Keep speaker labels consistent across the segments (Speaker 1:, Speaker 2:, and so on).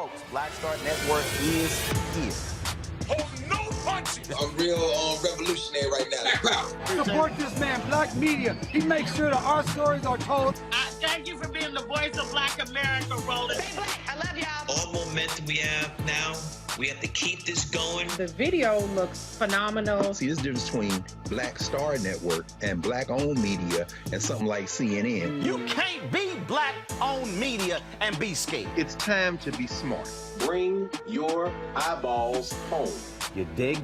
Speaker 1: Folks, Black Star Network is here.
Speaker 2: Oh, no punches!
Speaker 3: I'm real revolutionary right now.
Speaker 4: Support this man, Black Media. He makes sure that our stories are told.
Speaker 5: Thank you for being the voice of Black America, Roland.
Speaker 6: Stay black. I love y'all.
Speaker 7: All momentum we have now, we have to keep this going.
Speaker 8: The video looks phenomenal.
Speaker 9: See, there's a difference between Black Star Network and Black-owned media and something like CNN.
Speaker 1: You can't be Black-owned media and be scared.
Speaker 9: It's time to be smart.
Speaker 10: Bring your eyeballs home.
Speaker 1: You dig?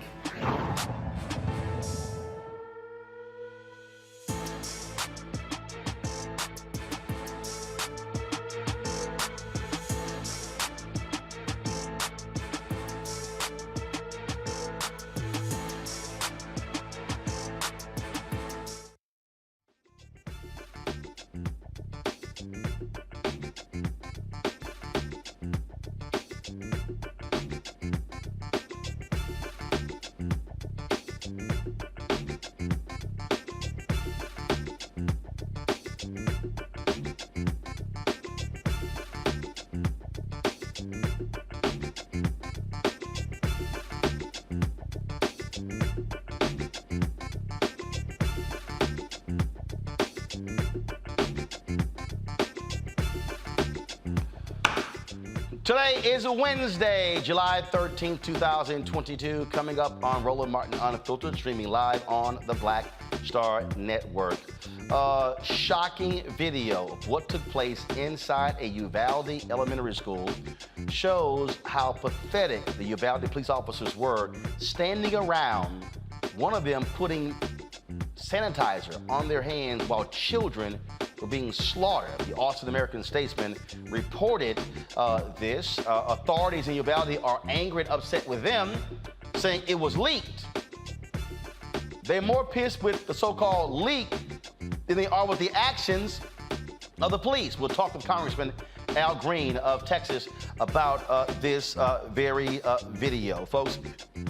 Speaker 1: Today is a Wednesday, July 13th, 2022, coming up on Roland Martin Unfiltered, streaming live on the Black Star Network. Shocking video of what took place inside a Uvalde Elementary School shows how pathetic the Uvalde police officers were standing around, one of them putting sanitizer on their hands while children were being slaughtered. The Austin American-Statesman reported this. Authorities in Uvalde are angry and upset with them, saying it was leaked. They're more pissed with the so-called leak than they are with the actions of the police. We'll talk with Congressman Al Green of Texas about this very video. Folks,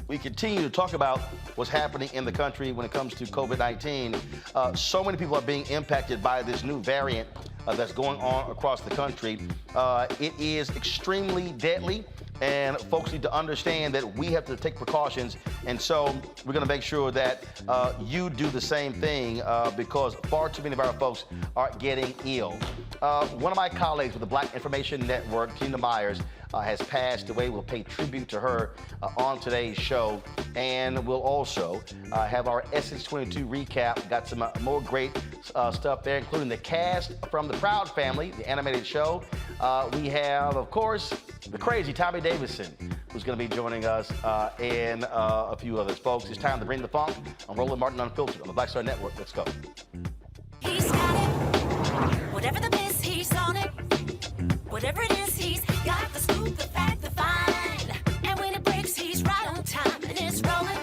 Speaker 1: we continue to talk about what's happening in the country when it comes to COVID-19. So many people are being impacted by this new variant that's going on across the country. It is extremely deadly, and folks need to understand that we have to take precautions, and so we're going to make sure that you do the same thing because far too many of our folks are getting ill. One of my colleagues with the Black Information Network, Tina Myers, has passed away. We'll pay tribute to her on today's show, and we'll also have our Essence 22 recap. Got some more great stuff there, including the cast from The Proud Family, the animated show. We have, of course, the crazy Tommy Davidson, who's going to be joining us, and a few others. Folks, it's time to bring the funk on Roland Martin Unfiltered on the Black Star Network. Let's go.
Speaker 11: He's got it. Whatever the miss, he's on it. Whatever it is, he's got the scoop, the fact, the find. And when it breaks, he's right on time and it's rolling.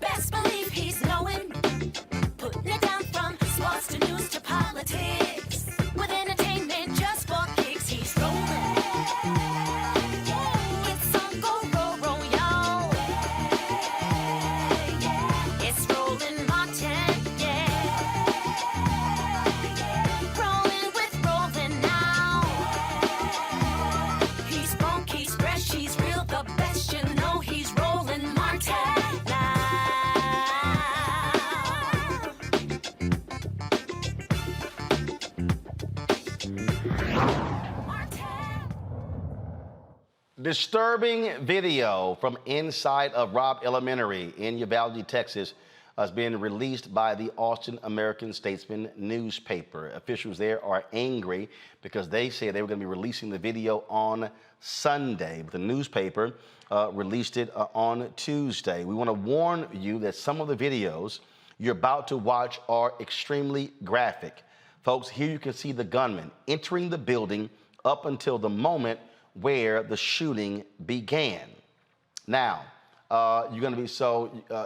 Speaker 11: Best believe he's knowing. Putting it down from sports to news to politics. With entertainment just for kicks, he's rolling. It's on go, roll, roll, y'all. It's Roland Martin, yeah. Rolling with Roland now. He's funk, he's fresh, he's real, the best, you know he's Roland Martin now.
Speaker 1: Disturbing video from inside of Robb Elementary in Uvalde, Texas, has been released by the Austin American-Statesman newspaper. Officials there are angry because they say they were going to be releasing the video on Sunday, but the newspaper released it on Tuesday. We want to warn you that some of the videos you're about to watch are extremely graphic. Folks, here you can see the gunman entering the building up until the moment where the shooting began. Now, you're going to be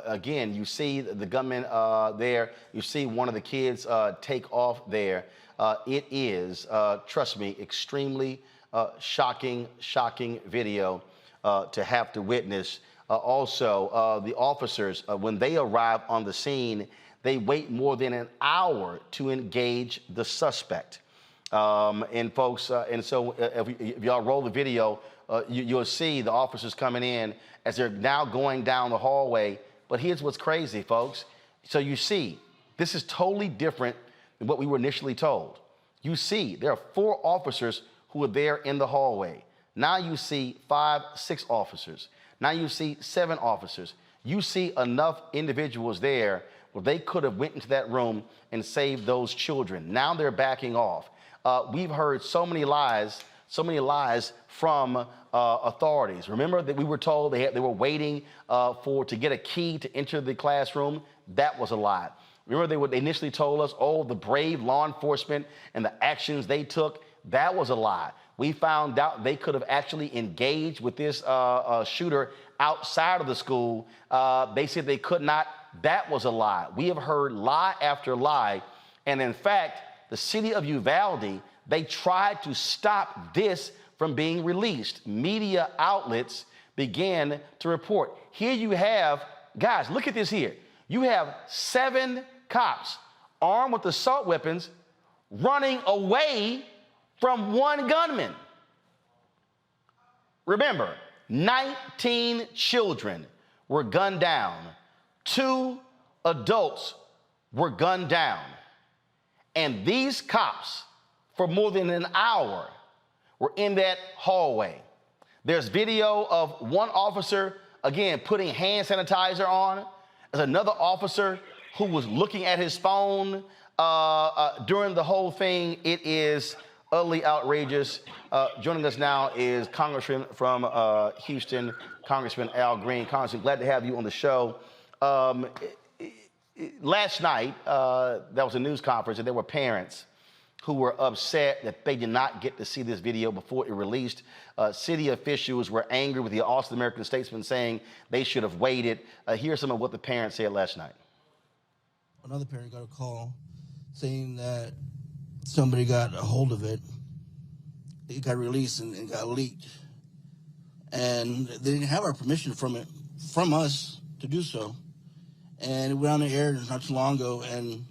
Speaker 1: again, you see the gunman there. You see one of the kids take off there. It is, trust me, extremely shocking video to have to witness. Also, the officers, when they arrive on the scene, they wait more than an hour to engage the suspect. And folks, if y'all roll the video, you'll see the officers coming in as they're now going down the hallway. But here's what's crazy, folks. So you see, this is totally different than what we were initially told. You see, there are 4 officers who are there in the hallway. Now you see 5, 6 officers. Now you see 7 officers. You see enough individuals there where they could have went into that room and saved those children. Now they're backing off. We've heard so many lies from authorities. Remember that we were told they were waiting to get a key to enter the classroom? That was a lie. Remember they initially told us, oh, the brave law enforcement and the actions they took? That was a lie. We found out they could have actually engaged with this shooter outside of the school. They said they could not. That was a lie. We have heard lie after lie. And in fact, the city of Uvalde, they tried to stop this from being released. Media outlets began to report. Here you have, guys, look at this here. You have 7 cops armed with assault weapons running away from one gunman. Remember, 19 children were gunned down. 2 adults were gunned down. And these cops, for more than an hour, were in that hallway. There's video of one officer, again, putting hand sanitizer on. There's another officer who was looking at his phone during the whole thing. It is utterly outrageous. Joining us now is Congressman from Houston, Congressman Al Green. Congressman, glad to have you on the show. Last night, there was a news conference, and there were parents who were upset that they did not get to see this video before it released. City officials were angry with the Austin American Statesman, saying they should have waited. Here's some of what the parents said last night.
Speaker 6: Another parent got a call saying that somebody got a hold of it. It got released and got leaked. And they didn't have our permission from us to do so. And it went on the air not too long ago, and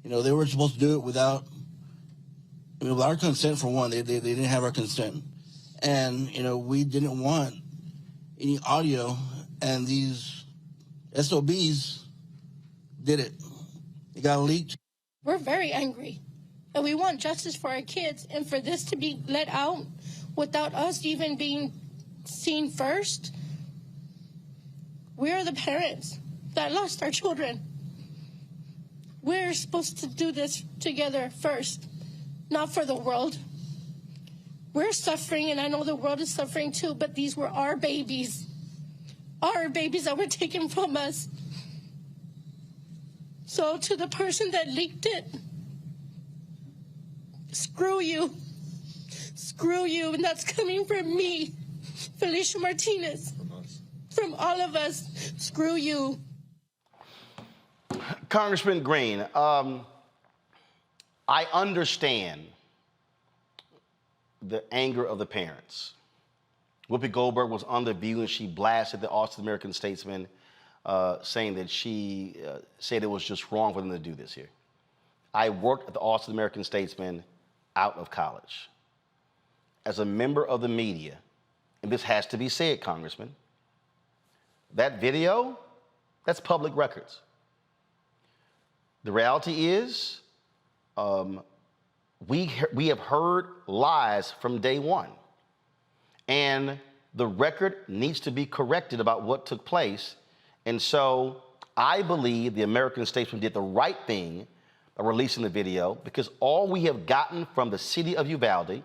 Speaker 6: they weren't supposed to do it without our consent. For one, they didn't have our consent, and we didn't want any audio, and these SOBs did it. It got leaked.
Speaker 12: We're very angry, and we want justice for our kids, and for this to be let out without us even being seen first. We are the parents that lost our children. We're supposed to do this together first, not for the world. We're suffering, and I know the world is suffering too, but these were our babies that were taken from us. So to the person that leaked it, screw you, and that's coming from me, Felicia Martinez, from all of us, screw you.
Speaker 1: Congressman Green, I understand the anger of the parents. Whoopi Goldberg was on The View, and she blasted the Austin American Statesman, saying that she said it was just wrong for them to do this here. I worked at the Austin American Statesman out of college. As a member of the media, and this has to be said, Congressman, that video, that's public records. The reality is, we have heard lies from day one. And the record needs to be corrected about what took place. And so I believe the American Statesman did the right thing by releasing the video, because all we have gotten from the city of Uvalde and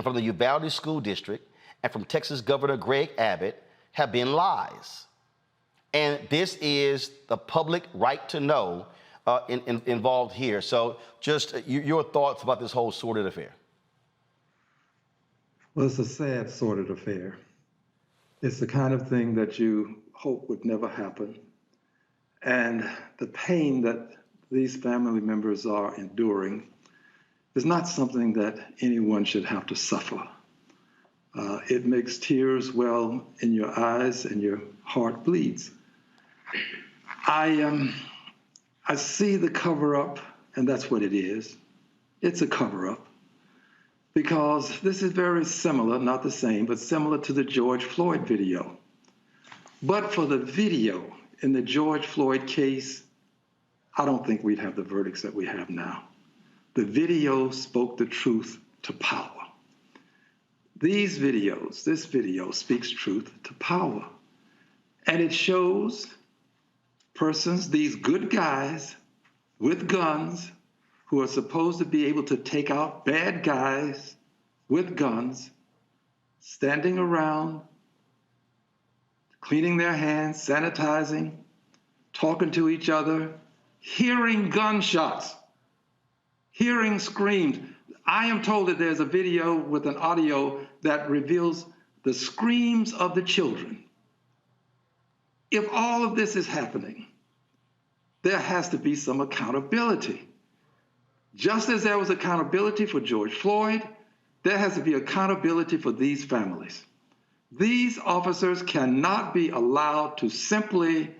Speaker 1: from the Uvalde School District and from Texas Governor Greg Abbott have been lies. And this is the public right to know involved here. So just your thoughts about this whole sordid affair.
Speaker 13: Well, it's a sad, sordid affair. It's the kind of thing that you hope would never happen. And the pain that these family members are enduring is not something that anyone should have to suffer. It makes tears well in your eyes and your heart bleeds. I see the cover-up, and that's what it is. It's a cover-up. because this is very similar, not the same, but similar to the George Floyd video. But for the video in the George Floyd case, I don't think we'd have the verdicts that we have now. The video spoke the truth to power. This video speaks truth to power. And it shows persons, these good guys with guns, who are supposed to be able to take out bad guys with guns, standing around, cleaning their hands, sanitizing, talking to each other, hearing gunshots, hearing screams. I am told that there's a video with an audio that reveals the screams of the children. If all of this is happening, there has to be some accountability. Just as there was accountability for George Floyd, there has to be accountability for these families. These officers cannot be allowed to simply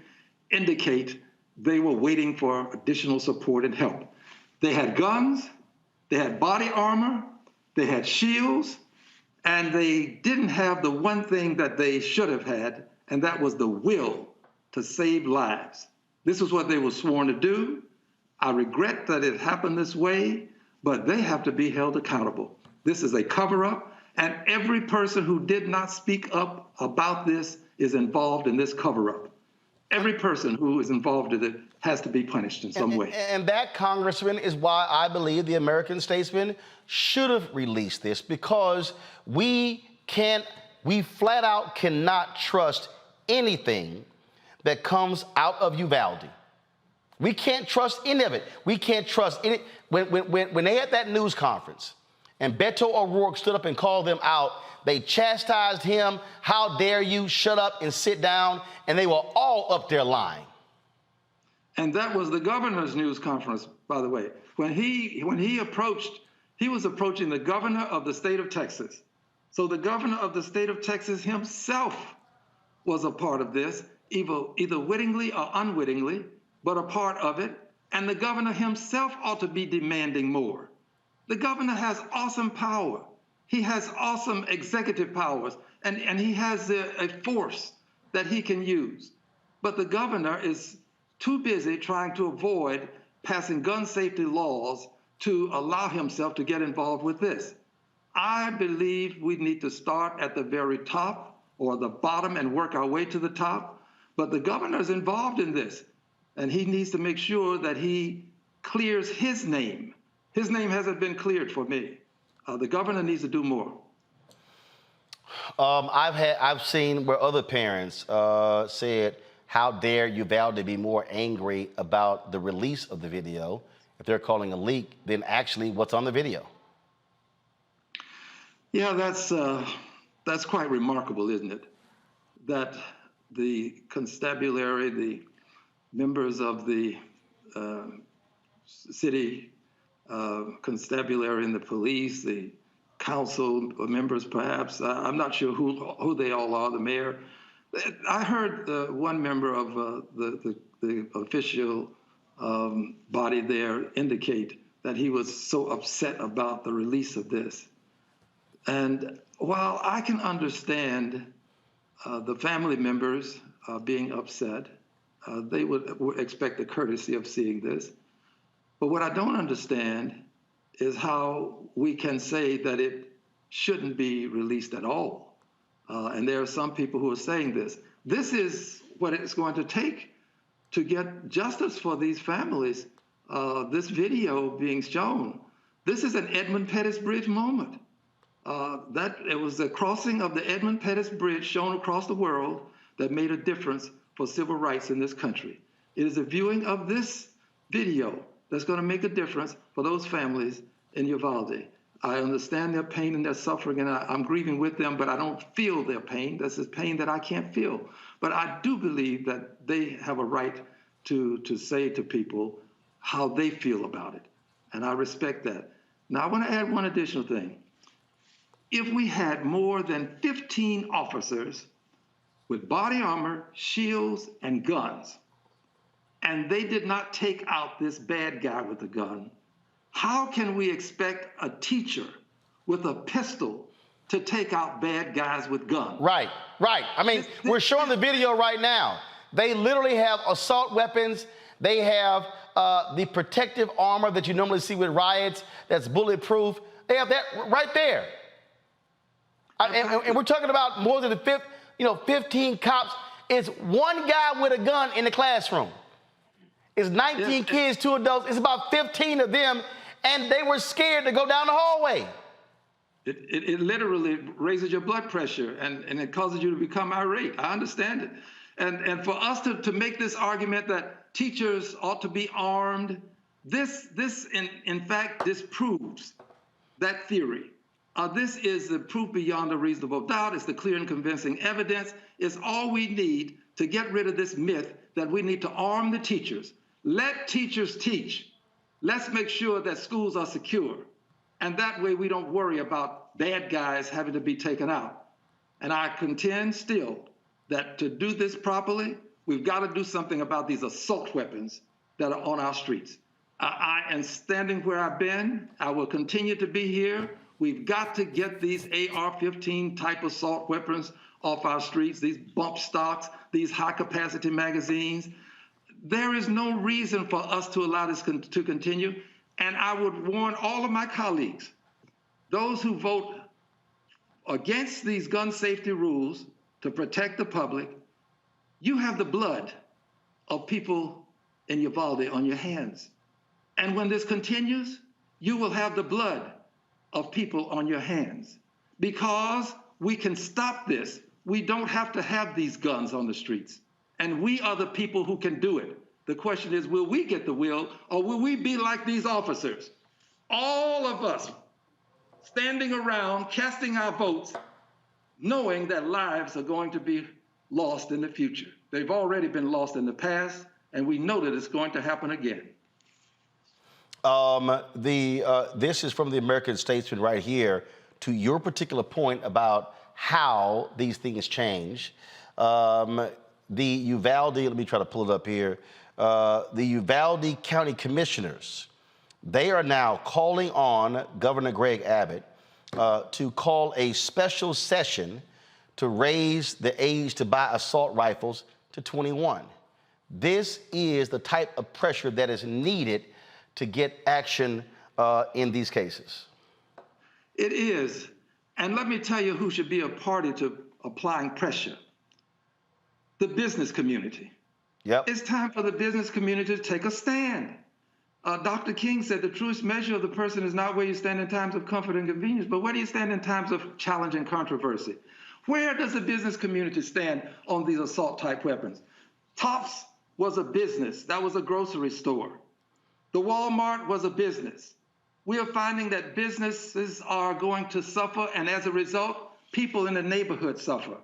Speaker 13: indicate they were waiting for additional support and help. They had guns, they had body armor, they had shields, and they didn't have the one thing that they should have had, and that was the will to save lives. This is what they were sworn to do. I regret that it happened this way, but they have to be held accountable. This is a cover-up, and every person who did not speak up about this is involved in this cover-up. Every person who is involved in it has to be punished in some way.
Speaker 1: And that, Congressman, is why I believe the American Statesman should have released this, because we flat out cannot trust anything that comes out of Uvalde. We can't trust any of it. We can't trust any. When they had that news conference and Beto O'Rourke stood up and called them out, they chastised him. How dare you, shut up and sit down. And they were all up there lying.
Speaker 13: And that was the governor's news conference, by the way. When he approached, he was approaching the governor of the state of Texas. So the governor of the state of Texas himself was a part of this, either wittingly or unwittingly, but a part of it. And the governor himself ought to be demanding more. The governor has awesome power. He has awesome executive powers, and he has a force that he can use. But the governor is too busy trying to avoid passing gun safety laws to allow himself to get involved with this. I believe we need to start at the very top or the bottom and work our way to the top. But the governor is involved in this, and he needs to make sure that he clears his name. His name hasn't been cleared for me. The governor needs to do more.
Speaker 1: I've seen where other parents said, how dare Uvalde be more angry about the release of the video if they're calling a leak than actually what's on the video?
Speaker 13: Yeah, that's quite remarkable, isn't it? That the constabulary, the members of the city constabulary and the police, the council members perhaps, I'm not sure who they all are, the mayor. I heard one member of the official body there indicate that he was so upset about the release of this. And while I can understand the family members being upset, they would expect the courtesy of seeing this. But what I don't understand is how we can say that it shouldn't be released at all. And there are some people who are saying this. This is what it's going to take to get justice for these families. This video being shown. This is an Edmund Pettus Bridge moment. It was the crossing of the Edmund Pettus Bridge shown across the world that made a difference for civil rights in this country. It is a viewing of this video that's going to make a difference for those families in Uvalde. I understand their pain and their suffering, and I'm grieving with them, but I don't feel their pain. This is pain that I can't feel. But I do believe that they have a right to say to people how they feel about it, and I respect that. Now, I want to add one additional thing. If we had more than 15 officers with body armor, shields, and guns, and they did not take out this bad guy with the gun, how can we expect a teacher with a pistol to take out bad guys with guns.
Speaker 1: Right. I mean, we're showing the video right now. They literally have assault weapons. They have the protective armor that you normally see with riots that's bulletproof. They have that right there. And we're talking about more than 15 cops. It's one guy with a gun in the classroom. It's 19 kids, 2 adults. It's about 15 of them, and they were scared to go down the hallway.
Speaker 13: It literally raises your blood pressure, and it causes you to become irate. I understand it. And for us to make this argument that teachers ought to be armed, this in fact disproves that theory. This is the proof beyond a reasonable doubt. It's the clear and convincing evidence. It's all we need to get rid of this myth that we need to arm the teachers. Let teachers teach. Let's make sure that schools are secure. And that way we don't worry about bad guys having to be taken out. And I contend still that to do this properly, we've got to do something about these assault weapons that are on our streets. I am standing where I've been. I will continue to be here. We've got to get these AR-15 type assault weapons off our streets, these bump stocks, these high-capacity magazines. There is no reason for us to allow this to continue. And I would warn all of my colleagues, those who vote against these gun safety rules to protect the public, you have the blood of people in Uvalde on your hands. And when this continues, you will have the blood of people on your hands. Because we can stop this, we don't have to have these guns on the streets. And we are the people who can do it. The question is, will we get the will, or will we be like these officers? All of us standing around, casting our votes, knowing that lives are going to be lost in the future. They've already been lost in the past, and we know that it's going to happen again.
Speaker 1: This is from the American Statesman right here. To your particular point about how these things change, the Uvalde, let me try to pull it up here. The Uvalde County Commissioners, they are now calling on Governor Greg Abbott to call a special session to raise the age to buy assault rifles to 21. This is the type of pressure that is needed to get action in these cases.
Speaker 13: It is. And let me tell you who should be a party to applying pressure. The business community.
Speaker 1: Yep.
Speaker 13: It's time for the business community to take a stand. Dr. King said the truest measure of the person is not where you stand in times of comfort and convenience, but where do you stand in times of challenge and controversy? Where does the business community stand on these assault-type weapons? Tops was a business. That was a grocery store. The Walmart was a business. We are finding that businesses are going to suffer, and as a result, people in the neighborhood suffer.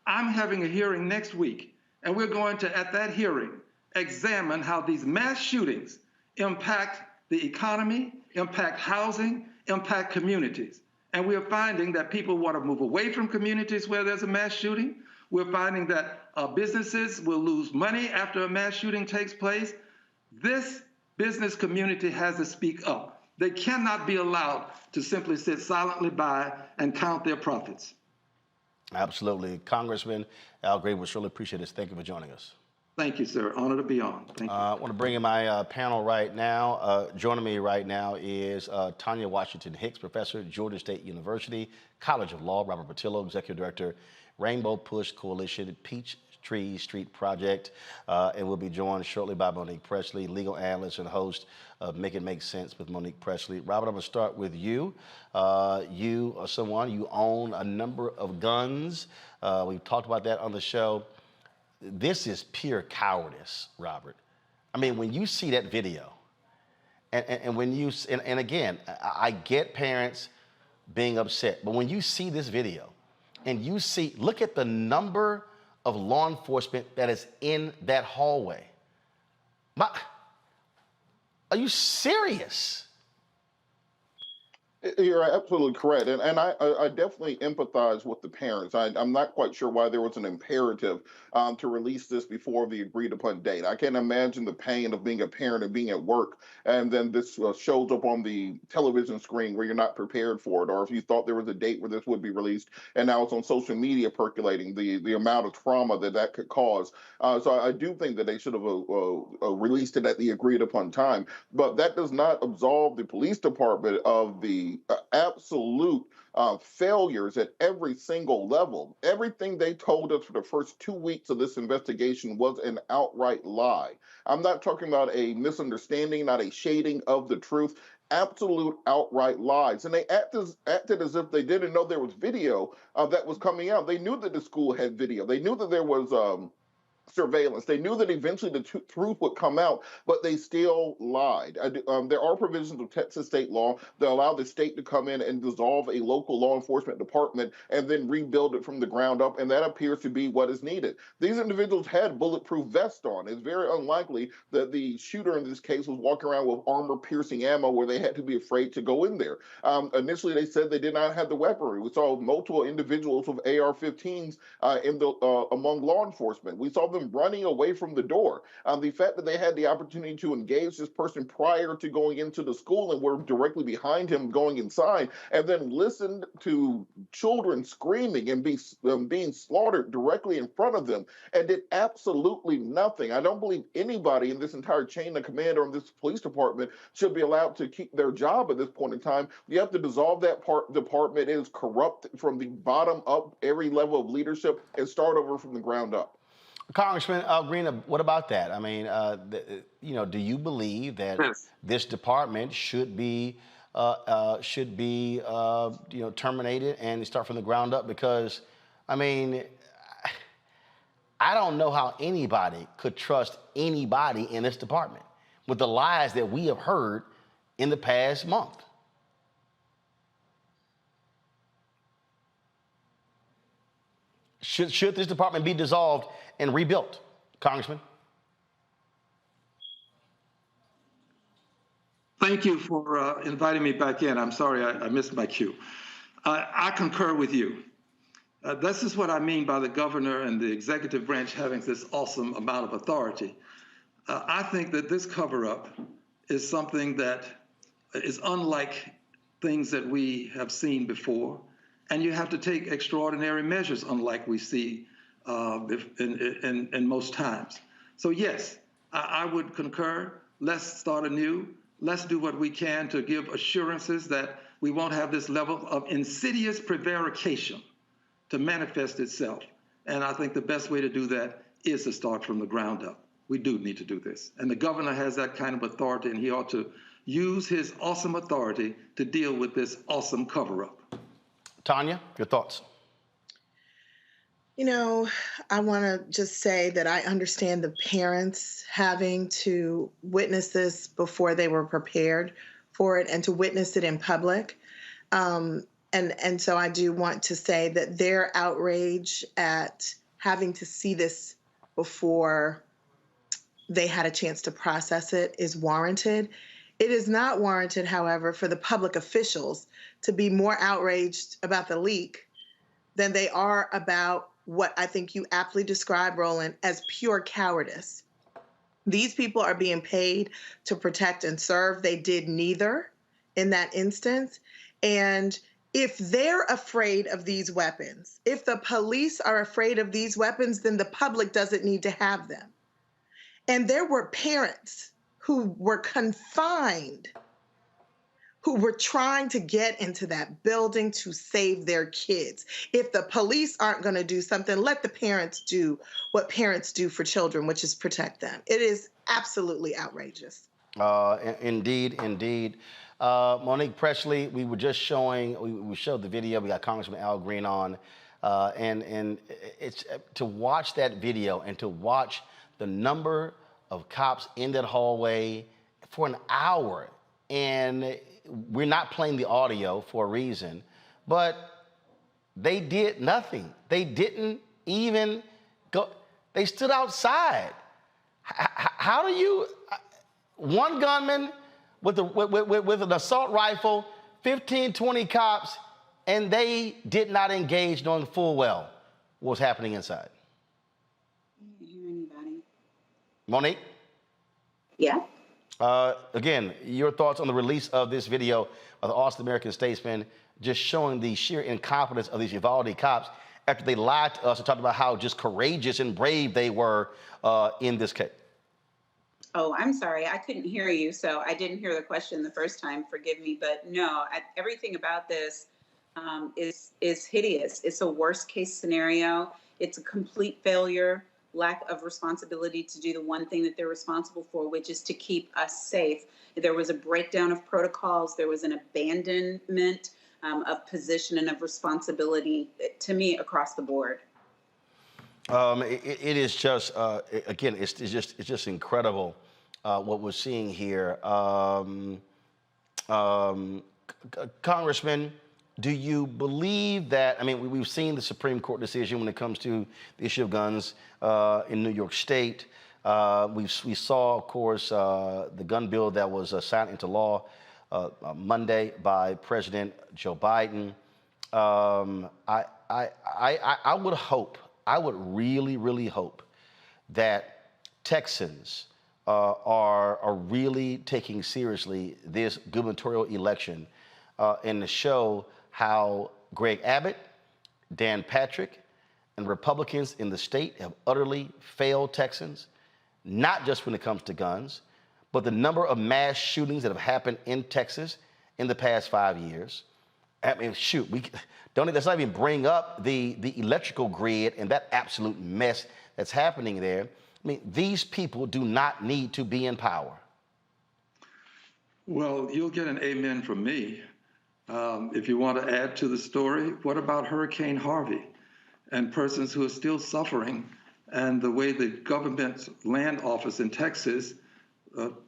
Speaker 13: I'm having a hearing next week, and we're going to, at that hearing, examine how these mass shootings impact the economy, impact housing, impact communities. And we're finding that people want to move away from communities where there's a mass shooting. We're finding that businesses will lose money after a mass shooting takes place. This business community has to speak up. They cannot be allowed to simply sit silently by and count their profits.
Speaker 1: Absolutely. Congressman Al Gray, we surely appreciate this. Thank you for joining us.
Speaker 13: Thank you, sir. Honor to be on. Thank you.
Speaker 1: I want to bring in my panel right now. Joining me right now is Tanya Washington Hicks, professor at Georgia State University, College of Law, Robert Patillo, executive director, Rainbow Push Coalition, Peachtree Street Project, and we'll be joined shortly by Monique Presley, legal analyst and host of Make It Make Sense with Monique Presley. Robert, I'm going to start with you. You are someone, you own a number of guns. We've talked about that on the show. This is pure cowardice, Robert. I mean, when you see that video, and when you, and again, I get parents being upset, but when you see this video and you see, look at the number of law enforcement that is in that hallway. Are you serious?
Speaker 14: You're absolutely correct, and I definitely empathize with the parents. I'm not quite sure why there was an imperative to release this before the agreed upon date. I can't imagine the pain of being a parent and being at work, and then this shows up on the television screen where you're not prepared for it, or if you thought there was a date where this would be released, and now it's on social media percolating, the amount of trauma that that could cause. So I do think that they should have released it at the agreed upon time, but that does not absolve the police department of the absolute failures at every single level. Everything they told us for the first 2 weeks of this investigation was an outright lie. I'm not talking about a misunderstanding, not a shading of the truth. Absolute outright lies. And they acted as if they didn't know there was video that was coming out. They knew that the school had video. They knew that there was surveillance. They knew that eventually the truth would come out, but they still lied. There are provisions of Texas state law that allow the state to come in and dissolve a local law enforcement department and then rebuild it from the ground up, and that appears to be what is needed. These individuals had bulletproof vests on. It's very unlikely that the shooter in this case was walking around with armor-piercing ammo where they had to be afraid to go in there. Initially, they said they did not have the weaponry. We saw multiple individuals with AR-15s among law enforcement. We saw them running away from the door. The fact that they had the opportunity to engage this person prior to going into the school and were directly behind him going inside, and then listened to children screaming and being slaughtered directly in front of them, and did absolutely nothing. I don't believe anybody in this entire chain of command or in this police department should be allowed to keep their job at this point in time. You have to dissolve that department. It is corrupt from the bottom up, every level of leadership, and start over from the ground up.
Speaker 1: Congressman Green, what about that? I mean, do you believe that this department should be terminated and start from the ground up? Because, I mean, I don't know how anybody could trust anybody in this department with the lies that we have heard in the past month. Should this department be dissolved and rebuilt, Congressman?
Speaker 13: Thank you for inviting me back in. I'm sorry I missed my cue. I concur with you. This is what I mean by the governor and the executive branch having this awesome amount of authority. I think that this cover-up is something that is unlike things that we have seen before, and you have to take extraordinary measures unlike we see in most times. So yes, I would concur. Let's start anew. Let's do what we can to give assurances that we won't have this level of insidious prevarication to manifest itself. And I think the best way to do that is to start from the ground up. We do need to do this. And the governor has that kind of authority, and he ought to use his awesome authority to deal with this awesome cover-up.
Speaker 1: Tanya, your thoughts?
Speaker 15: You know, I want to just say that I understand the parents having to witness this before they were prepared for it and to witness it in public. And so I do want to say that their outrage at having to see this before they had a chance to process it is warranted. It is not warranted, however, for the public officials to be more outraged about the leak than they are about what I think you aptly described, Roland, as pure cowardice. These people are being paid to protect and serve. They did neither in that instance. And if they're afraid of these weapons, if the police are afraid of these weapons, then the public doesn't need to have them. And there were parents who were confined, who were trying to get into that building to save their kids. If the police aren't going to do something, let the parents do what parents do for children, which is protect them. It is absolutely outrageous.
Speaker 1: Indeed, indeed. Monique Presley, we were just showing, we showed the video. We got Congressman Al Green on. And it's to watch that video and to watch the number of cops in that hallway for an hour. And we're not playing the audio for a reason, but they did nothing. They didn't even go, they stood outside. How do you, one gunman with an assault rifle 15, 20 cops, and they did not engage knowing full well what was happening inside.
Speaker 16: I didn't hear anybody.
Speaker 1: Monique?
Speaker 16: Yeah?
Speaker 1: Again, your thoughts on the release of this video of the Austin American-Statesman just showing the sheer incompetence of these Uvalde cops after they lied to us and talked about how just courageous and brave they were in this case.
Speaker 16: Oh, I'm sorry. I couldn't hear you, so I didn't hear the question the first time. Forgive me. But no, everything about this is hideous. It's a worst case scenario. It's a complete failure, lack of responsibility to do the one thing that they're responsible for, which is to keep us safe. There was a breakdown of protocols. There was an abandonment of position and of responsibility, to me, across the board.
Speaker 1: It is just, again, it's just incredible what we're seeing here. Congressman, do you believe that, I mean, we've seen the Supreme Court decision when it comes to the issue of guns in New York State. We saw, of course, the gun bill that was signed into law Monday by President Joe Biden. I would hope, I would really, really hope that Texans are really taking seriously this gubernatorial election and to show how Greg Abbott, Dan Patrick, and Republicans in the state have utterly failed Texans, not just when it comes to guns, but the number of mass shootings that have happened in Texas in the past 5 years. I mean, shoot, let's not even bring up the electrical grid and that absolute mess that's happening there. I mean, these people do not need to be in power.
Speaker 13: Well, you'll get an amen from me. If you want to add to the story, what about Hurricane Harvey and persons who are still suffering, and the way the government's land office in Texas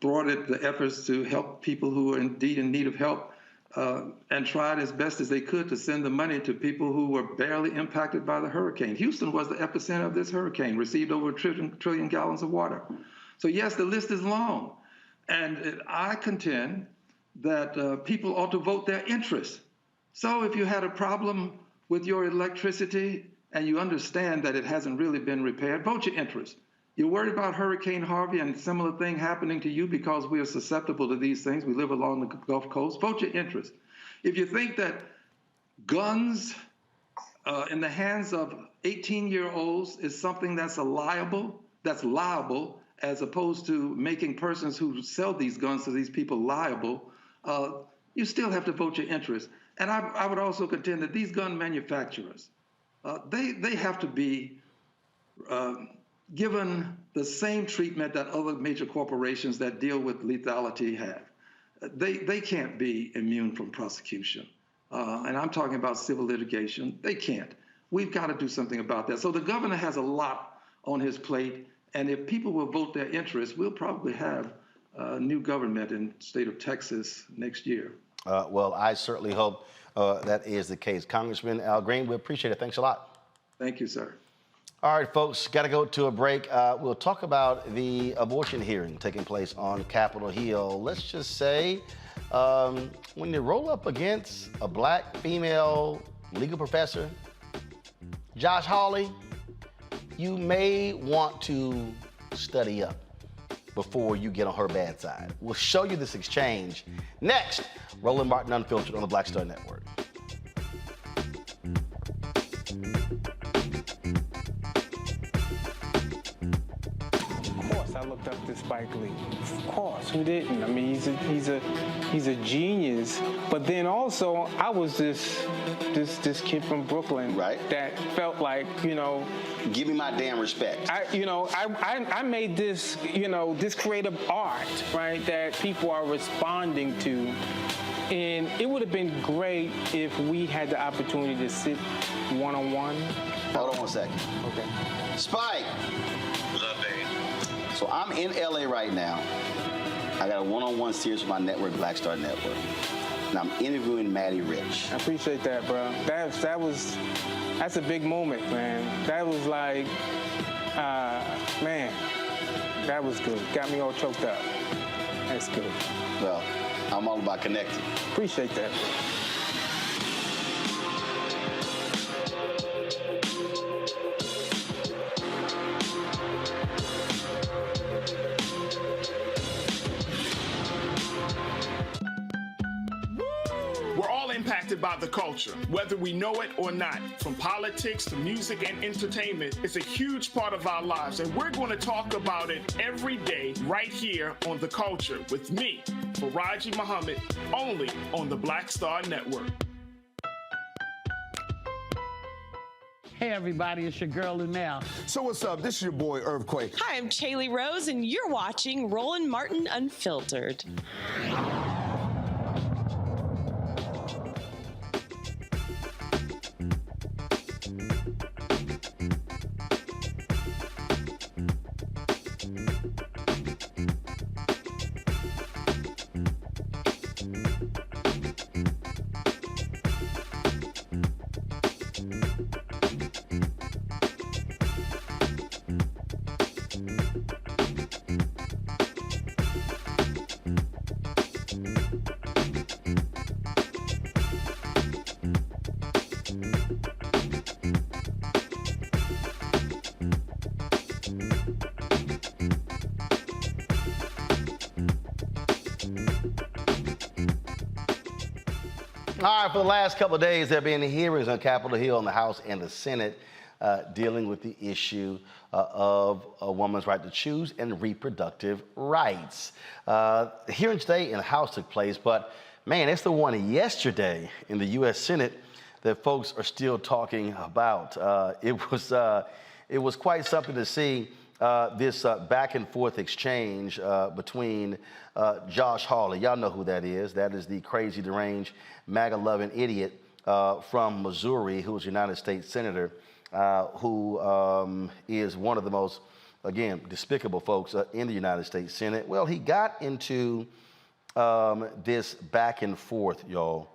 Speaker 13: thwarted the efforts to help people who are indeed in need of help, and tried as best as they could to send the money to people who were barely impacted by the hurricane. Houston was the epicenter of this hurricane, received over a trillion gallons of water. So yes, the list is long. And I contend that people ought to vote their interest. So if you had a problem with your electricity and you understand that it hasn't really been repaired, vote your interest. You're worried about Hurricane Harvey and similar thing happening to you because we are susceptible to these things. We live along the Gulf Coast. Vote your interest. If you think that guns in the hands of 18-year-olds is something that's liable, as opposed to making persons who sell these guns to these people liable, you still have to vote your interest. And I would also contend that these gun manufacturers, they have to be given the same treatment that other major corporations that deal with lethality have. They can't be immune from prosecution. And I'm talking about civil litigation. They can't. We've got to do something about that. So the governor has a lot on his plate. And if people will vote their interest, we'll probably have a new government in the state of Texas next year.
Speaker 1: Well, I certainly hope that is the case. Congressman Al Green, we appreciate it. Thanks a lot.
Speaker 13: Thank you, sir.
Speaker 1: All right, folks, got to go to a break. We'll talk about the abortion hearing taking place on Capitol Hill. Let's just say when you roll up against a black female legal professor, Josh Hawley, you may want to study up before you get on her bad side. We'll show you this exchange next. Roland Martin Unfiltered on the Black Star Network.
Speaker 17: I looked up to Spike Lee. Of course, who didn't? I mean, he's a genius. But then also, I was this kid from Brooklyn, right? That felt like,
Speaker 1: give me my damn respect.
Speaker 17: I made this, this creative art, right? That people are responding to, and it would have been great if we had the opportunity to sit one-on-one.
Speaker 1: Hold on one second.
Speaker 17: Okay.
Speaker 1: Spike.
Speaker 7: What's up, baby?
Speaker 1: So I'm in LA right now. I got a one-on-one series with my network, Black Star Network. And I'm interviewing Maddie Rich.
Speaker 17: I appreciate that, bro. That's a big moment, man. That was like, man, that was good. Got me all choked up. That's good.
Speaker 1: Well, I I'm all about connecting.
Speaker 17: Appreciate that.
Speaker 2: We're all impacted by the culture, whether we know it or not. From politics to music and entertainment, it's a huge part of our lives, and we're going to talk about it every day right here on The Culture with me, Faraji Muhammad, only on the Black Star Network.
Speaker 4: Hey everybody, it's your girl Lunel.
Speaker 18: So what's up? This is your boy Earthquake.
Speaker 19: Hi, I'm Chaley Rose, and you're watching Roland Martin Unfiltered.
Speaker 1: All right, for the last couple of days, there have been hearings on Capitol Hill in the House and the Senate dealing with the issue of a woman's right to choose and reproductive rights. The hearing today in the House took place, but man, it's the one yesterday in the U.S. Senate that folks are still talking about. It was quite something to see this back and forth exchange between Josh Hawley. Y'all know who that is. That is the crazy, deranged, MAGA-loving idiot from Missouri who is a United States Senator, who is one of the most, again, despicable folks in the United States Senate. Well, he got into this back and forth, y'all,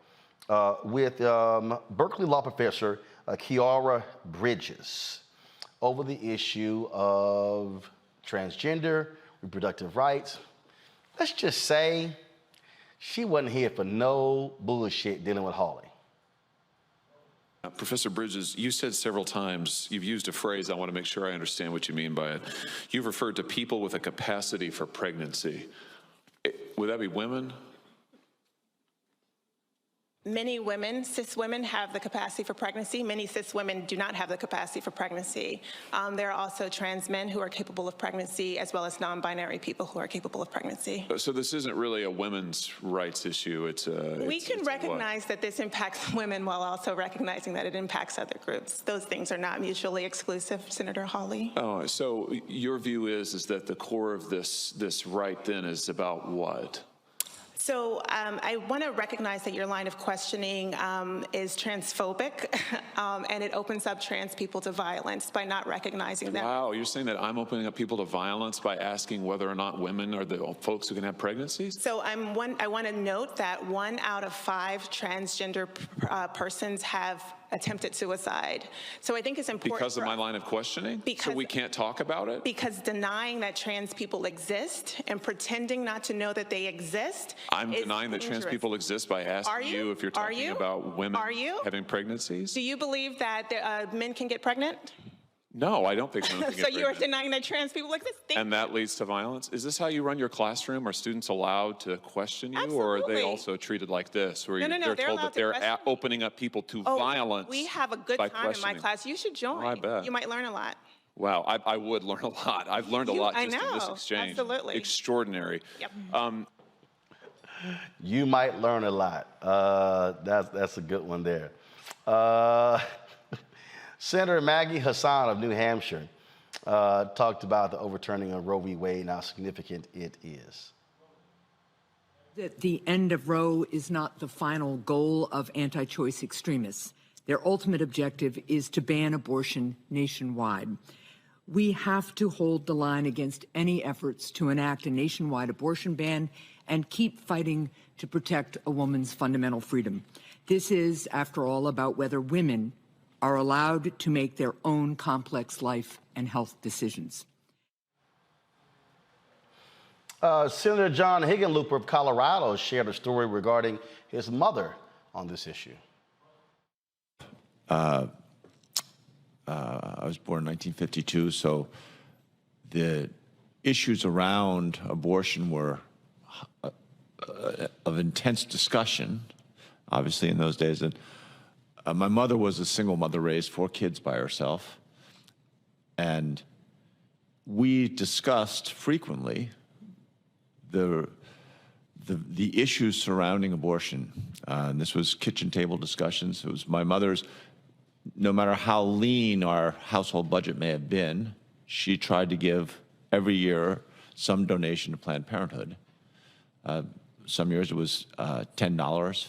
Speaker 1: with Berkeley law professor Kiara Bridges over the issue of transgender, reproductive rights. Let's just say she wasn't here for no bullshit dealing with Hawley.
Speaker 20: Professor Bridges, you said several times, you've used a phrase, I want to make sure I understand what you mean by it. You've referred to people with a capacity for pregnancy. Would that be women?
Speaker 19: Many women, cis women, have the capacity for pregnancy. Many cis women do not have the capacity for pregnancy. There are also trans men who are capable of pregnancy, as well as non-binary people who are capable of pregnancy.
Speaker 20: So this isn't really a women's rights issue.
Speaker 19: We can recognize that this impacts women while also recognizing that it impacts other groups. Those things are not mutually exclusive, Senator Hawley.
Speaker 20: Oh, so your view is that the core of this right then is about what?
Speaker 19: So I want to recognize that your line of questioning is transphobic, and it opens up trans people to violence by not recognizing them.
Speaker 20: Wow, you're saying that I'm opening up people to violence by asking whether or not women are the folks who can have pregnancies?
Speaker 19: So I want to note that 1 out of 5 transgender persons have attempted suicide. So I think it's important.
Speaker 20: Because of my line of questioning? So we can't talk about it?
Speaker 19: Because denying that trans people exist and pretending not to know that they exist.
Speaker 20: I'm denying that trans people exist by asking you if you're talking about women having pregnancies?
Speaker 19: Do you believe that men can get pregnant?
Speaker 20: No, I don't think women can get
Speaker 19: So you're
Speaker 20: pregnant.
Speaker 19: denying that trans people exist?
Speaker 20: And that leads to violence? Is this how you run your classroom? Are students allowed to question you? Or are they also treated like this, where they're told that they're opening up people to violence?
Speaker 19: We have a good time in my class. You should join.
Speaker 20: Oh, I bet.
Speaker 19: You might learn a lot.
Speaker 20: Wow, I would learn a lot. I've learned a lot just in this exchange.
Speaker 19: Absolutely.
Speaker 20: Extraordinary.
Speaker 19: Yep.
Speaker 1: You might learn a lot. That's a good one there. Senator Maggie Hassan of New Hampshire talked about the overturning of Roe v. Wade and how significant it is.
Speaker 21: That the end of Roe is not the final goal of anti-choice extremists. Their ultimate objective is to ban abortion nationwide. We have to hold the line against any efforts to enact a nationwide abortion ban and keep fighting to protect a woman's fundamental freedom. This is, after all, about whether women are allowed to make their own complex life and health decisions.
Speaker 1: Senator John Hickenlooper of Colorado shared a story regarding his mother on this issue.
Speaker 3: I was born in 1952, so the issues around abortion were of intense discussion, obviously, in those days. And my mother was a single mother, raised 4 kids by herself. And we discussed frequently the issues surrounding abortion. And this was kitchen table discussions. It was my mother's, no matter how lean our household budget may have been, she tried to give every year some donation to Planned Parenthood. Some years it was $10.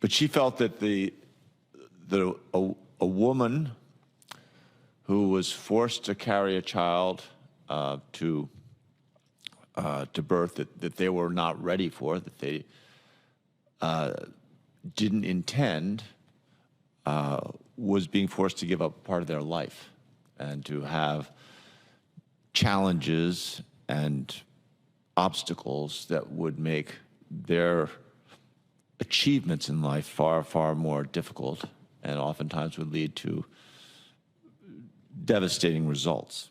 Speaker 3: But she felt that a woman who was forced to carry a child to birth that they were not ready for, that they didn't intend, was being forced to give up part of their life and to have challenges and obstacles that would make their achievements in life far, far more difficult and oftentimes would lead to devastating results.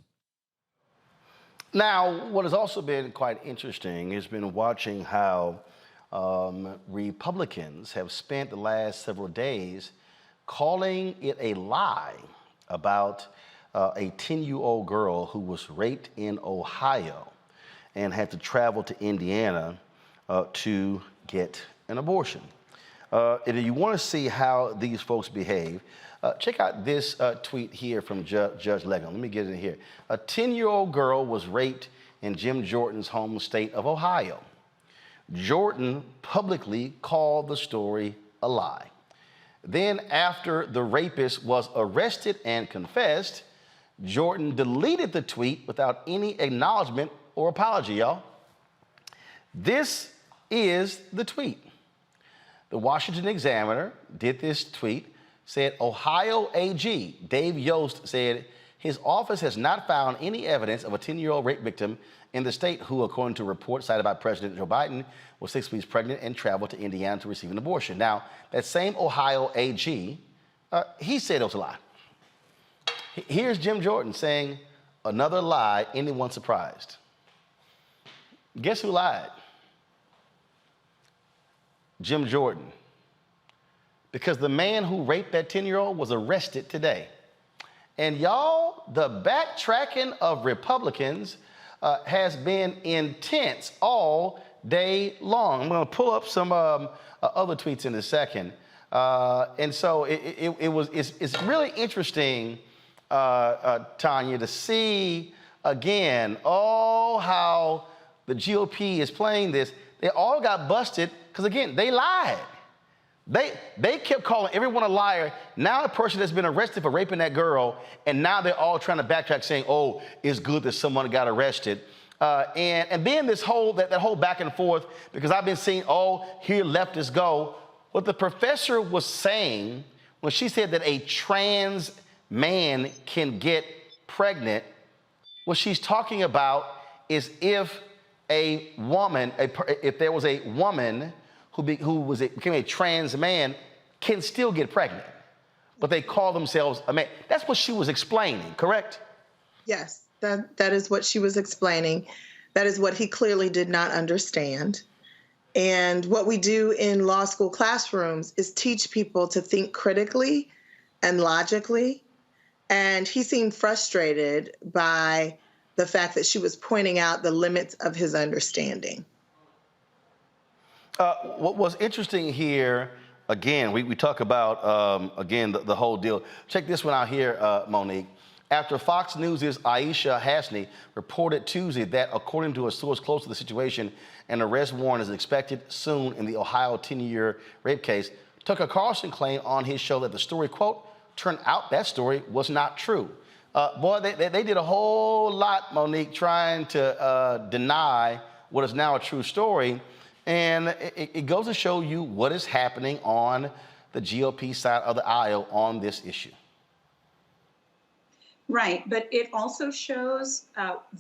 Speaker 1: Now, what has also been quite interesting has been watching how Republicans have spent the last several days calling it a lie about a 10-year-old girl who was raped in Ohio and had to travel to Indiana to get an abortion. And if you want to see how these folks behave, check out this tweet here from Judge Legan. Let me get it in here. A 10-year-old girl was raped in Jim Jordan's home state of Ohio. Jordan publicly called the story a lie. Then, after the rapist was arrested and confessed, Jordan deleted the tweet without any acknowledgement or apology, y'all. This is the tweet. The Washington Examiner did this tweet, said Ohio AG Dave Yost said his office has not found any evidence of a 10-year-old rape victim in the state who, according to reports cited by President Joe Biden, was 6 weeks pregnant and traveled to Indiana to receive an abortion. Now, that same Ohio AG, he said it was a lie. Here's Jim Jordan saying, another lie, anyone surprised? Guess who lied? Jim Jordan. Because the man who raped that 10-year-old was arrested today. And y'all, the backtracking of Republicans has been intense all day long. I'm going to pull up some other tweets in a second. And so it's really interesting, Tanya, to see again, how the GOP is playing this. They all got busted because, again, they lied. They kept calling everyone a liar. Now a person that's been arrested for raping that girl, and now they're all trying to backtrack saying, oh, it's good that someone got arrested. And then this whole, that whole back and forth, because I've been seeing, here leftists go. What the professor was saying when she said that a trans man can get pregnant, what she's talking about is if a woman, if there was a woman who became a trans man, can still get pregnant, but they call themselves a man. That's what she was explaining, correct?
Speaker 15: Yes, that is what she was explaining. That is what he clearly did not understand. And what we do in law school classrooms is teach people to think critically and logically. And he seemed frustrated by the fact that she was pointing out the limits of his understanding.
Speaker 1: What was interesting here, again, we talk about, again, the whole deal. Check this one out here, Monique. After Fox News' Aisha Hasney reported Tuesday that, according to a source close to the situation, an arrest warrant is expected soon in the Ohio 10-year rape case, Tucker Carlson claimed on his show that the story, quote, turned out that story was not true. Boy, they did a whole lot, Monique, trying to deny what is now a true story. And it goes to show you what is happening on the GOP side of the aisle on this issue.
Speaker 16: Right, but it also shows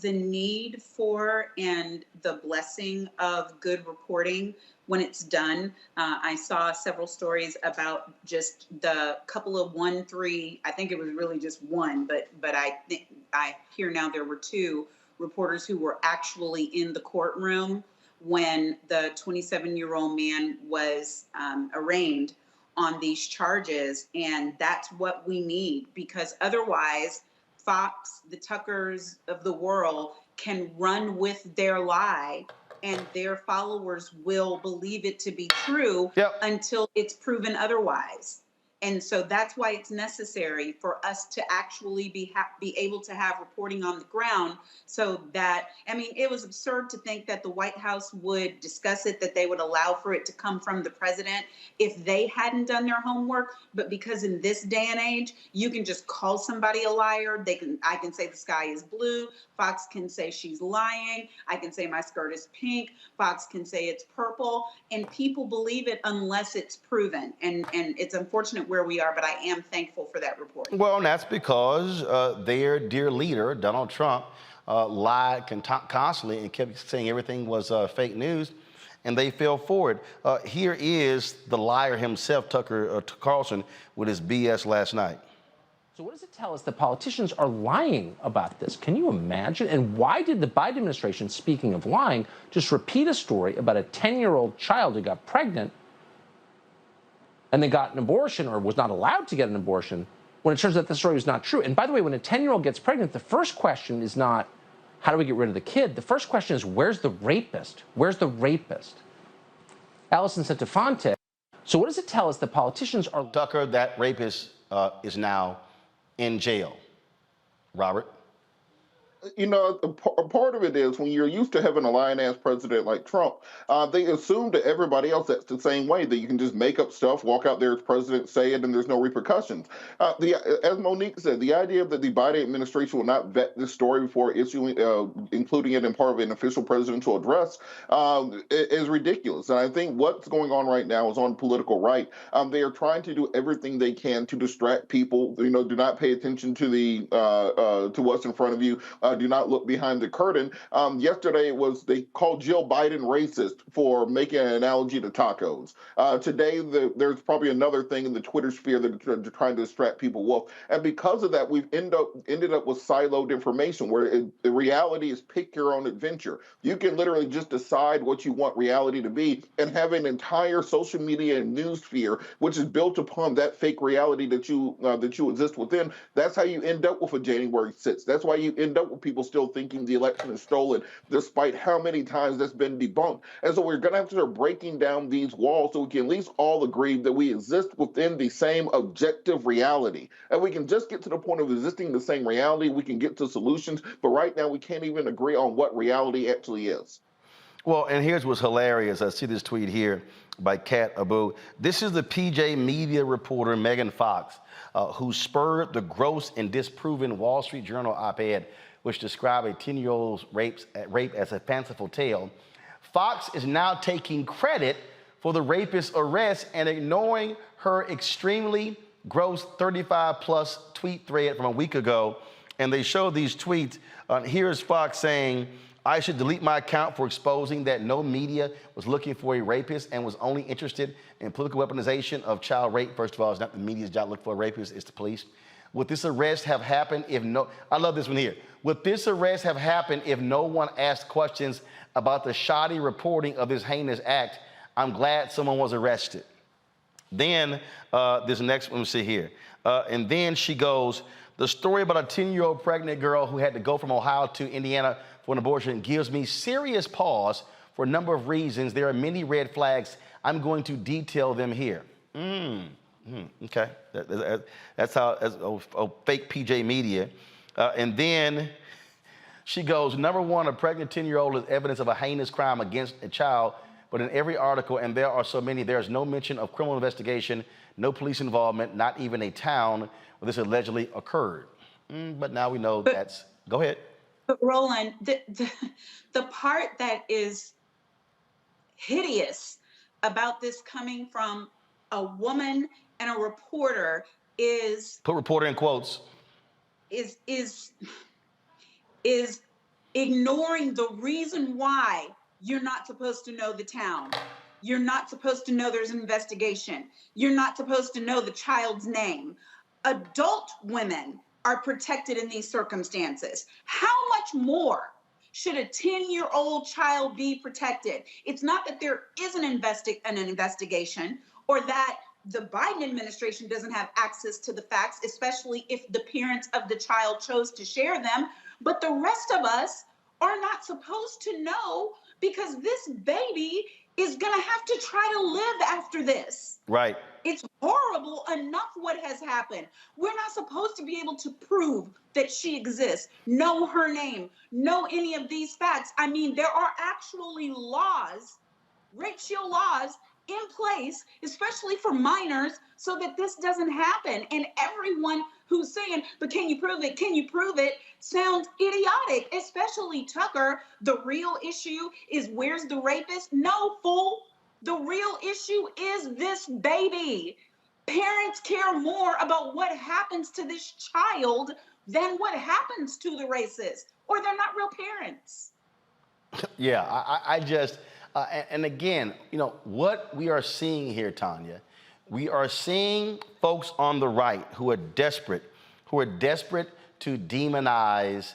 Speaker 16: the need for and the blessing of good reporting when it's done. I saw several stories about just the couple of 1-3. I think it was really just one, but I hear now there were 2 reporters who were actually in the courtroom when the 27-year-old man was arraigned on these charges, and that's what we need, because otherwise Fox, the Tuckers of the world can run with their lie, and their followers will believe it to be true until it's proven otherwise. And so that's why it's necessary for us to actually be able to have reporting on the ground, so that, I mean, it was absurd to think that the White House would discuss it, that they would allow for it to come from the president if they hadn't done their homework. But because in this day and age, you can just call somebody a liar. I can say the sky is blue. Fox can say she's lying. I can say my skirt is pink. Fox can say it's purple. And people believe it unless it's proven. And it's unfortunate where we are, but I am thankful for that report.
Speaker 1: Well, and that's because their dear leader, Donald Trump, lied constantly and kept saying everything was fake news, and they fell for it. Here is the liar himself, Tucker Carlson, with his BS last night.
Speaker 5: So what does it tell us that politicians are lying about this? Can you imagine? And why did the Biden administration, speaking of lying, just repeat a story about a 10-year-old child who got pregnant and then got an abortion, or was not allowed to get an abortion, when it turns out the story was not true? And by the way, when a 10-year-old gets pregnant, the first question is not, how do we get rid of the kid? The first question is, where's the rapist? Where's the rapist? Allison Centofonte. So what does it tell us that politicians are...
Speaker 1: Tucker, that rapist is now in jail. Robert?
Speaker 14: You know, a part of it is when you're used to having a lying-ass president like Trump, they assume to everybody else that's the same way, that you can just make up stuff, walk out there as president, say it, and there's no repercussions. As Monique said, the idea that the Biden administration will not vet this story before issuing, including it in part of an official presidential address, is ridiculous. And I think what's going on right now is on political right. They are trying to do everything they can to distract people. You know, do not pay attention to the to what's in front of you. Do not look behind the curtain. Yesterday they called Jill Biden racist for making an analogy to tacos. Today, there's probably another thing in the Twitter sphere that they're trying to distract people with. And because of that, we've ended up with siloed information where the reality is pick your own adventure. You can literally just decide what you want reality to be and have an entire social media and news sphere, which is built upon that fake reality that you exist within. That's how you end up with a January 6th. That's why you end up with people still thinking the election is stolen, despite how many times that's been debunked. And so we're going to have to start breaking down these walls so we can at least all agree that we exist within the same objective reality. And we can just get to the point of existing the same reality, we can get to solutions. But right now, we can't even agree on what reality actually is.
Speaker 1: Well, and here's what's hilarious. I see this tweet here by Kat Abu. This is the PJ Media reporter, Megan Fox, who spurred the gross and disproven Wall Street Journal op-ed, which described a 10-year-old's rape as a fanciful tale. Fox is now taking credit for the rapist's arrest and ignoring her extremely gross 35-plus tweet thread from a week ago. And they show these tweets. Here's Fox saying, I should delete my account for exposing that no media was looking for a rapist and was only interested in political weaponization of child rape. First of all, it's not the media's job to look for a rapist, it's the police. Would this arrest have happened if no, I love this one here. Would this arrest have happened if no one asked questions about the shoddy reporting of this heinous act? I'm glad someone was arrested. Then this next one, let's see here. And then she goes, the story about a 10-year-old pregnant girl who had to go from Ohio to Indiana for an abortion gives me serious pause for a number of reasons. There are many red flags. I'm going to detail them here. Okay, that's how fake PJ Media. And then she goes, number one, a pregnant 10-year-old is evidence of a heinous crime against a child. But in every article, and there are so many, there's no mention of criminal investigation, no police involvement, not even a town where this allegedly occurred. But now we know that's, go ahead.
Speaker 16: But Roland, the part that is hideous about this coming from a woman and a reporter is...
Speaker 1: Put reporter in quotes.
Speaker 16: is ignoring the reason why you're not supposed to know the town. You're not supposed to know there's an investigation. You're not supposed to know the child's name. Adult women are protected in these circumstances. How much more should a 10-year-old child be protected? It's not that there is an investigation or that the Biden administration doesn't have access to the facts, especially if the parents of the child chose to share them, but the rest of us are not supposed to know because this baby is gonna have to try to live after this.
Speaker 1: Right.
Speaker 16: It's horrible enough what has happened. We're not supposed to be able to prove that she exists, know her name, know any of these facts. I mean, there are actually laws, rape shield laws in place, especially for minors, so that this doesn't happen. And everyone who's saying, but can you prove it? Can you prove it? Sounds idiotic, especially Tucker. The real issue is where's the rapist? No, fool. The real issue is this baby. Parents care more about what happens to this child than what happens to the racist, or they're not real parents.
Speaker 1: Yeah, I just, and again, you know, what we are seeing here, Tanya, we are seeing folks on the right who are desperate to demonize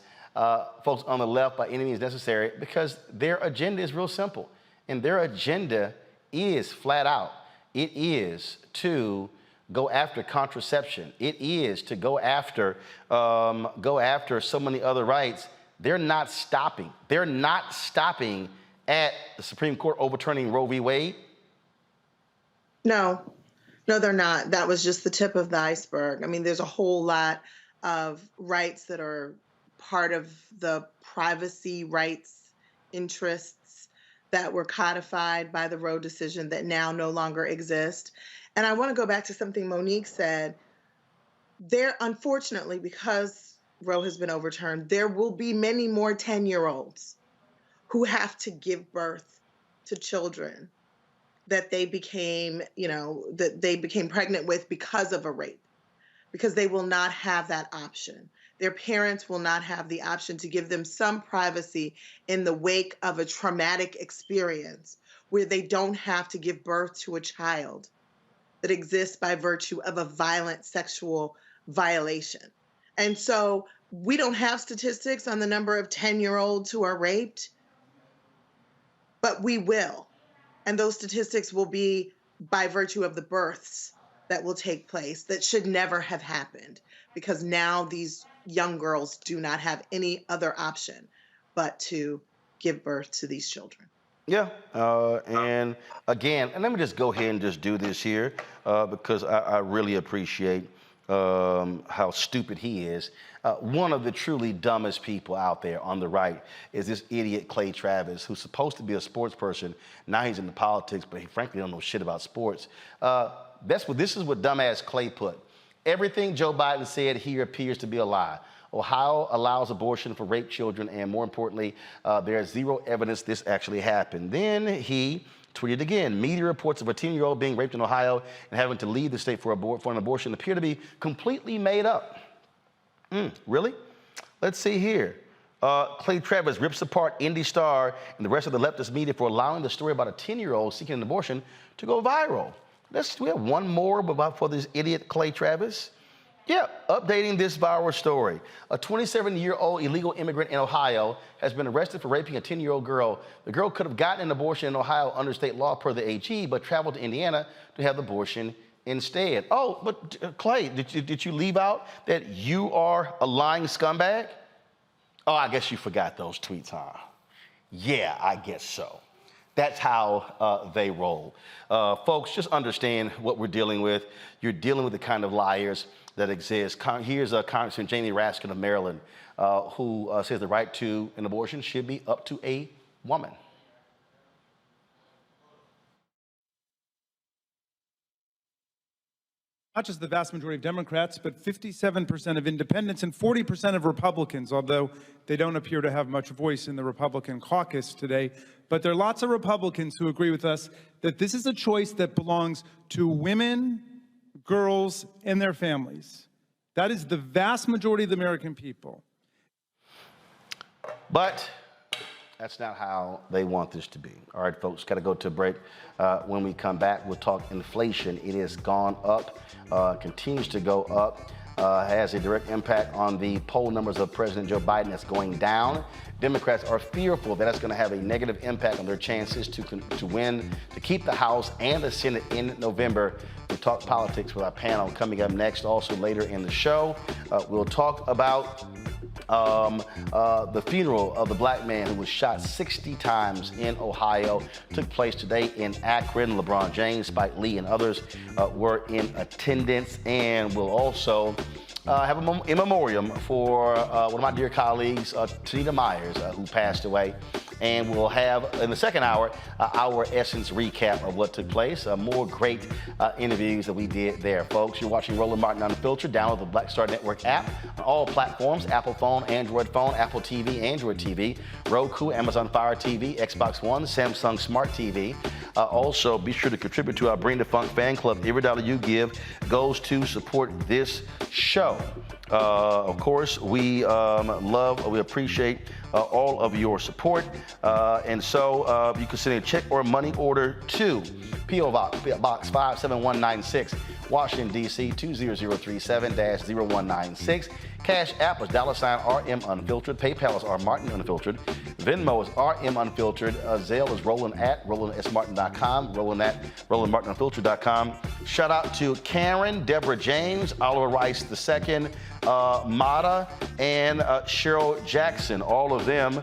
Speaker 1: folks on the left by any means necessary because their agenda is real simple. And their agenda is flat out. It is to go after contraception. It is to go after so many other rights. They're not stopping. They're not stopping at the Supreme Court overturning Roe v. Wade.
Speaker 15: No, they're not. That was just the tip of the iceberg. I mean, there's a whole lot of rights that are part of the privacy rights interests that were codified by the Roe decision that now no longer exist. And I want to go back to something Monique said. There, unfortunately, because Roe has been overturned, there will be many more 10-year-olds who have to give birth to children that they became, that they became pregnant with because of a rape, because they will not have that option. Their parents will not have the option to give them some privacy in the wake of a traumatic experience where they don't have to give birth to a child that exists by virtue of a violent sexual violation. And so we don't have statistics on the number of 10-year-olds who are raped, but we will. And those statistics will be by virtue of the births that will take place that should never have happened, because now these young girls do not have any other option but to give birth to these children.
Speaker 1: Yeah, and again, and let me just go ahead and just do this here because I really appreciate how stupid he is. One of the truly dumbest people out there on the right is this idiot Clay Travis, who's supposed to be a sports person. Now he's into politics, but he frankly don't know shit about sports. This is what dumbass Clay put. Everything Joe Biden said here appears to be a lie. Ohio allows abortion for rape children, and more importantly, there is zero evidence this actually happened. Then he tweeted again, media reports of a 10-year-old being raped in Ohio and having to leave the state for an abortion appear to be completely made up. Really? Let's see here. Clay Travis rips apart Indy Star and the rest of the leftist media for allowing the story about a 10-year-old seeking an abortion to go viral. We have one more for this idiot Clay Travis. Yeah, updating this viral story. A 27-year-old illegal immigrant in Ohio has been arrested for raping a 10-year-old girl. The girl could have gotten an abortion in Ohio under state law per the AG, but traveled to Indiana to have the abortion instead. Oh, but Clay, did you leave out that you are a lying scumbag? Oh, I guess you forgot those tweets, huh? Yeah, I guess so. That's how they roll. Folks, just understand what we're dealing with. You're dealing with the kind of liars that exist. Here's Congressman Jamie Raskin of Maryland, who says the right to an abortion should be up to a woman.
Speaker 8: Not just the vast majority of Democrats, but 57% of independents and 40% of Republicans, although they don't appear to have much voice in the Republican caucus today. But there are lots of Republicans who agree with us that this is a choice that belongs to women, girls, and their families. That is the vast majority of the American people.
Speaker 1: But that's not how they want this to be. All right, folks, got to go to a break. When we come back, we'll talk inflation. It has gone up, continues to go up, has a direct impact on the poll numbers of President Joe Biden that's going down. Democrats are fearful that that's going to have a negative impact on their chances to win, to keep the House and the Senate in November. We'll talk politics with our panel coming up next. Also later in the show, we'll talk about the funeral of the black man who was shot 60 times in Ohio. Took place today in Akron. LeBron James, Spike Lee, and others were in attendance. And we'll also have a memoriam for one of my dear colleagues, Tanita Myers, who passed away. And we'll have, in the second hour, our Essence recap of what took place. More great interviews that we did there, folks. You're watching Roland Martin Unfiltered. Download the Black Star Network app on all platforms: Apple phone, Android phone, Apple TV, Android TV, Roku, Amazon Fire TV, Xbox One, Samsung Smart TV. Also, be sure to contribute to our Bring the Funk fan club. Every dollar you give goes to support this show. Of course, we appreciate all of your support. And so you can send a check or money order to P.O. Box 57196, Washington, D.C. 20037-0196. Cash App is $RM Unfiltered. PayPal is R Martin Unfiltered. Venmo is RM Unfiltered. Zelle is Roland@RolandSMartin.com. Roland@RolandMartinUnfiltered.com. Shout out to Karen, Deborah James, Oliver Rice II, Mata, and Cheryl Jackson. All of them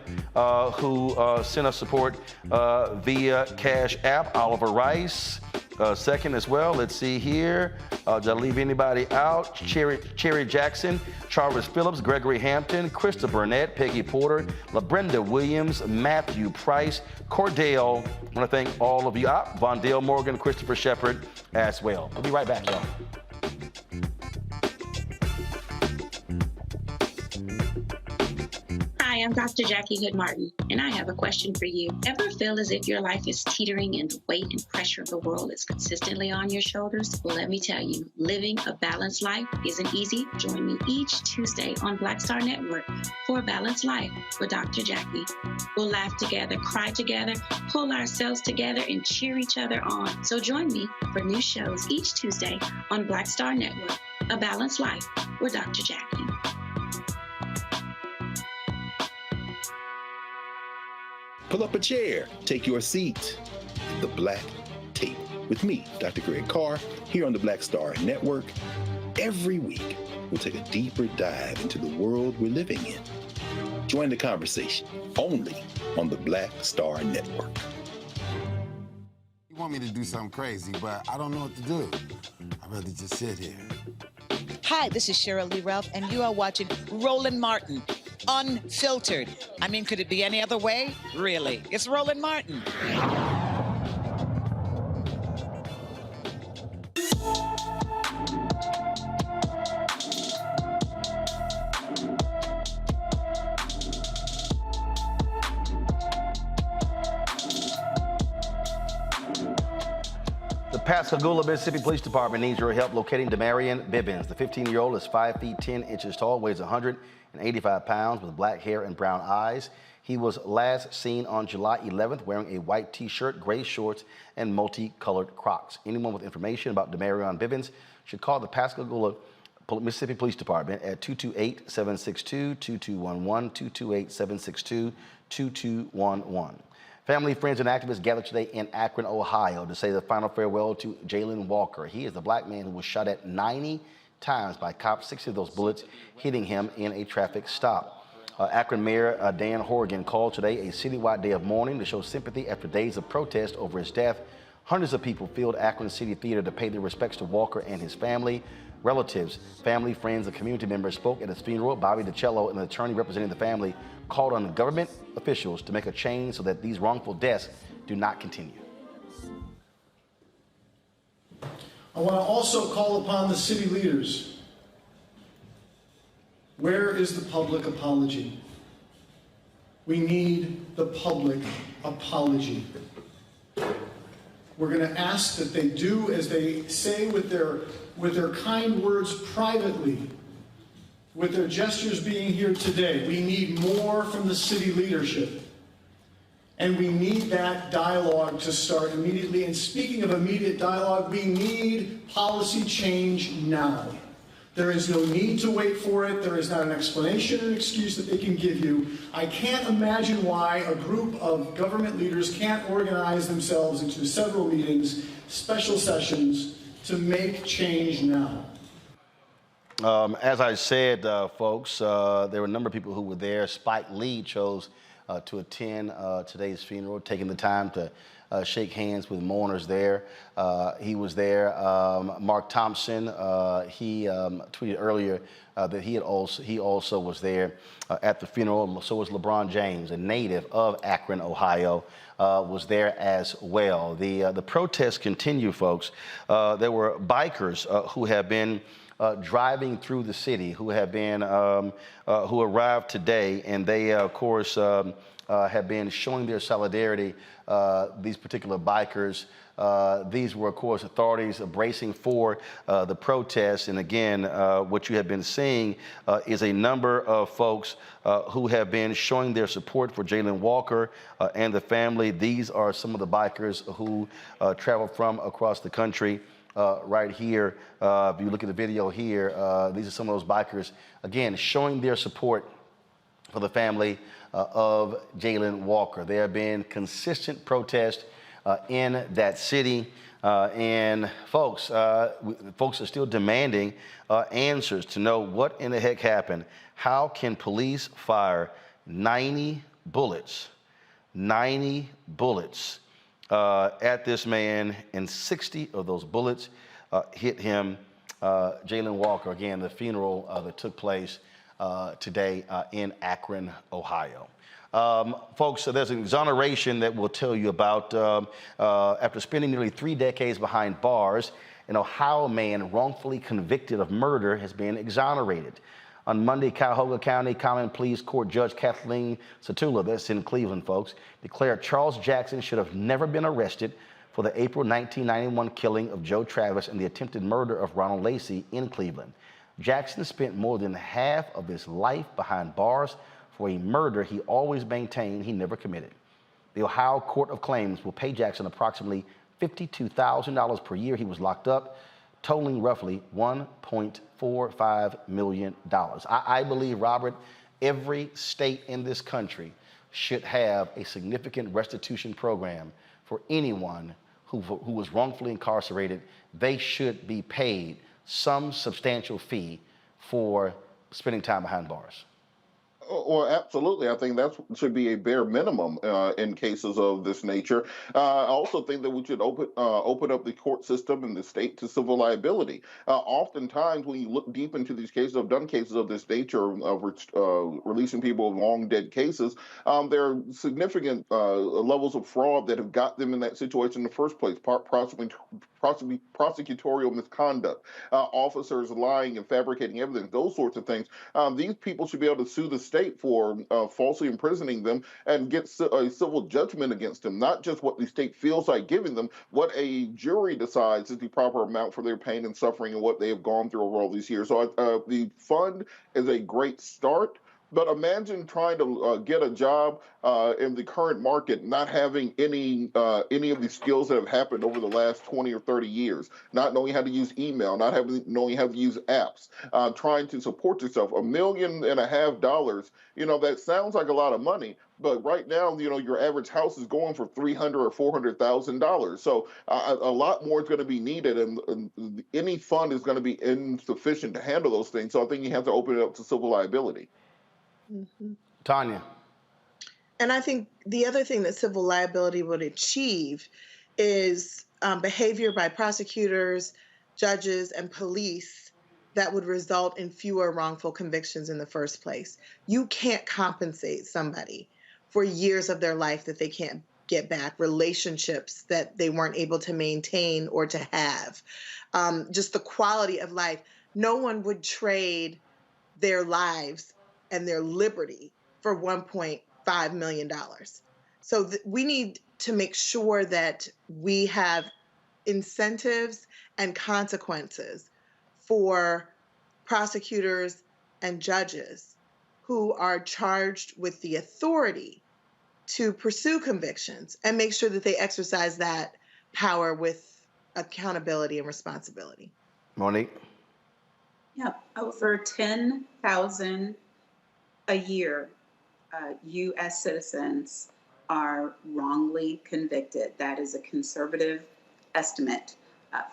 Speaker 1: who sent us support via Cash App. Oliver Rice. Second as well. Let's see here. Did I leave anybody out? Cherry Jackson, Charles Phillips, Gregory Hampton, Krista Burnett, Peggy Porter, LaBrenda Williams, Matthew Price, Cordell. I want to thank all of you. Vondale Morgan, Christopher Shepard as well. We'll be right back, y'all.
Speaker 9: Hi, I'm Dr. Jackie Hood Martin, and I have a question for you. Ever feel as if your life is teetering and the weight and pressure of the world is consistently on your shoulders? Well, let me tell you, living a balanced life isn't easy. Join me each Tuesday on Black Star Network for A Balanced Life with Dr. Jackie. We'll laugh together, cry together, pull ourselves together, and cheer each other on. So join me for new shows each Tuesday on Black Star Network, A Balanced Life with Dr. Jackie.
Speaker 22: Pull up a chair, take your seat. The Black Tape with me, Dr. Greg Carr, here on the Black Star Network. Every week, we'll take a deeper dive into the world we're living in. Join the conversation only on the Black Star Network.
Speaker 23: You want me to do something crazy, but I don't know what to do. I'd rather just sit here.
Speaker 24: Hi, this is Cheryl Lee Ralph, and you are watching Roland Martin Unfiltered. I mean, could it be any other way? Really? It's Roland Martin.
Speaker 1: The Pascagoula, Mississippi Police Department needs your help locating Demarion Bibbins. The 15-year-old is 5 feet 10 inches tall, weighs 185 pounds, with black hair and brown eyes. He was last seen on July 11th wearing a white T-shirt, gray shorts, and multicolored Crocs. Anyone with information about Demarion Bibbins should call the Pascagoula, Mississippi Police Department at 228-762-2211, 228-762-2211. Family, friends, and activists gathered today in Akron, Ohio to say the final farewell to Jalen Walker. He is the black man who was shot at 90 times by cops, 60 of those bullets hitting him in a traffic stop. Akron Mayor Dan Horgan called today a citywide day of mourning to show sympathy after days of protest over his death. Hundreds of people filled Akron City Theater to pay their respects to Walker and his family. Relatives, family, friends, and community members spoke at his funeral. Bobby DiCello, an attorney representing the family, called on government officials to make a change so that these wrongful deaths do not continue.
Speaker 25: I want to also call upon the city leaders. Where is the public apology? We need the public apology. We're going to ask that they do as they say with their kind words privately with their gestures being here today. We need more from the city leadership. And we need that dialogue to start immediately. And speaking of immediate dialogue, we need policy change now. There is no need to wait for it. There is not an explanation or an excuse that they can give you. I can't imagine why a group of government leaders can't organize themselves into several meetings, special sessions, to make change now.
Speaker 1: As I said, folks, there were a number of people who were there. Spike Lee chose to attend today's funeral, taking the time to shake hands with mourners there. He was there. Mark Thompson, he tweeted earlier that he also was there at the funeral. So was LeBron James, a native of Akron, Ohio, was there as well. The protests continue, folks. There were bikers who have been driving through the city, who have been who arrived today, and they, of course, have been showing their solidarity. These particular bikers, these were, of course, authorities bracing for the protests. And again, what you have been seeing is a number of folks who have been showing their support for Jayland Walker and the family. These are some of the bikers who travel from across the country. Right here, if you look at the video here, these are some of those bikers, again, showing their support for the family of Jayland Walker. There have been consistent protests in that city, and folks are still demanding answers to know what in the heck happened. How can police fire 90 bullets at this man, and 60 of those bullets hit him? Jayland Walker, again, the funeral that took place today in Akron, Ohio. Folks, so there's an exoneration that we'll tell you about. After spending nearly 3 decades behind bars, an Ohio man wrongfully convicted of murder has been exonerated. On Monday, Cuyahoga County Common Pleas Court Judge Kathleen Satula, that's in Cleveland, folks, declared Charles Jackson should have never been arrested for the April 1991 killing of Joe Travis and the attempted murder of Ronald Lacey in Cleveland. Jackson spent more than half of his life behind bars for a murder he always maintained he never committed. The Ohio Court of Claims will pay Jackson approximately $52,000 per year he was locked up, totaling roughly $1.45 million. I believe, Robert, every state in this country should have a significant restitution program for anyone who was wrongfully incarcerated. They should be paid some substantial fee for spending time behind bars.
Speaker 14: Well, absolutely. I think that should be a bare minimum in cases of this nature. I also think that we should open up the court system in the state to civil liability. Oftentimes, when you look deep into these cases, I've done cases of this nature of releasing people of long dead cases. There are significant levels of fraud that have got them in that situation in the first place. Prosecutorial misconduct, officers lying and fabricating evidence, those sorts of things. These people should be able to sue the state for falsely imprisoning them and get a civil judgment against them, not just what the state feels like giving them, what a jury decides is the proper amount for their pain and suffering and what they have gone through over all these years. So the fund is a great start. But imagine trying to get a job in the current market, not having any of the skills that have happened over the last 20 or 30 years, not knowing how to use email, not knowing how to use apps, trying to support yourself. $1.5 million, that sounds like a lot of money. But right now, your average house is going for $300,000 or $400,000. So a lot more is going to be needed, and any fund is going to be insufficient to handle those things. So I think you have to open it up to civil liability.
Speaker 15: Mm-hmm.
Speaker 1: Tanya.
Speaker 15: And I think the other thing that civil liability would achieve is behavior by prosecutors, judges, and police that would result in fewer wrongful convictions in the first place. You can't compensate somebody for years of their life that they can't get back, relationships that they weren't able to maintain or to have, just the quality of life. No one would trade their lives and their liberty for $1.5 million. So we need to make sure that we have incentives and consequences for prosecutors and judges who are charged with the authority to pursue convictions and make sure that they exercise that power with accountability and responsibility.
Speaker 1: Monique?
Speaker 16: Yeah, over 10,000 a year U.S. citizens are wrongly convicted. That is a conservative estimate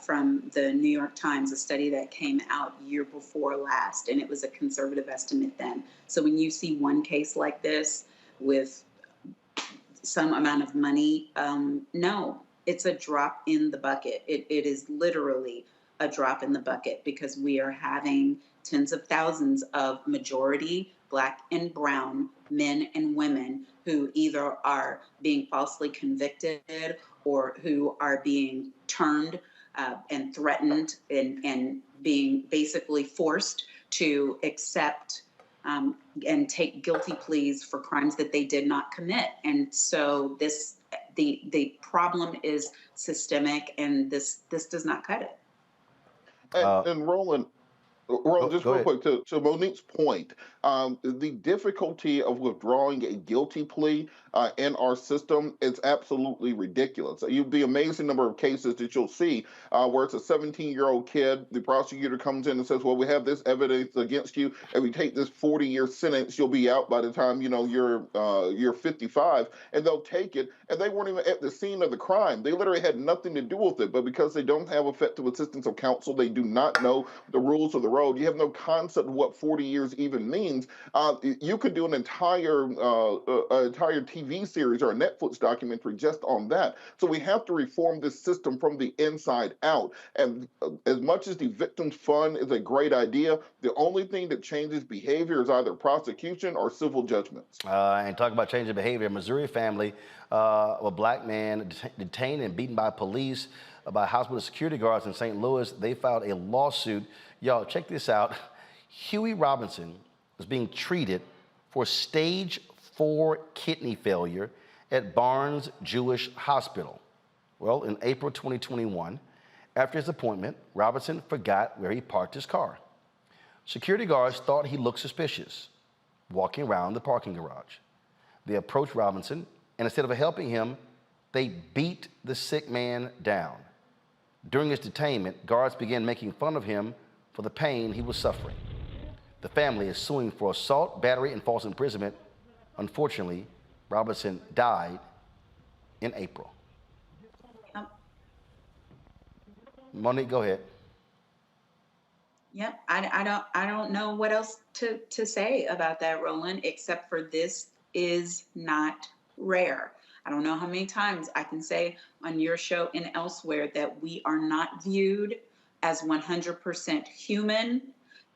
Speaker 16: from the New York Times, a study that came out year before last, and it was a conservative estimate then. So when you see one case like this with some amount of money, no, it's a drop in the bucket. It is literally a drop in the bucket because we are having tens of thousands of majority Black and brown men and women who either are being falsely convicted or who are being termed and threatened and being basically forced to accept and take guilty pleas for crimes that they did not commit. And so the problem is systemic, and this does not cut it.
Speaker 14: And Roland, just real quick, to Monique's point, the difficulty of withdrawing a guilty plea in our system is absolutely ridiculous. You'd be amazed the number of cases that you'll see where it's a 17-year-old kid, the prosecutor comes in and says, well, we have this evidence against you, and we take this 40-year sentence, you'll be out by the time, you're 55, and they'll take it, and they weren't even at the scene of the crime. They literally had nothing to do with it, but because they don't have effective assistance of counsel, they do not know the rules of the road. You have no concept of what 40 years even means. You could do an entire TV series or a Netflix documentary just on that. So we have to reform this system from the inside out. And as much as the victim's fund is a great idea, the only thing that changes behavior is either prosecution or civil judgments.
Speaker 1: And talk about changing behavior. A Missouri family, a Black man detained and beaten by police by hospital security guards in St. Louis. They filed a lawsuit. Y'all, check this out. Huey Robinson was being treated for stage 4 kidney failure at Barnes Jewish Hospital. Well, in April 2021, after his appointment, Robinson forgot where he parked his car. Security guards thought he looked suspicious, walking around the parking garage. They approached Robinson, and instead of helping him, they beat the sick man down. During his detainment, guards began making fun of him for the pain he was suffering. The family is suing for assault, battery, and false imprisonment. Unfortunately, Robinson died in April. Monique, go ahead.
Speaker 16: Yep, I don't know what else to say about that, Roland, except for this is not rare. I don't know how many times I can say on your show and elsewhere that we are not viewed as 100% human.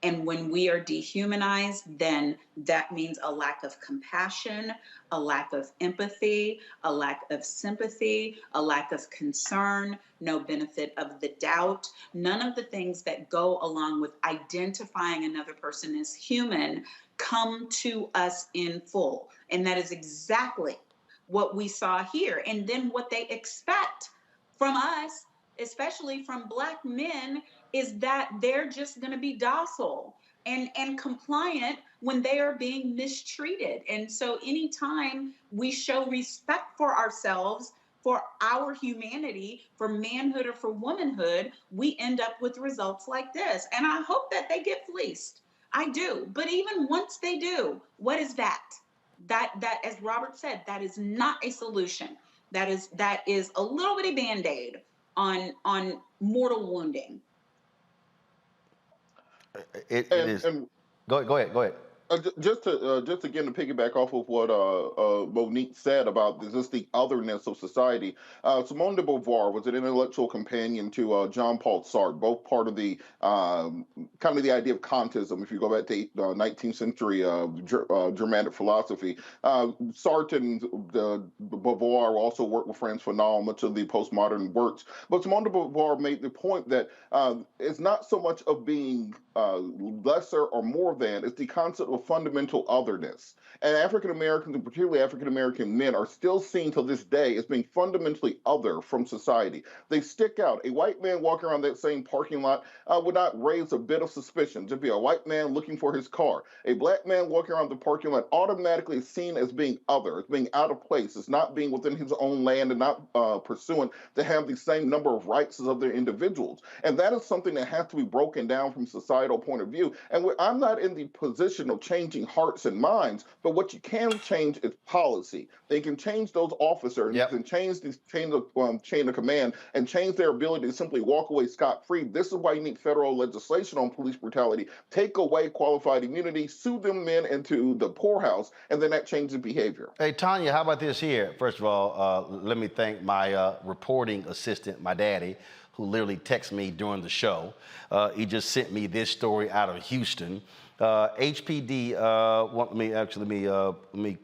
Speaker 16: And when we are dehumanized, then that means a lack of compassion, a lack of empathy, a lack of sympathy, a lack of concern, no benefit of the doubt, none of the things that go along with identifying another person as human come to us in full. And that is exactly what we saw here. And then what they expect from us, especially from Black men, is that they're just going to be docile and compliant when they are being mistreated. And so anytime we show respect for ourselves, for our humanity, for manhood or for womanhood, we end up with results like this. And I hope that they get fleeced. I do. But even once they do, what is that? That, as Robert said, that is not a solution. That is a little bitty Band-Aid on mortal wounding.
Speaker 1: It is. Go ahead.
Speaker 14: Just again to piggyback off of what Monique said about just the otherness of society. Simone de Beauvoir was an intellectual companion to Jean Paul Sartre, both part of the kind of the idea of Kantism. If you go back to 19th century Germanic philosophy, Sartre and Beauvoir also worked with Frantz Fanon, much of the postmodern works. But Simone de Beauvoir made the point that it's not so much of being lesser or more than is the concept of fundamental otherness. And African Americans, and particularly African American men, are still seen to this day as being fundamentally other from society. They stick out. A white man walking around that same parking lot would not raise a bit of suspicion. Just be a white man looking for his car. A black man walking around the parking lot automatically is seen as being other, as being out of place, as not being within his own land and not pursuant to have the same number of rights as other individuals. And that is something that has to be broken down from societal point of view. And I'm not in the position of changing hearts and minds, but what you can change is policy. They can change those officers and change this chain of command and change their ability to simply walk away scot-free. This is why you need federal legislation on police brutality. Take away qualified immunity, sue them men into the poorhouse, and then that changes behavior.
Speaker 1: Hey, Tanya, how about this here? First of all, let me thank my reporting assistant, my daddy, who literally texted me during the show. He just sent me this story out of Houston. HPD, let me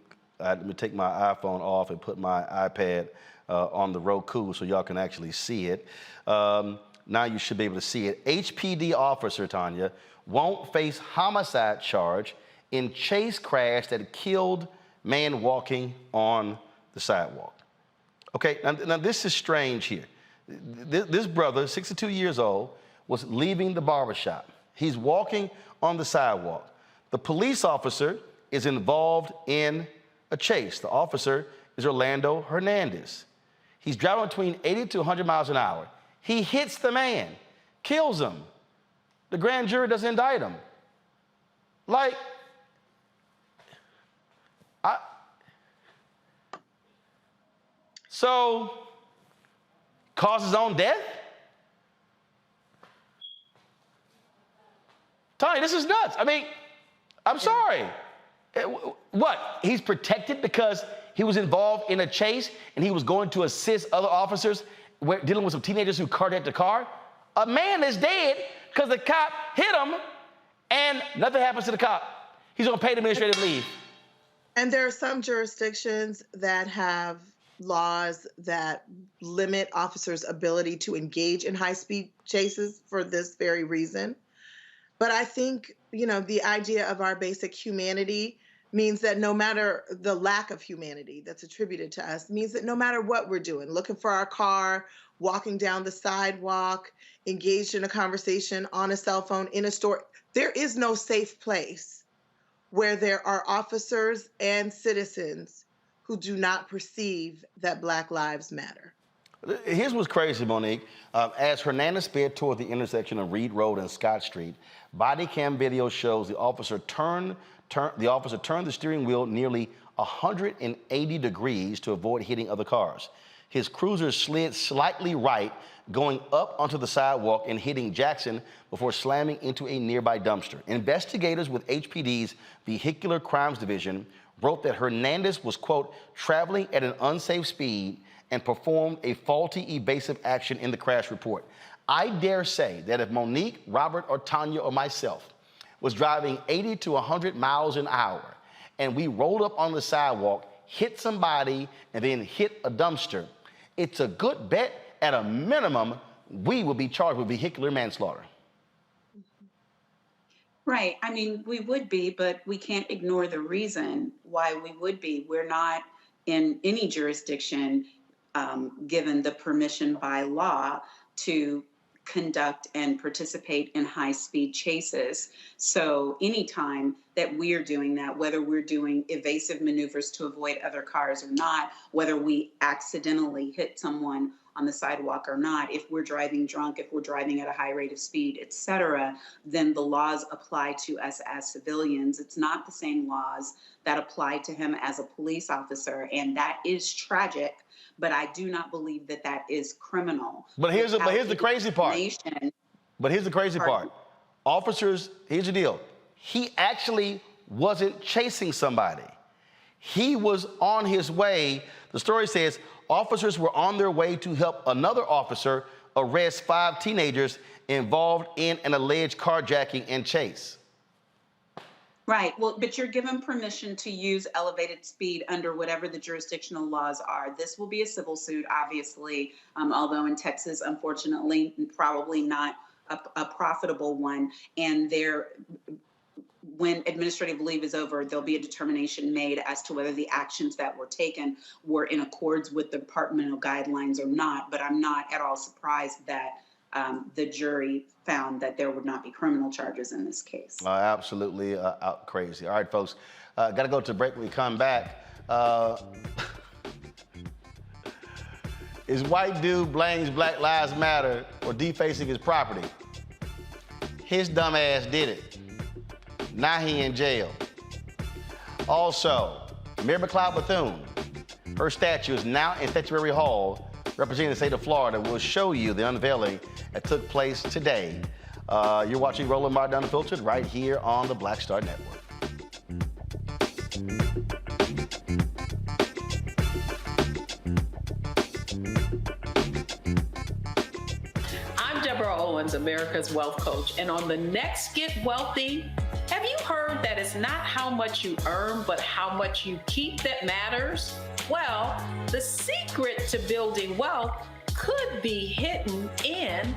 Speaker 1: take my iPhone off and put my iPad on the Roku so y'all can actually see it. Now you should be able to see it. HPD officer, Tanya, won't face homicide charge in chase crash that killed man walking on the sidewalk. Okay, now this is strange here. This brother, 62 years old, was leaving the barbershop. He's walking on the sidewalk. The police officer is involved in a chase. The officer is Orlando Hernandez. He's driving between 80 to 100 miles an hour. He hits the man, kills him. The grand jury doesn't indict him. So, cause his own death? Tony, this is nuts. I mean, I'm sorry. What? He's protected because he was involved in a chase and he was going to assist other officers dealing with some teenagers who carjacked the car? A man is dead because the cop hit him and nothing happens to the cop. He's on paid administrative leave.
Speaker 15: And there are some jurisdictions that have laws that limit officers' ability to engage in high-speed chases for this very reason. But I think, the idea of our basic humanity means that no matter the lack of humanity that's attributed to us, means that no matter what we're doing, looking for our car, walking down the sidewalk, engaged in a conversation on a cell phone, in a store, there is no safe place where there are officers and citizens who do not perceive that Black lives matter.
Speaker 1: Here's what's crazy, Monique. As Hernandez sped toward the intersection of Reed Road and Scott Street, body cam video shows the officer turned the steering wheel nearly 180 degrees to avoid hitting other cars. His cruiser slid slightly right, going up onto the sidewalk and hitting Jackson before slamming into a nearby dumpster. Investigators with HPD's Vehicular Crimes Division wrote that Hernandez was, quote, traveling at an unsafe speed and performed a faulty evasive action in the crash report. I dare say that if Monique, Robert, or Tanya, or myself was driving 80 to 100 miles an hour and we rolled up on the sidewalk, hit somebody, and then hit a dumpster, it's a good bet at a minimum we will be charged with vehicular manslaughter.
Speaker 16: Right. I mean, we would be, but we can't ignore the reason why we would be. We're not in any jurisdiction given the permission by law to conduct and participate in high-speed chases. So anytime that we're doing that, whether we're doing evasive maneuvers to avoid other cars or not, whether we accidentally hit someone on the sidewalk or not, if we're driving drunk, if we're driving at a high rate of speed, et cetera, then the laws apply to us as civilians. It's not the same laws that apply to him as a police officer, and that is tragic, but I do not believe that that is criminal.
Speaker 1: But here's the crazy part. But here's the crazy part. Officers, here's the deal. He actually wasn't chasing somebody. He was on his way. The story says officers were on their way to help another officer arrest 5 teenagers involved in an alleged carjacking and chase.
Speaker 16: Right. Well, but you're given permission to use elevated speed under whatever the jurisdictional laws are. This will be a civil suit, obviously, although in Texas, unfortunately, probably not a profitable one, and when administrative leave is over, there'll be a determination made as to whether the actions that were taken were in accords with the departmental guidelines or not. But I'm not at all surprised that the jury found that there would not be criminal charges in this case.
Speaker 1: Absolutely crazy. All right, folks, got to go to break. When we come back, is white dude blames Black Lives Matter or defacing his property. His dumb ass did it. Now he in jail. Also, Mary McLeod Bethune, her statue is now in Statuary Hall, representing the state of Florida. We'll show you the unveiling that took place today. You're watching Roland Martin Unfiltered right here on the Black Star Network.
Speaker 6: I'm Deborah Owens, America's Wealth Coach, and on the next Get Wealthy, have you heard that it's not how much you earn, but how much you keep that matters? Well, the secret to building wealth could be hidden in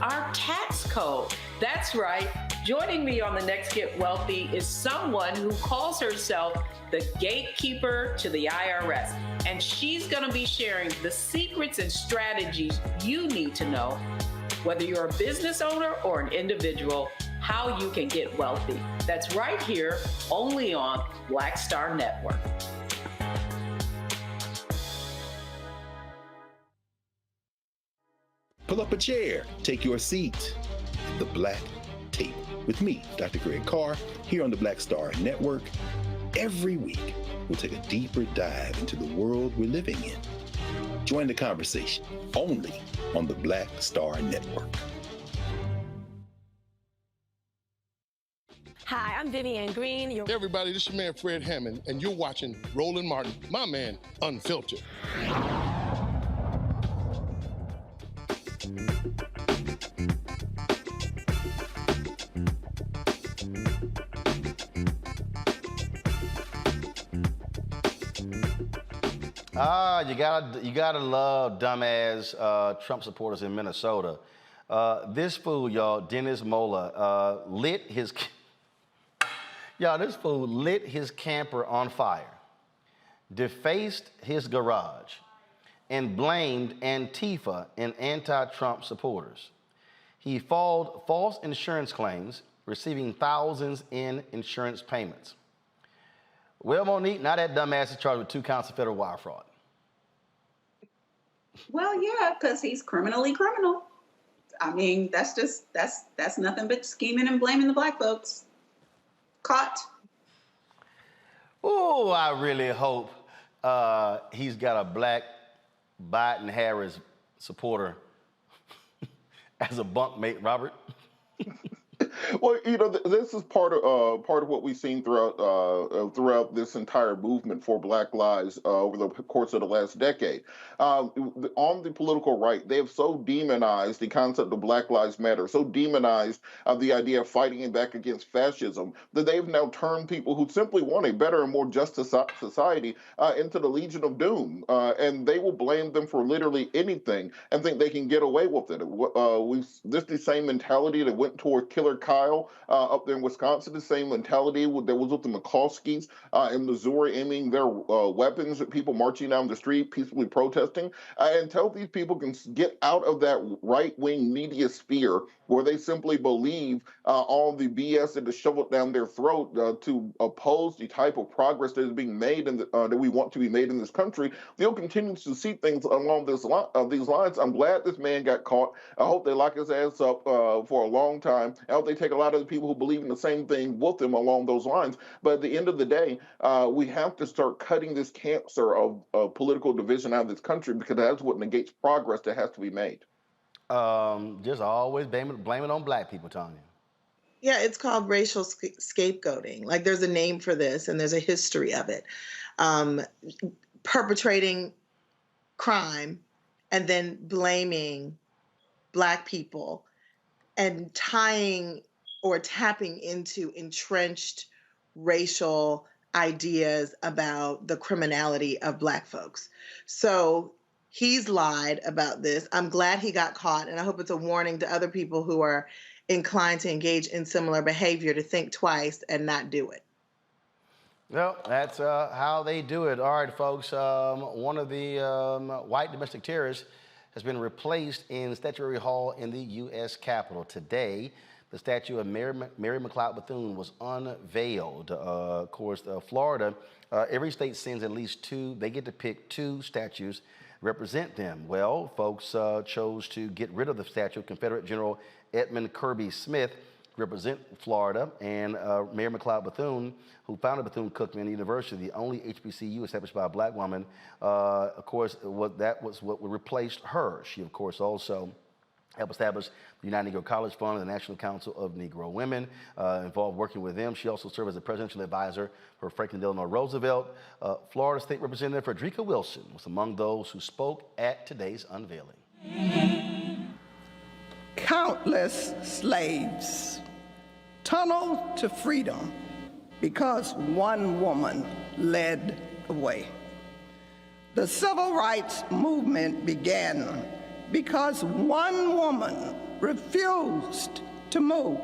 Speaker 6: our tax code. That's right. Joining me on the next Get Wealthy is someone who calls herself the gatekeeper to the IRS. And she's going to be sharing the secrets and strategies you need to know, whether you're a business owner or an individual, how you can get wealthy. That's right here, only on Black Star Network.
Speaker 22: Pull up a chair, take your seat. The Black Tape with me, Dr. Greg Carr, here on the Black Star Network. Every week, we'll take a deeper dive into the world we're living in. Join the conversation only on the Black Star Network.
Speaker 10: Hi, I'm Vivian Green.
Speaker 11: Hey everybody, this is your man Fred Hammond, and you're watching Roland Martin, my man, Unfiltered.
Speaker 1: You gotta love dumbass Trump supporters in Minnesota. This fool, y'all, Dennis Mola, this fool lit his camper on fire, defaced his garage, and blamed Antifa and anti-Trump supporters. He filed false insurance claims, receiving thousands in insurance payments. Well, Monique, now that dumbass is charged with 2 counts of federal wire fraud.
Speaker 16: Well, yeah, because he's criminally criminal. I mean, that's nothing but scheming and blaming the black folks. Caught.
Speaker 1: Oh, I really hope he's got a black Biden-Harris supporter as a bunkmate, Robert.
Speaker 14: Well, this is part of what we've seen throughout this entire movement for Black Lives over the course of the last decade. On the political right, they have so demonized the concept of Black Lives Matter, so demonized the idea of fighting back against fascism, that they've now turned people who simply want a better and more just society into the Legion of Doom, and they will blame them for literally anything and think they can get away with it. This is the same mentality that went toward Killer Kyle up there in Wisconsin, the same mentality that was with the McCloskeys in Missouri, aiming their weapons at people marching down the street, peacefully protesting, until these people can get out of that right-wing media sphere where they simply believe all the BS that is shoveled down their throat to oppose the type of progress that is being made and that we want to be made in this country. They'll continue to see things along these lines. I'm glad this man got caught. I hope they lock his ass up for a long time. I hope they take a lot of the people who believe in the same thing with them along those lines. But at the end of the day, we have to start cutting this cancer of political division out of this country, because that's what negates progress that has to be made.
Speaker 1: Just always blame it on black people, Tanya.
Speaker 15: Yeah, it's called racial scapegoating. Like, there's a name for this, and there's a history of it. Perpetrating crime and then blaming black people and tying or tapping into entrenched racial ideas about the criminality of black folks. So He's lied about this. I'm glad he got caught, and I hope it's a warning to other people who are inclined to engage in similar behavior to think twice and not do it.
Speaker 1: Well, that's how they do it. All right, folks. One of the white domestic terrorists has been replaced in Statuary Hall in the U.S. Capitol. Today, the statue of Mary McLeod Bethune was unveiled. Of course, Florida, every state sends at least two. They get to pick two statues, represent them. Well, folks chose to get rid of the statue of Confederate General Edmund Kirby Smith, represent Florida, and Mary McLeod Bethune, who founded Bethune-Cookman University, the only HBCU established by a black woman. Of course, that was what replaced her. She, of course, also helped establish the United Negro College Fund and the National Council of Negro Women, involved working with them. She also served as a presidential advisor for Franklin Delano Roosevelt. Florida State Representative Frederica Wilson was among those who spoke at today's unveiling.
Speaker 7: Countless slaves tunneled to freedom because one woman led the way. The civil rights movement began because one woman refused to move.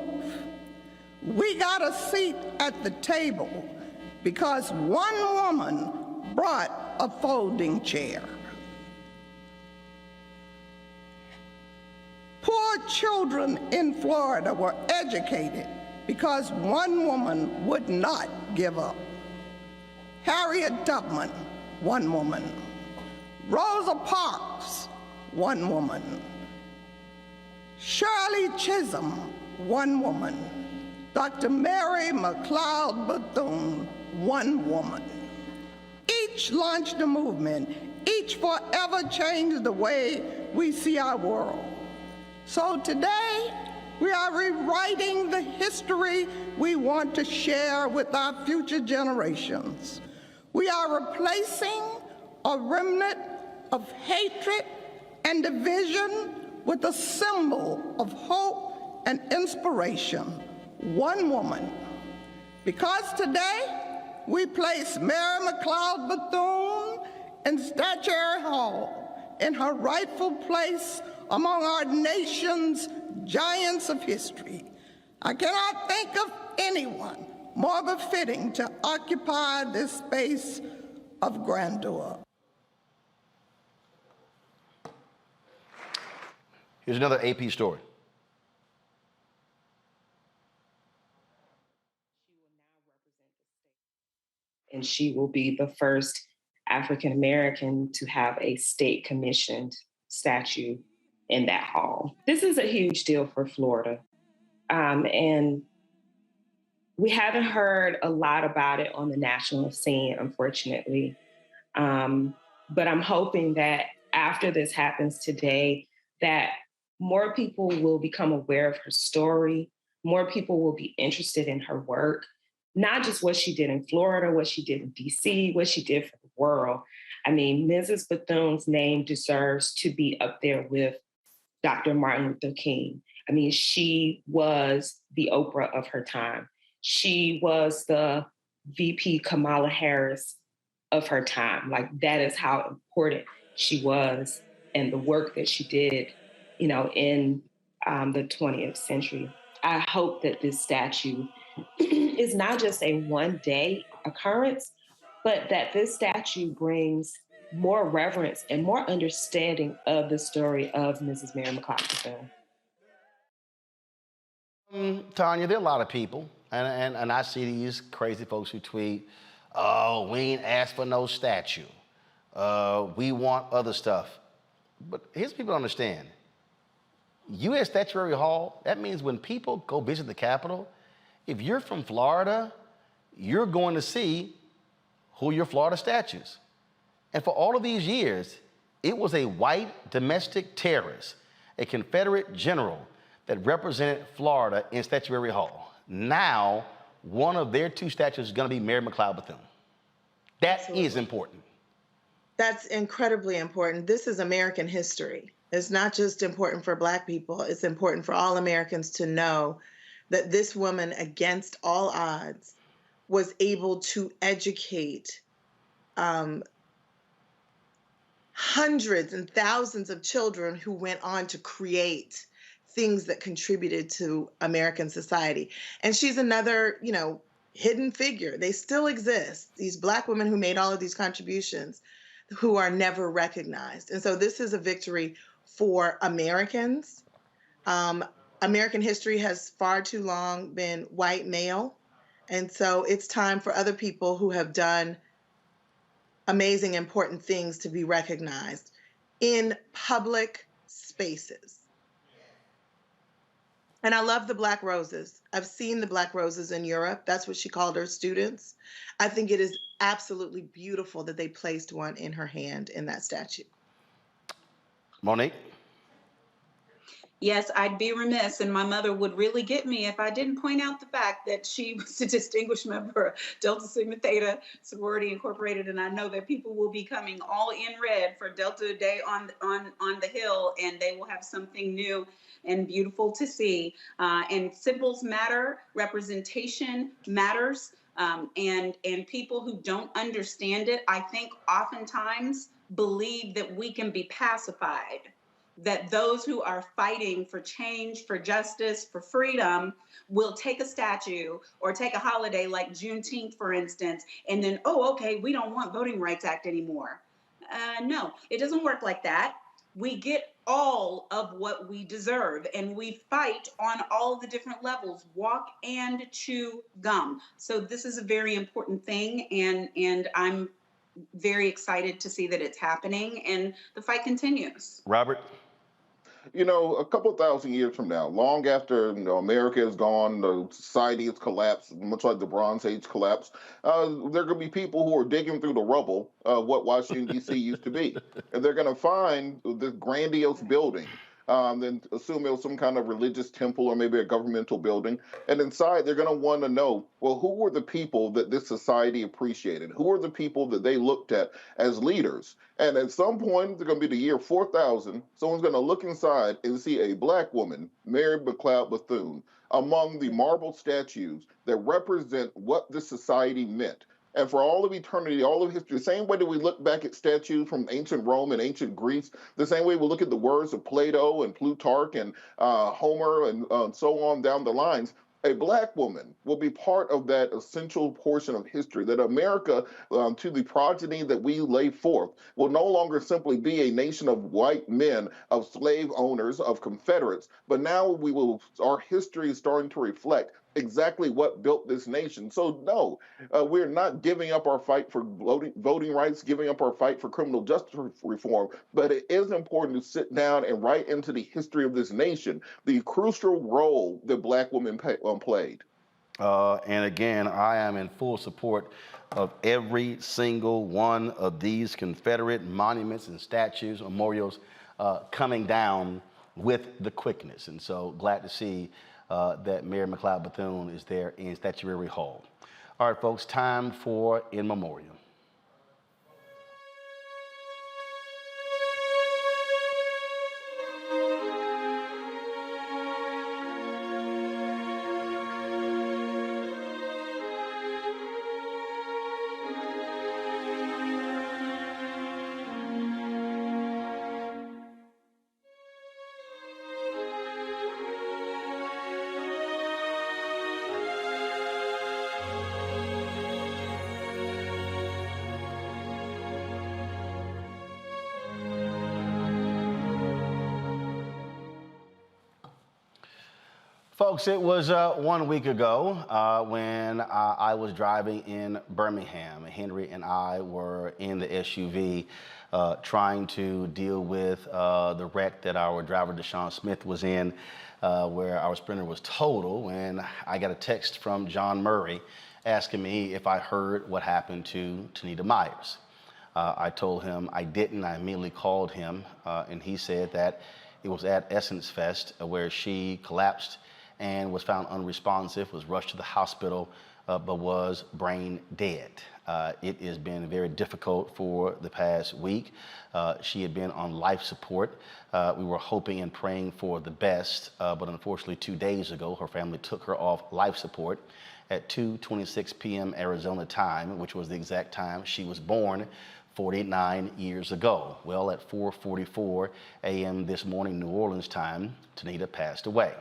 Speaker 7: We got a seat at the table because one woman brought a folding chair. Poor children in Florida were educated because one woman would not give up. Harriet Tubman, one woman. Rosa Parks, one woman. Shirley Chisholm, one woman. Dr. Mary McLeod Bethune, one woman. Each launched a movement. Each forever changed the way we see our world. So today, we are rewriting the history we want to share with our future generations. We are replacing a remnant of hatred and division with a symbol of hope and inspiration, one woman. Because today, we place Mary McLeod Bethune in Statuary Hall in her rightful place among our nation's giants of history. I cannot think of anyone more befitting to occupy this space of grandeur.
Speaker 1: Here's another AP story.
Speaker 10: And she will be the first African American to have a state commissioned statue in that hall. This is a huge deal for Florida. And we haven't heard a lot about it on the national scene, unfortunately. But I'm hoping that after this happens today, that more people will become aware of her story, more people will be interested in her work, not just what she did in Florida, what she did in DC, what she did for the world. I mean, Mrs. Bethune's name deserves to be up there with Dr. Martin Luther King. I mean, she was the Oprah of her time. She was the VP Kamala Harris of her time. Like, that is how important she was and the work that she did, you know, in the 20th century. I hope that this statue is not just a one-day occurrence, but that this statue brings more reverence and more understanding of the story of Mrs. Mary McLeod Bethune.
Speaker 1: Tanya, there are a lot of people, and I see these crazy folks who tweet, oh, we ain't asked for no statue. We want other stuff. But here's what people don't understand. U.S. Statuary Hall, that means when people go visit the Capitol, if you're from Florida, you're going to see who are your Florida statues. And for all of these years, it was a white domestic terrorist, a Confederate general that represented Florida in Statuary Hall. Now, one of their two statues is going to be Mary McLeod Bethune. That Absolutely. Is important.
Speaker 15: That's incredibly important. This is American history. It's not just important for Black people. It's important for all Americans to know that this woman, against all odds, was able to educate hundreds and thousands of children who went on to create things that contributed to American society. And she's another, hidden figure. They still exist, these Black women who made all of these contributions who are never recognized. And so this is a victory for Americans. American history has far too long been white male. And so it's time for other people who have done amazing, important things to be recognized in public spaces. And I love the Black roses. I've seen the Black roses in Europe. That's what she called her students. I think it is absolutely beautiful that they placed one in her hand in that statue.
Speaker 1: Monique?
Speaker 16: Yes, I'd be remiss, and my mother would really get me if I didn't point out the fact that she was a distinguished member of Delta Sigma Theta Sorority Incorporated, and I know that people will be coming all in red for Delta Day on the Hill, and they will have something new and beautiful to see. And symbols matter, representation matters, and people who don't understand it, I think oftentimes believe that we can be pacified, that those who are fighting for change, for justice, for freedom will take a statue or take a holiday like Juneteenth, for instance, and then, oh, okay, we don't want Voting Rights Act anymore. No, it doesn't work like that. We get all of what we deserve, and we fight on all the different levels, walk and chew gum. So this is a very important thing, and I'm very excited to see that it's happening, and the fight continues.
Speaker 1: Robert?
Speaker 14: A couple thousand years from now, long after America is gone, the society has collapsed, much like the Bronze Age collapsed, there are going to be people who are digging through the rubble of what Washington, D.C. used to be. And they're going to find this grandiose building, then assume it was some kind of religious temple or maybe a governmental building. And inside, they're going to want to know, well, who were the people that this society appreciated? Who were the people that they looked at as leaders? And at some point, it's going to be the year 4000, someone's going to look inside and see a Black woman, Mary McLeod Bethune, among the marble statues that represent what this society meant. And for all of eternity, all of history, the same way that we look back at statues from ancient Rome and ancient Greece, the same way we look at the words of Plato and Plutarch and Homer and so on down the lines, a Black woman will be part of that essential portion of history, that America, to the progeny that we lay forth, will no longer simply be a nation of white men, of slave owners, of Confederates, but now our history is starting to reflect exactly what built this nation. So no, we're not giving up our fight for voting rights, giving up our fight for criminal justice reform, but it is important to sit down and write into the history of this nation the crucial role that Black women played.
Speaker 1: And again, I am in full support of every single one of these Confederate monuments and statues, memorials coming down with the quickness. And so glad to see that Mary McLeod Bethune is there in Statuary Hall. All right, folks, time for In Memoriam. Folks, it was 1 week ago when I was driving in Birmingham. Henry and I were in the SUV trying to deal with the wreck that our driver, Deshaun Smith, was in, where our Sprinter was total. And I got a text from John Murray asking me if I heard what happened to Tanita Myers. I told him I didn't. I immediately called him, and he said that it was at Essence Fest where she collapsed and was found unresponsive, was rushed to the hospital, but was brain dead. It has been very difficult for the past week. She had been on life support. We were hoping and praying for the best, but unfortunately 2 days ago, her family took her off life support at 2:26 p.m. Arizona time, which was the exact time she was born 49 years ago. Well, at 4:44 a.m. this morning, New Orleans time, Tanita passed away.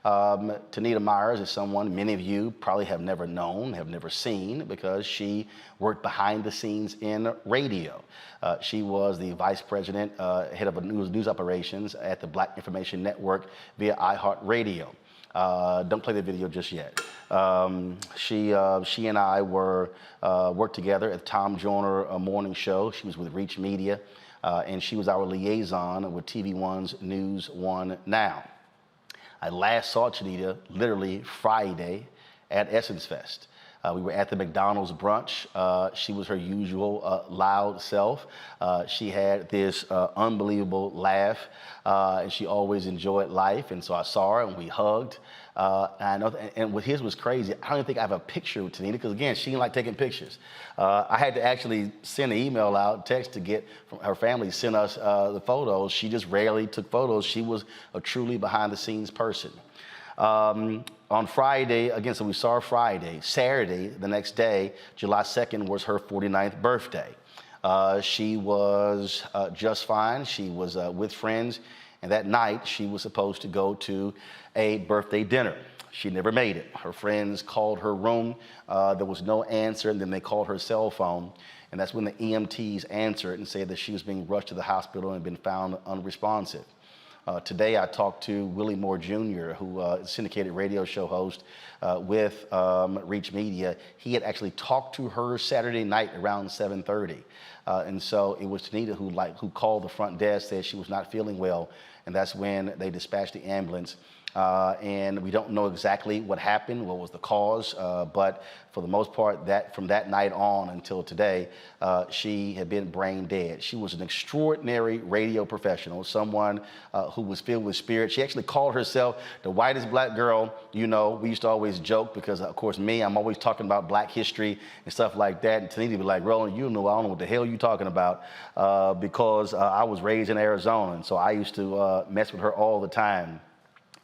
Speaker 1: Tanita Myers is someone many of you probably have never known, have never seen, because she worked behind the scenes in radio. She was the vice president, head of news operations at the Black Information Network via iHeartRadio. Don't play the video just yet. She and I worked together at the Tom Joyner morning show. She was with Reach Media, and she was our liaison with TV1's News One Now. I last saw Tanita literally Friday at Essence Fest. We were at the McDonald's brunch. She was her usual loud self. She had this unbelievable laugh, and she always enjoyed life. And so I saw her and we hugged. And what his was crazy. I don't even think I have a picture with Tanita because, again, she didn't like taking pictures. I had to actually send an email out, text to get from her family, send us the photos. She just rarely took photos. She was a truly behind-the-scenes person. On Friday, again, so we saw her Friday. Saturday, the next day, July 2nd, was her 49th birthday. She was just fine. She was with friends, and that night she was supposed to go to a birthday dinner. She never made it. Her friends called her room. There was no answer, and then they called her cell phone, and that's when the EMTs answered and said that she was being rushed to the hospital and been found unresponsive. Today I talked to Willie Moore Jr., who is a syndicated radio show host with Reach Media. He had actually talked to her Saturday night around 7:30. And so it was Tanita who called the front desk, said she was not feeling well, and that's when they dispatched the ambulance. And we don't know exactly what happened, what was the cause, but for the most part, from that night on until today, she had been brain dead. She was an extraordinary radio professional, someone who was filled with spirit. She actually called herself the whitest black girl you know. We used to always joke because, of course, I'm always talking about black history and stuff like that. And Tanita would be like, Roland, I don't know what the hell you're talking about, because I was raised in Arizona, and so I used to mess with her all the time.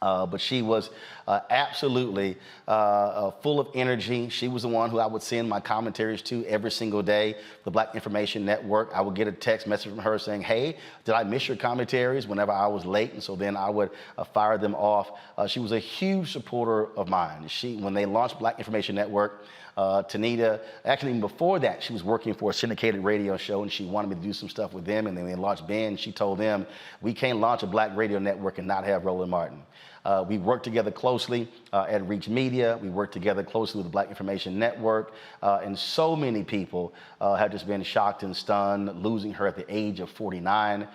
Speaker 1: But she was absolutely full of energy. She was the one who I would send my commentaries to every single day. The Black Information Network, I would get a text message from her saying, hey, did I miss your commentaries whenever I was late? And so then I would fire them off. She was a huge supporter of mine. When they launched Black Information Network, Tanita, actually even before that, she was working for a syndicated radio show, and she wanted me to do some stuff with them. And then they launched Ben. She told them, we can't launch a black radio network and not have Roland Martin. We worked together closely at Reach Media. We worked together closely with the Black Information Network. And so many people have just been shocked and stunned, losing her at the age of 49.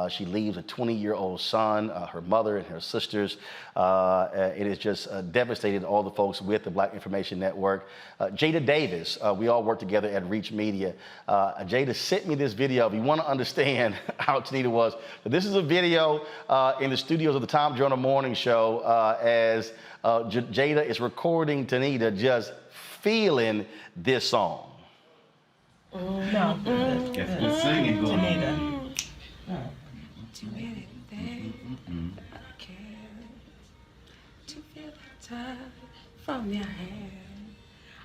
Speaker 1: She leaves a 20-year-old son, her mother and her sisters. It has just devastated all the folks with the Black Information Network. Jada Davis, we all worked together at Reach Media. Jada sent me this video. If you want to understand how Tanita was, this is a video in the studios of the Tom Joyner Morning Show as Jada is recording Tanita just feeling this song.
Speaker 2: No. Good singing going on. Too many things I care to feel the touch from your hand.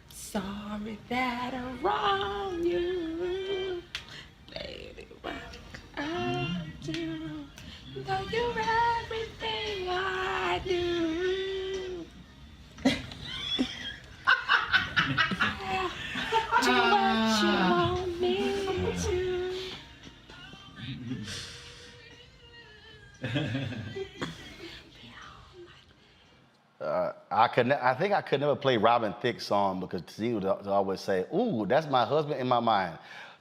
Speaker 2: Sorry that I wronged you, baby. What I do, though you're everything I do. Do what you want me to.
Speaker 1: I think I could never play Robin Thicke's song because Tanita would always say, ooh, that's my husband in my mind.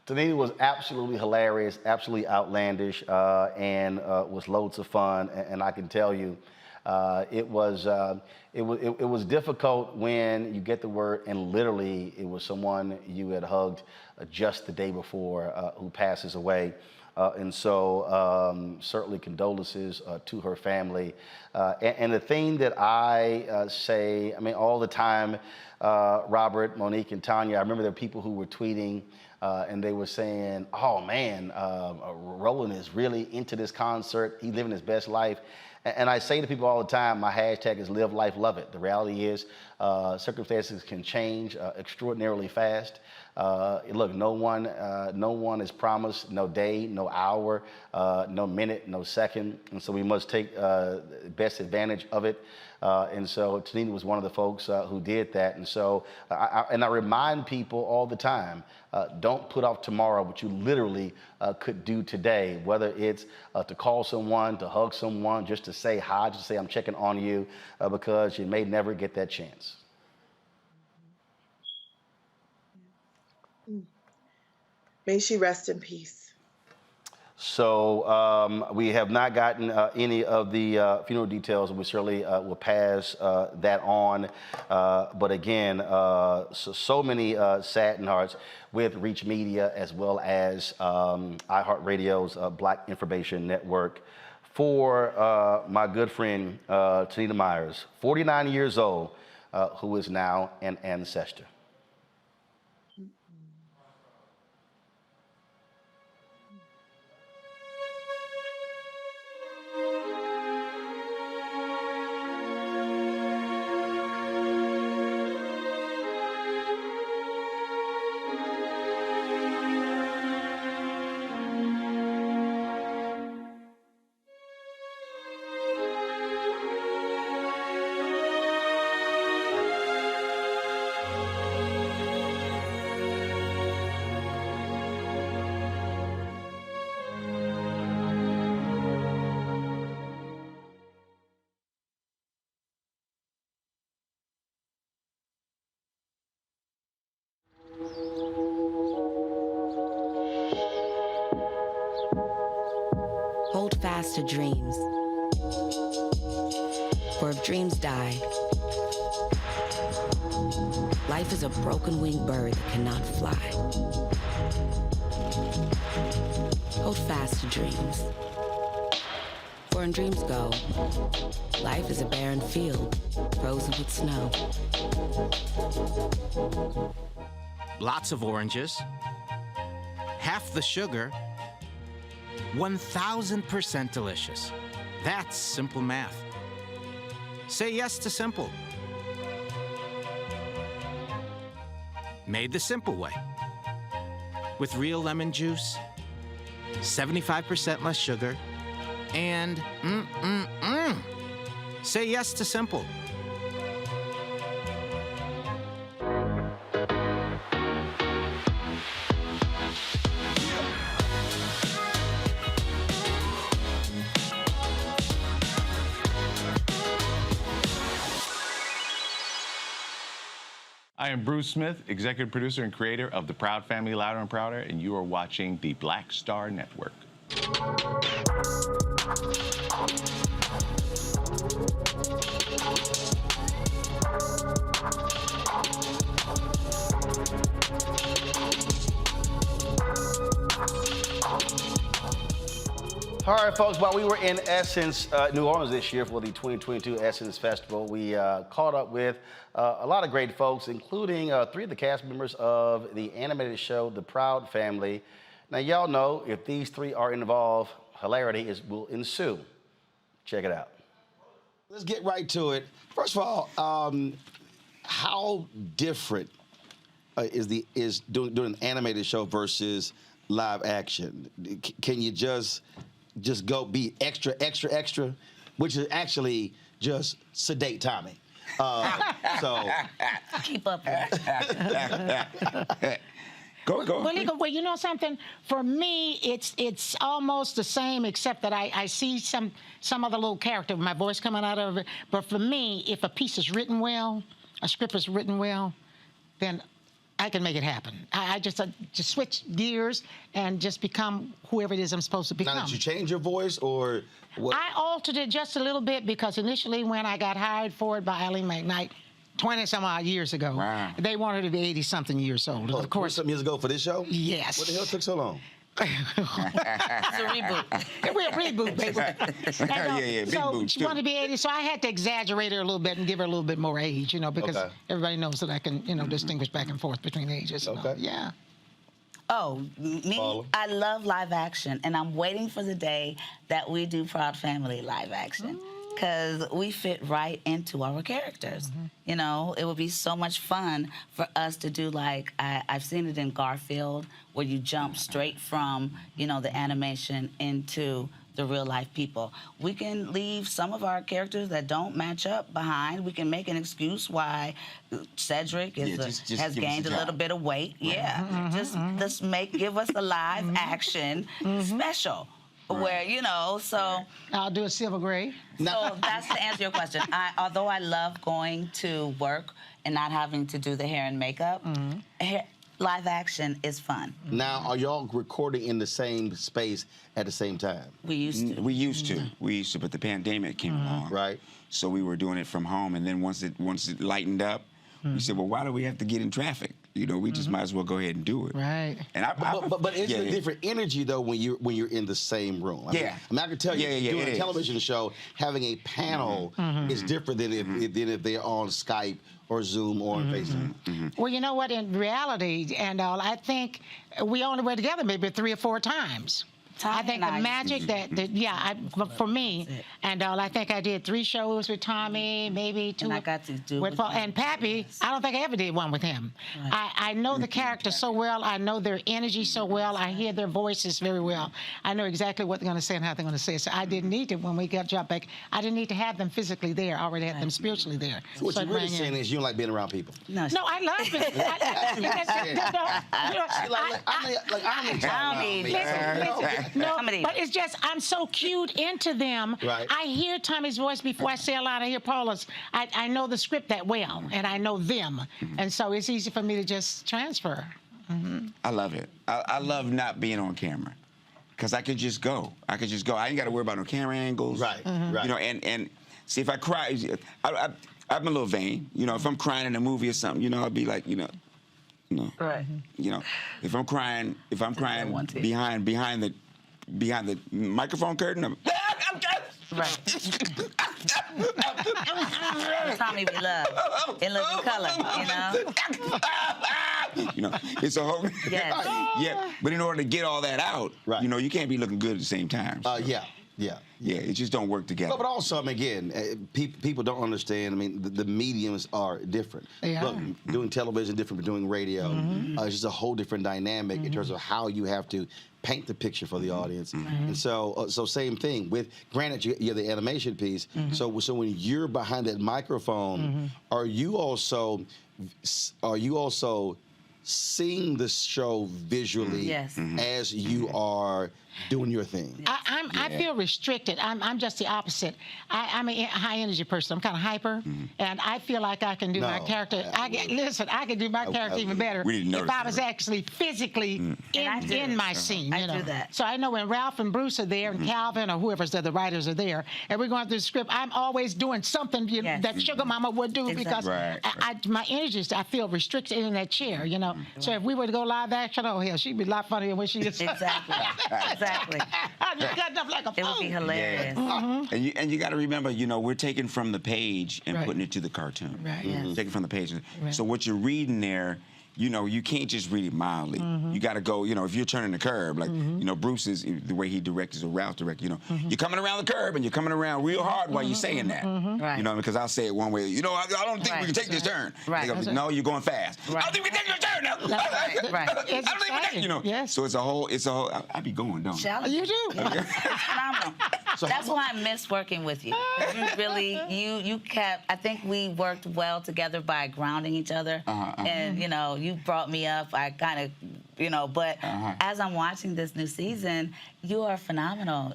Speaker 1: Tanita was absolutely hilarious, absolutely outlandish, and was loads of fun. And I can tell you, it was difficult when you get the word and literally it was someone you had hugged just the day before who passes away. And so certainly condolences to her family. And the thing that I say, all the time, Robert, Monique, and Tanya, I remember there were people who were tweeting and they were saying, oh man, Roland is really into this concert. He's living his best life. And I say to people all the time, my hashtag is live life, love it. The reality is Circumstances can change extraordinarily fast. Look, no one is promised no day, no hour, no minute, no second, and so we must take best advantage of it. And so Tanita was one of the folks who did that. And so, I remind people all the time, don't put off tomorrow what you literally could do today, whether it's to call someone, to hug someone, just to say hi, just to say I'm checking on you, because you may never get that chance.
Speaker 15: May she rest in peace.
Speaker 1: So we have not gotten any of the funeral details, and we certainly will pass that on. But again, so many saddened hearts with Reach Media as well as iHeartRadio's Black Information Network for my good friend Tanita Myers, 49 years old, who is now an ancestor.
Speaker 4: Hold fast to dreams. For if dreams die, life is a broken-winged bird that cannot fly. Hold fast to dreams. For when dreams go, life is a barren field, frozen with snow.
Speaker 12: Lots of oranges, half the sugar, 1,000% delicious. That's simple math. Say yes to simple. Made the simple way. With real lemon juice, 75% less sugar, and Say yes to simple.
Speaker 13: I am Bruce Smith, executive producer and creator of The Proud Family, Louder and Prouder, and you are watching the Black Star Network.
Speaker 1: All right, folks, while we were in Essence, New Orleans this year for the 2022 Essence Festival, we caught up with a lot of great folks, including 3 of the cast members of the animated show, The Proud Family. Now, y'all know if these 3 are involved, hilarity will ensue. Check it out.
Speaker 17: Let's get right to it. First of all, how different is doing an animated show versus live action? Can you just go be extra, which is actually just sedate Tommy. So
Speaker 18: keep up.
Speaker 17: Go.
Speaker 18: Well, you know something? For me, it's almost the same, except that I see some other little character with my voice coming out of it. But for me, if a piece is written well, a script is written well, then I can make it happen. I just switch gears and just become whoever it is I'm supposed to become.
Speaker 17: Now, did you change your voice or what?
Speaker 18: I altered it just a little bit because initially when I got hired for it by Eileen McKnight 20-some-odd years ago,
Speaker 17: wow,
Speaker 18: they wanted to be 80-something years old.
Speaker 17: Oh,
Speaker 18: of course,
Speaker 17: some years ago for this show?
Speaker 18: Yes.
Speaker 17: What the hell took so long?
Speaker 18: It's a reboot. We're a reboot, baby.
Speaker 17: Big
Speaker 18: so
Speaker 17: boot,
Speaker 18: she
Speaker 17: too.
Speaker 18: wanted to be 80, so I had to exaggerate her a little bit and give her a little bit more age, because
Speaker 17: Okay.
Speaker 18: everybody knows that I can, distinguish back and forth between ages. And all. Yeah.
Speaker 4: Oh, me? I love live action, and I'm waiting for the day that we do Proud Family live action.
Speaker 3: because we fit right into our characters. You know, it would be so much fun for us to do, like, I've seen it in Garfield, where you jump straight from, you know, the animation into the real life people. We can leave some of our characters that don't match up behind. We can make an excuse why Cedric has gained a little bit of weight. Right. Yeah, just give us a live action special. Right. Where, you know, so...
Speaker 18: I'll do a silver gray.
Speaker 3: So that's to answer your question. Although I love going to work and not having to do the hair and makeup, live action is fun.
Speaker 17: Now, are y'all recording in the same space at the same time?
Speaker 3: We used to.
Speaker 5: We used to, but the pandemic came along.
Speaker 17: Right.
Speaker 5: So we were doing it from home, and then once it lightened up, we said, well, why do we have to get in traffic? You know, we just might as well go ahead and do it.
Speaker 18: Right.
Speaker 17: And but it's a different energy though when you're in the same room. I mean, I can tell you, doing a television show, having a panel is different than if they're on Skype or Zoom or on Facebook.
Speaker 18: Well, you know what? In reality, and all, I think we only were together maybe 3 or 4 times. I think the magic for me, and all, I think I did 3 shows with Tommy, maybe 2.
Speaker 3: And I got to do
Speaker 18: with Paul. And Pappy, I don't think I ever did one with him. Right. I know the character so well. I know their energy so well. I hear their voices very well. I know exactly what they're going to say and how they're going to say it. So I didn't need to, when we got dropped back, I didn't need to have them physically there. I already had them spiritually there.
Speaker 17: So what you're really saying is you don't like being around people.
Speaker 18: No, I love it. No, but it's just I'm so cued into them.
Speaker 17: Right.
Speaker 18: I hear Tommy's voice before I say a line. I hear Paula's. I know the script that well, and I know them, and so it's easy for me to just transfer.
Speaker 5: I love it. I love not being on camera, because I could just go. I ain't got to worry about no camera angles.
Speaker 17: Right. Right.
Speaker 5: You know, and see if I cry, I'm a little vain. You know, if I'm crying in a movie or something, you know, I'll be like, you know.
Speaker 3: Right.
Speaker 5: You know, if I'm crying behind the microphone curtain,
Speaker 3: right. Tommy we love in living color, you know.
Speaker 5: You know, it's a whole but in order to get all that out, you know, you can't be looking good at the same time. So. Yeah, it just don't work together.
Speaker 17: No, but also, I mean, again, people don't understand. I mean, the mediums are different. Look, doing television different from doing radio. It's just a whole different dynamic in terms of how you have to paint the picture for the audience. And so same thing with, granted, you have the animation piece. So when you're behind that microphone, are you also seeing the show visually as you are doing your thing?
Speaker 18: I feel restricted. I'm just the opposite. I'm a high energy person. I'm kind of hyper, and I feel like I can do my character. I can do my character even better if I was actually physically in my scene. You know?
Speaker 3: I do that.
Speaker 18: So I know when Ralph and Bruce are there, and Calvin or whoever's there, the writers are there, and we're going through the script, I'm always doing something that Sugar Mama would do because my energy is, I feel restricted in that chair. You know. So if we were to go live action, oh hell, she'd be a lot funnier when she is.
Speaker 3: Exactly.
Speaker 18: I just got enough like a
Speaker 3: It would be hilarious.
Speaker 5: And you got to remember, you know, we're taking from the page and putting it to the cartoon. Taking from the page. So what you're reading there, you know, you can't just read it mildly. You got to go, you know, if you're turning the curb, like, you know, Bruce is, the way he directs or Ralph directs, you know, you're coming around the curb and you're coming around real hard while you're saying that. You know, because I'll say it one way, you know, I don't think we can take this turn. They go, no, you're going fast. I don't think we can take this turn now. I don't think we can, you know. So it's a whole, I be going, don't I?
Speaker 18: You do.
Speaker 3: It's phenomenal. That's why I miss working with you. You really, you kept, I think we worked well together by grounding each other. And, you know, you brought me up. I kind of, you know, but as I'm watching this new season, you are phenomenal.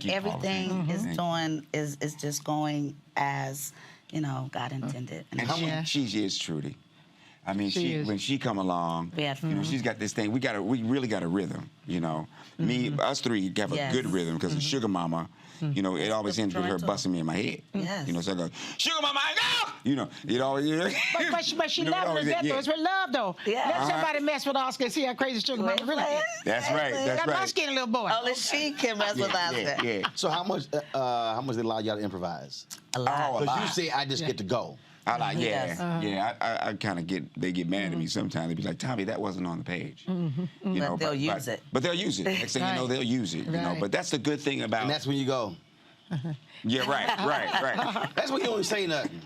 Speaker 3: Everything is just going as, you know, God intended.
Speaker 5: And she is Trudy. I mean, when she come along, you know, she's got this thing. We really got a rhythm, you know. Us three have a good rhythm because of Sugar Mama. You know, it always ends with her busting me in my head. You know, so I go, Sugar Mama, go! You know, it always.
Speaker 18: But she loves her though. It's with love though. Let somebody mess with Oscar and see how crazy Sugar Mama really is.
Speaker 5: That's right. That's right.
Speaker 18: My skinny little boy.
Speaker 3: Only she can mess with Oscar.
Speaker 17: So how much they allow y'all to improvise?
Speaker 3: A lot.
Speaker 17: Because you say I just get to go.
Speaker 5: I like, I kind of they get mad at me sometimes. They be like, Tommy, that wasn't on the page. You know,
Speaker 3: they'll use it.
Speaker 5: But they'll use it. Next thing you know, they'll use it. You know, but that's the good thing about.
Speaker 17: And that's when you go.
Speaker 5: Yeah, right.
Speaker 17: That's when you don't say nothing.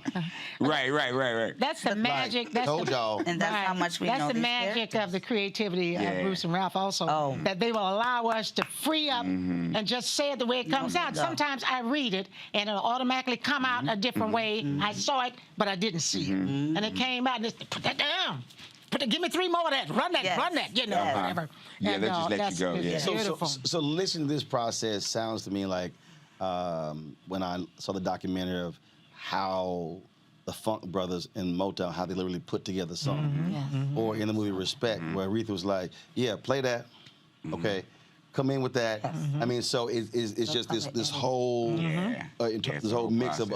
Speaker 5: Right.
Speaker 18: That's the magic.
Speaker 17: Like,
Speaker 18: that's
Speaker 17: told
Speaker 18: the,
Speaker 17: y'all.
Speaker 3: And that's how much we know
Speaker 18: That's the
Speaker 3: these
Speaker 18: magic of the creativity of Bruce and Ralph also. That they will allow us to free up and just say it the way it comes out. Sometimes I read it and it'll automatically come out a different way. I saw it, but I didn't see it. And it came out and it's, put that down. Give me 3 more of that. Run that, you know, whatever.
Speaker 5: Yeah,
Speaker 18: and,
Speaker 5: they just let you go. Yeah.
Speaker 18: It's beautiful.
Speaker 17: So listening to this process sounds to me like when I saw the documentary of how the Funk Brothers in Motown, how they literally put together something. Or in the movie Respect, where Aretha was like, yeah, play that, okay, come in with that. I mean, so it's just this whole this whole mix of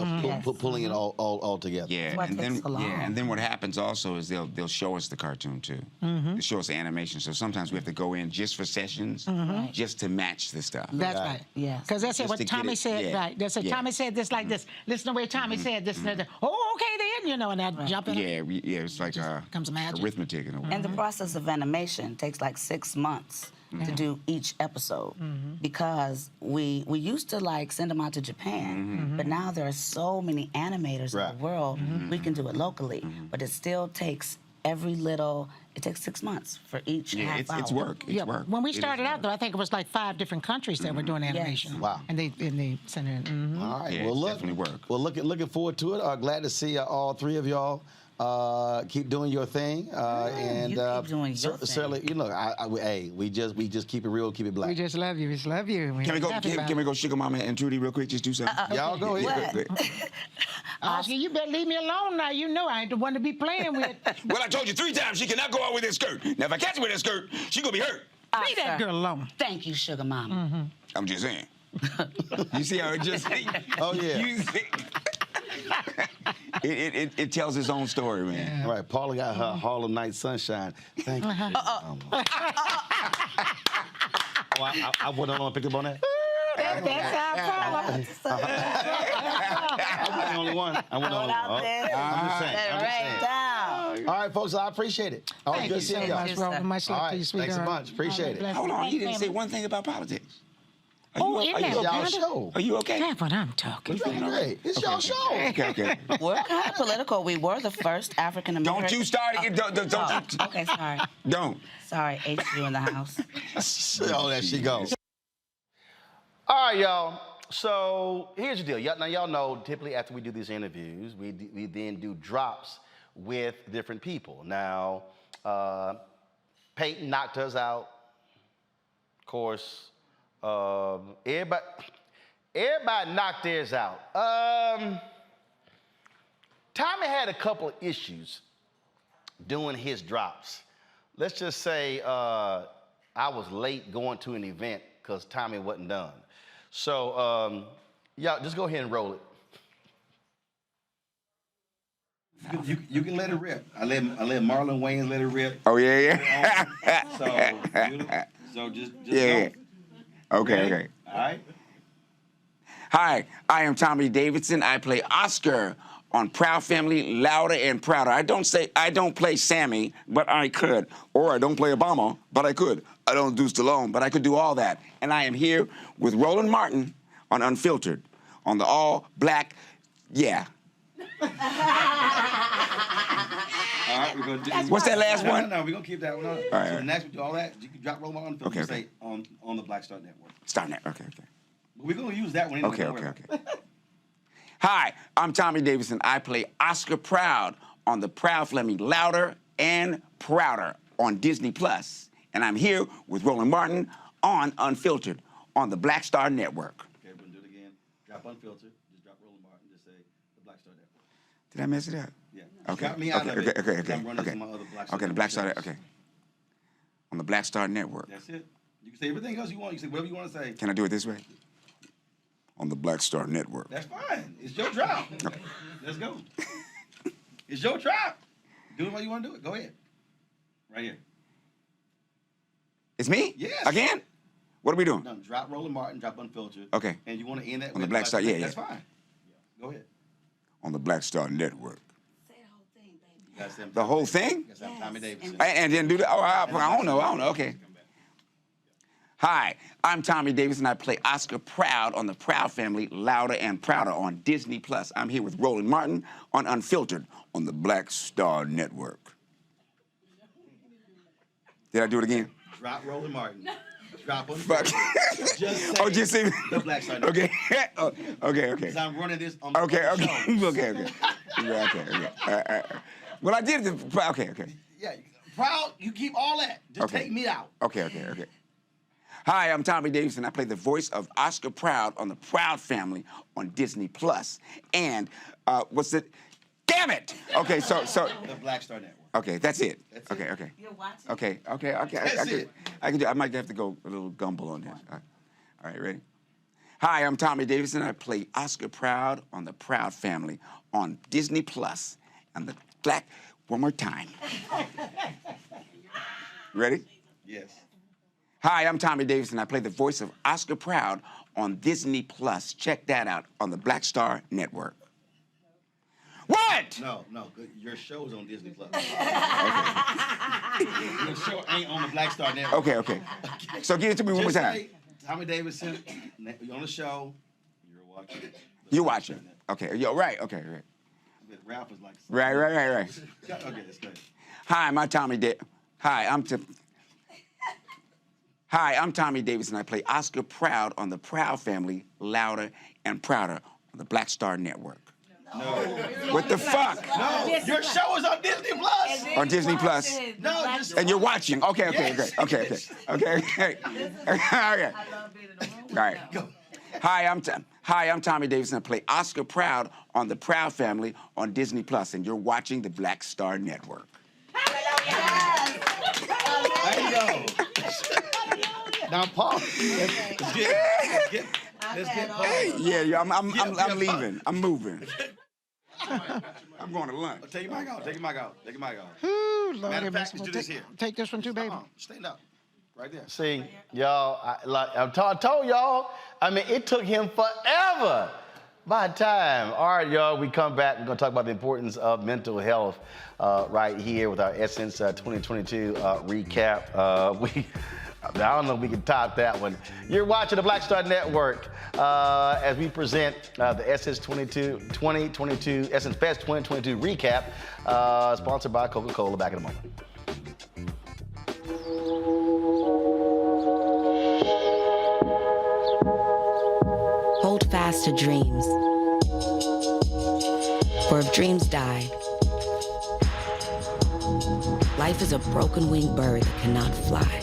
Speaker 17: pulling it all together.
Speaker 5: Yeah, and then what happens also is they'll show us the cartoon too. They'll show us the animation. So sometimes we have to go in just for sessions, just to match the stuff.
Speaker 18: That's right. Yeah. Because that's
Speaker 5: Just
Speaker 18: what
Speaker 5: to get
Speaker 18: Tommy
Speaker 5: it,
Speaker 18: said. Right. They said Tommy said this like this. Listen to the way Tommy said this. And that. Oh, okay then. You know, and that jump in.
Speaker 5: Yeah. It's like
Speaker 18: comes magic.
Speaker 5: arithmetic in a way.
Speaker 3: And the process of animation takes like 6 months to do each episode because we used to like send them out to Japan, but now there are so many animators in the world, we can do it locally, but it still takes it takes 6 months for each half hour.
Speaker 5: It's work. It's work.
Speaker 18: When we started out, though, I think it was like 5 different countries that were doing animation.
Speaker 3: Yes.
Speaker 17: Wow.
Speaker 18: And they sent it.
Speaker 17: All right.
Speaker 5: Yeah,
Speaker 17: Well,
Speaker 5: it's definitely work.
Speaker 17: Well, looking forward to it. Glad to see all 3 of y'all. Keep doing your thing, and
Speaker 3: you keep doing your thing.
Speaker 17: certainly, you know, we just keep it real, keep it black.
Speaker 18: We just love you. We just love you.
Speaker 5: Can we go Sugar Mama and Trudy real quick? Just do something.
Speaker 17: Y'all go ahead.
Speaker 18: Oscar, you better leave me alone now. You know I ain't the one to be playing with.
Speaker 5: Well, I told you 3 times she cannot go out with that skirt. Now, if I catch her with that skirt, she gonna be hurt.
Speaker 18: Leave that girl alone.
Speaker 3: Thank you, Sugar Mama.
Speaker 5: I'm just saying. You see how it just?
Speaker 17: Oh yeah.
Speaker 5: It tells its own story, man.
Speaker 17: All right, Paula got her Harlem Night Sunshine. Thank you. I wasn't on pick up on that.
Speaker 18: That's our problem.
Speaker 17: I wasn't the only one. I'm just saying. All right, folks, I appreciate it.
Speaker 18: Thank you so much, Robert. Much love to you, sweetheart.
Speaker 17: Thanks so much. Appreciate it.
Speaker 5: Hold on, you didn't say one thing about politics.
Speaker 17: It's y'all show.
Speaker 5: Are you okay?
Speaker 18: That's what I'm talking about.
Speaker 17: Great. It's y'all show.
Speaker 5: Okay.
Speaker 3: We're kind of political. We were the first African American.
Speaker 5: Don't you start it. Don't.
Speaker 3: Okay, sorry.
Speaker 5: Don't.
Speaker 3: Sorry, HU in the house.
Speaker 17: Oh, there she goes.
Speaker 1: All right, y'all. So here's the deal. Y'all know, typically after we do these interviews, we then do drops with different people. Now, Peyton knocked us out. Of course, everybody knocked theirs out. Tommy had a couple of issues doing his drops. Let's just say I was late going to an event because Tommy wasn't done. So, y'all, just go ahead and roll it.
Speaker 17: You can let it rip. I let Marlon Wayans let it rip.
Speaker 5: Oh yeah.
Speaker 17: So just
Speaker 5: yeah.
Speaker 17: Go.
Speaker 5: Okay.
Speaker 17: All right.
Speaker 5: Hi, I am Tommy Davidson. I play Oscar on Proud Family, Louder and Prouder. I don't play Sammy, but I could. Or I don't play Obama, but I could. I don't do Stallone, but I could do all that. And I am here with Roland Martin on Unfiltered, on the all-black, yeah.
Speaker 17: All right, we're gonna do.
Speaker 5: What's that last one?
Speaker 17: No, we're gonna keep that one on.
Speaker 5: All right.
Speaker 17: So next we do all that. You can drop Roland Martin.
Speaker 5: Okay.
Speaker 17: Say on the Black Star Network.
Speaker 5: Star Network. Okay.
Speaker 17: But we're gonna use that one. Anyway.
Speaker 5: Okay. Hi, I'm Tommy Davidson. I play Oscar Proud on the Proud Family, Louder and Prouder on Disney Plus, and I'm here with Roland Martin on Unfiltered on the Black Star Network.
Speaker 17: Okay, we're gonna do it again. Drop Unfiltered. Just drop Roland Martin. Just say the Black Star Network.
Speaker 5: Did I mess it up?
Speaker 17: Yeah.
Speaker 5: Okay.
Speaker 17: Got me out of it.
Speaker 5: Okay.
Speaker 17: I'm running some other Black Star
Speaker 5: Okay, the Black Star. Okay. On the Black Star Network.
Speaker 17: That's it. You can say everything else you want. You can say whatever you want to say.
Speaker 5: Can I do it this way? On the Black Star Network.
Speaker 17: That's fine. It's your drop.
Speaker 5: Okay.
Speaker 17: Let's go. It's your drop. Do it while you want to do it. Go ahead. Right here.
Speaker 5: It's me?
Speaker 17: Yes.
Speaker 5: Again? What are we doing?
Speaker 17: No, drop Roland Martin, drop Unfiltered.
Speaker 5: Okay.
Speaker 17: And you want to end that
Speaker 5: On the
Speaker 17: with
Speaker 5: Black Star, yeah.
Speaker 17: That's fine. Go ahead.
Speaker 5: On the Black Star Network.
Speaker 17: You gotta say
Speaker 5: The whole thing?
Speaker 17: Tommy Davidson.
Speaker 5: And then do the, I don't know, okay. Hi, I'm Tommy Davis, and I play Oscar Proud on the Proud Family, Louder and Prouder on Disney+. I'm here with Roland Martin on Unfiltered on the Black Star Network. Did I do it again?
Speaker 17: Drop Roland Martin. Drop him.
Speaker 5: Fuck.
Speaker 17: Just say the Black Star Network.
Speaker 5: Okay. Okay.
Speaker 17: Because I'm running this on the
Speaker 5: Okay.
Speaker 17: show.
Speaker 5: Okay. Well, I did it. Okay.
Speaker 17: Yeah, Proud, you keep all that. Just take me out.
Speaker 5: Okay. Hi, I'm Tommy Davis, and I play the voice of Oscar Proud on the Proud Family on Disney+. And what's it? Damn it! Okay, so
Speaker 17: the Black Star Network.
Speaker 5: Okay, that's it.
Speaker 17: That's
Speaker 5: okay.
Speaker 17: You're watching.
Speaker 5: Okay. I can do. I might have to go a little gumble on this. All right, ready? Hi, I'm Tommy Davis, and I play Oscar Proud on the Proud Family on Disney+. And the Black. One more time. Ready?
Speaker 17: Yes.
Speaker 5: Hi, I'm Tommy Davis, and I play the voice of Oscar Proud on Disney+. Check that out on the Black Star Network. What?
Speaker 17: No. Your show's on Disney+. Okay. Your show ain't on the Black Star Network.
Speaker 5: Okay. So give it to me one more time.
Speaker 17: Tommy Davidson, you're on the show. You're watching.
Speaker 5: You're watching. Okay. You're right. Okay.
Speaker 17: Ralph is like.
Speaker 5: Right.
Speaker 17: Okay, let's go.
Speaker 5: Hi, I'm Tommy Davis, and I play Oscar Proud on the Proud Family, Louder and Prouder on the Black Star Network.
Speaker 17: No.
Speaker 5: What the fuck?
Speaker 17: No, your show is on Disney+.
Speaker 5: On Disney+.
Speaker 17: No,
Speaker 5: and you're watching. Okay. All right. Hi, I'm Tommy Davis, and I play Oscar Proud on the Proud Family on Disney+, and you're watching the Black Star Network.
Speaker 17: There you go. Now, Paul, let's get Paul.
Speaker 5: Yeah, I'm leaving. I'm moving. I'm going to lunch.
Speaker 17: Take your mic out.
Speaker 18: Ooh, Lord,
Speaker 17: Matter of fact, let's do this here.
Speaker 18: Take this one too, baby.
Speaker 17: Stand up. Right there.
Speaker 1: See, y'all, I told y'all, I mean, it took him forever. By time. All right, y'all, we come back. We're going to talk about the importance of mental health right here with our Essence 2022 recap. I don't know if we can top that one. You're watching the Black Star Network as we present the Essence 2022, Essence Fest 2022 recap, sponsored by Coca-Cola. Back in a moment.
Speaker 4: Hold fast to dreams. For if dreams die, life is a broken-winged bird that cannot fly.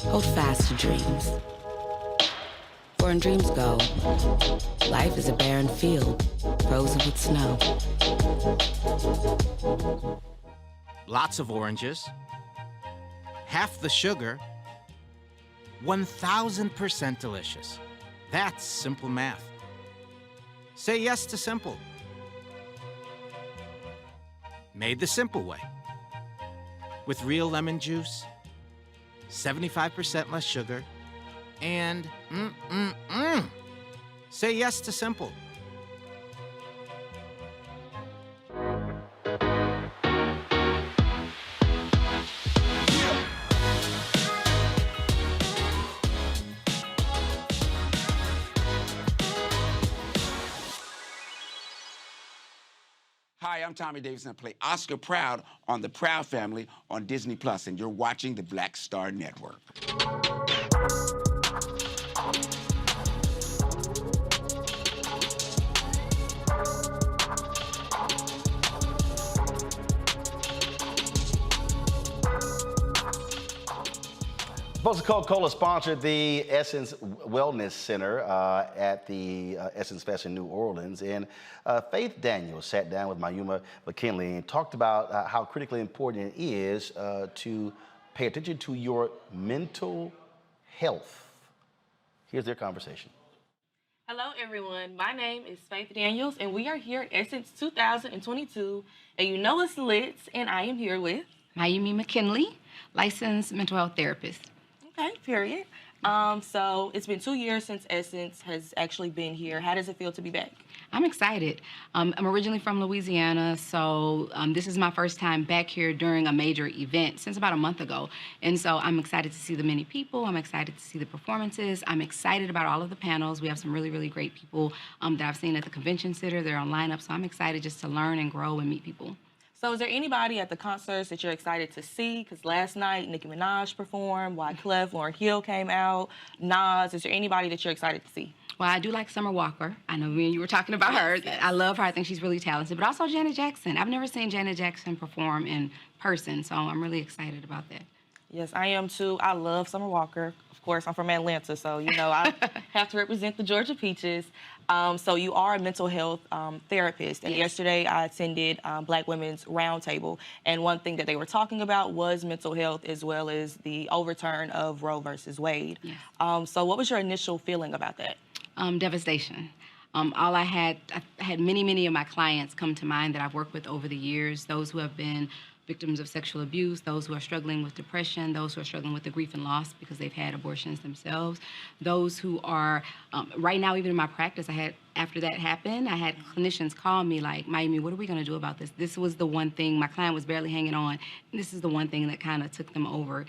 Speaker 4: Hold fast to dreams. For when dreams go, life is a barren field, frozen with snow.
Speaker 12: Lots of oranges, half the sugar, 1,000% delicious. That's simple math. Say yes to simple. Made the simple way. With real lemon juice, 75% less sugar, and Say yes to simple.
Speaker 5: Hi, I'm Tommy Davis, and I play Oscar Proud on The Proud Family on Disney+, and you're watching the Black Star Network.
Speaker 1: Coca-Cola sponsored the Essence Wellness Center at the Essence Fest in New Orleans. And Faith Daniels sat down with Mayuma McKinley and talked about how critically important it is to pay attention to your mental health. Here's their conversation.
Speaker 8: Hello, everyone. My name is Faith Daniels, and we are here at Essence 2022. And you know it's lit, and I am here with
Speaker 9: Mayuma McKinley, licensed mental health therapist.
Speaker 8: Okay, period. So it's been 2 years since Essence has actually been here. How does it feel to be back?
Speaker 9: I'm excited. I'm originally from Louisiana, so this is my first time back here during a major event since about a month ago. And so I'm excited to see the many people. I'm excited to see the performances. I'm excited about all of the panels. We have some really, really great people that I've seen at the convention center. They're on lineup, so I'm excited just to learn and grow and meet people.
Speaker 8: So is there anybody at the concerts that you're excited to see? Because last night, Nicki Minaj performed, Wyclef, Lauryn Hill came out, Nas. Is there anybody that you're excited to see?
Speaker 9: Well, I do like Summer Walker. I know me and you were talking about her.
Speaker 8: Yes.
Speaker 9: I love her. I think she's really talented. But also Janet Jackson. I've never seen Janet Jackson perform in person, so I'm really excited about that.
Speaker 8: Yes, I am too. I love Summer Walker. Of course, I'm from Atlanta, so you know I have to represent the Georgia Peaches. So you are a mental health therapist, and
Speaker 9: Yes.
Speaker 8: yesterday I attended Black Women's Roundtable, and one thing that they were talking about was mental health as well as the overturn of Roe versus Wade.
Speaker 9: Yes.
Speaker 8: So what was your initial feeling about that?
Speaker 9: Devastation. I had many of my clients come to mind that I've worked with over the years, those who have been victims of sexual abuse, those who are struggling with depression, those who are struggling with the grief and loss because they've had abortions themselves, those who are, right now, even in my practice, after that happened, I had clinicians call me like, Mayumi, what are we gonna do about this? This was the one thing, my client was barely hanging on, and this is the one thing that kind of took them over.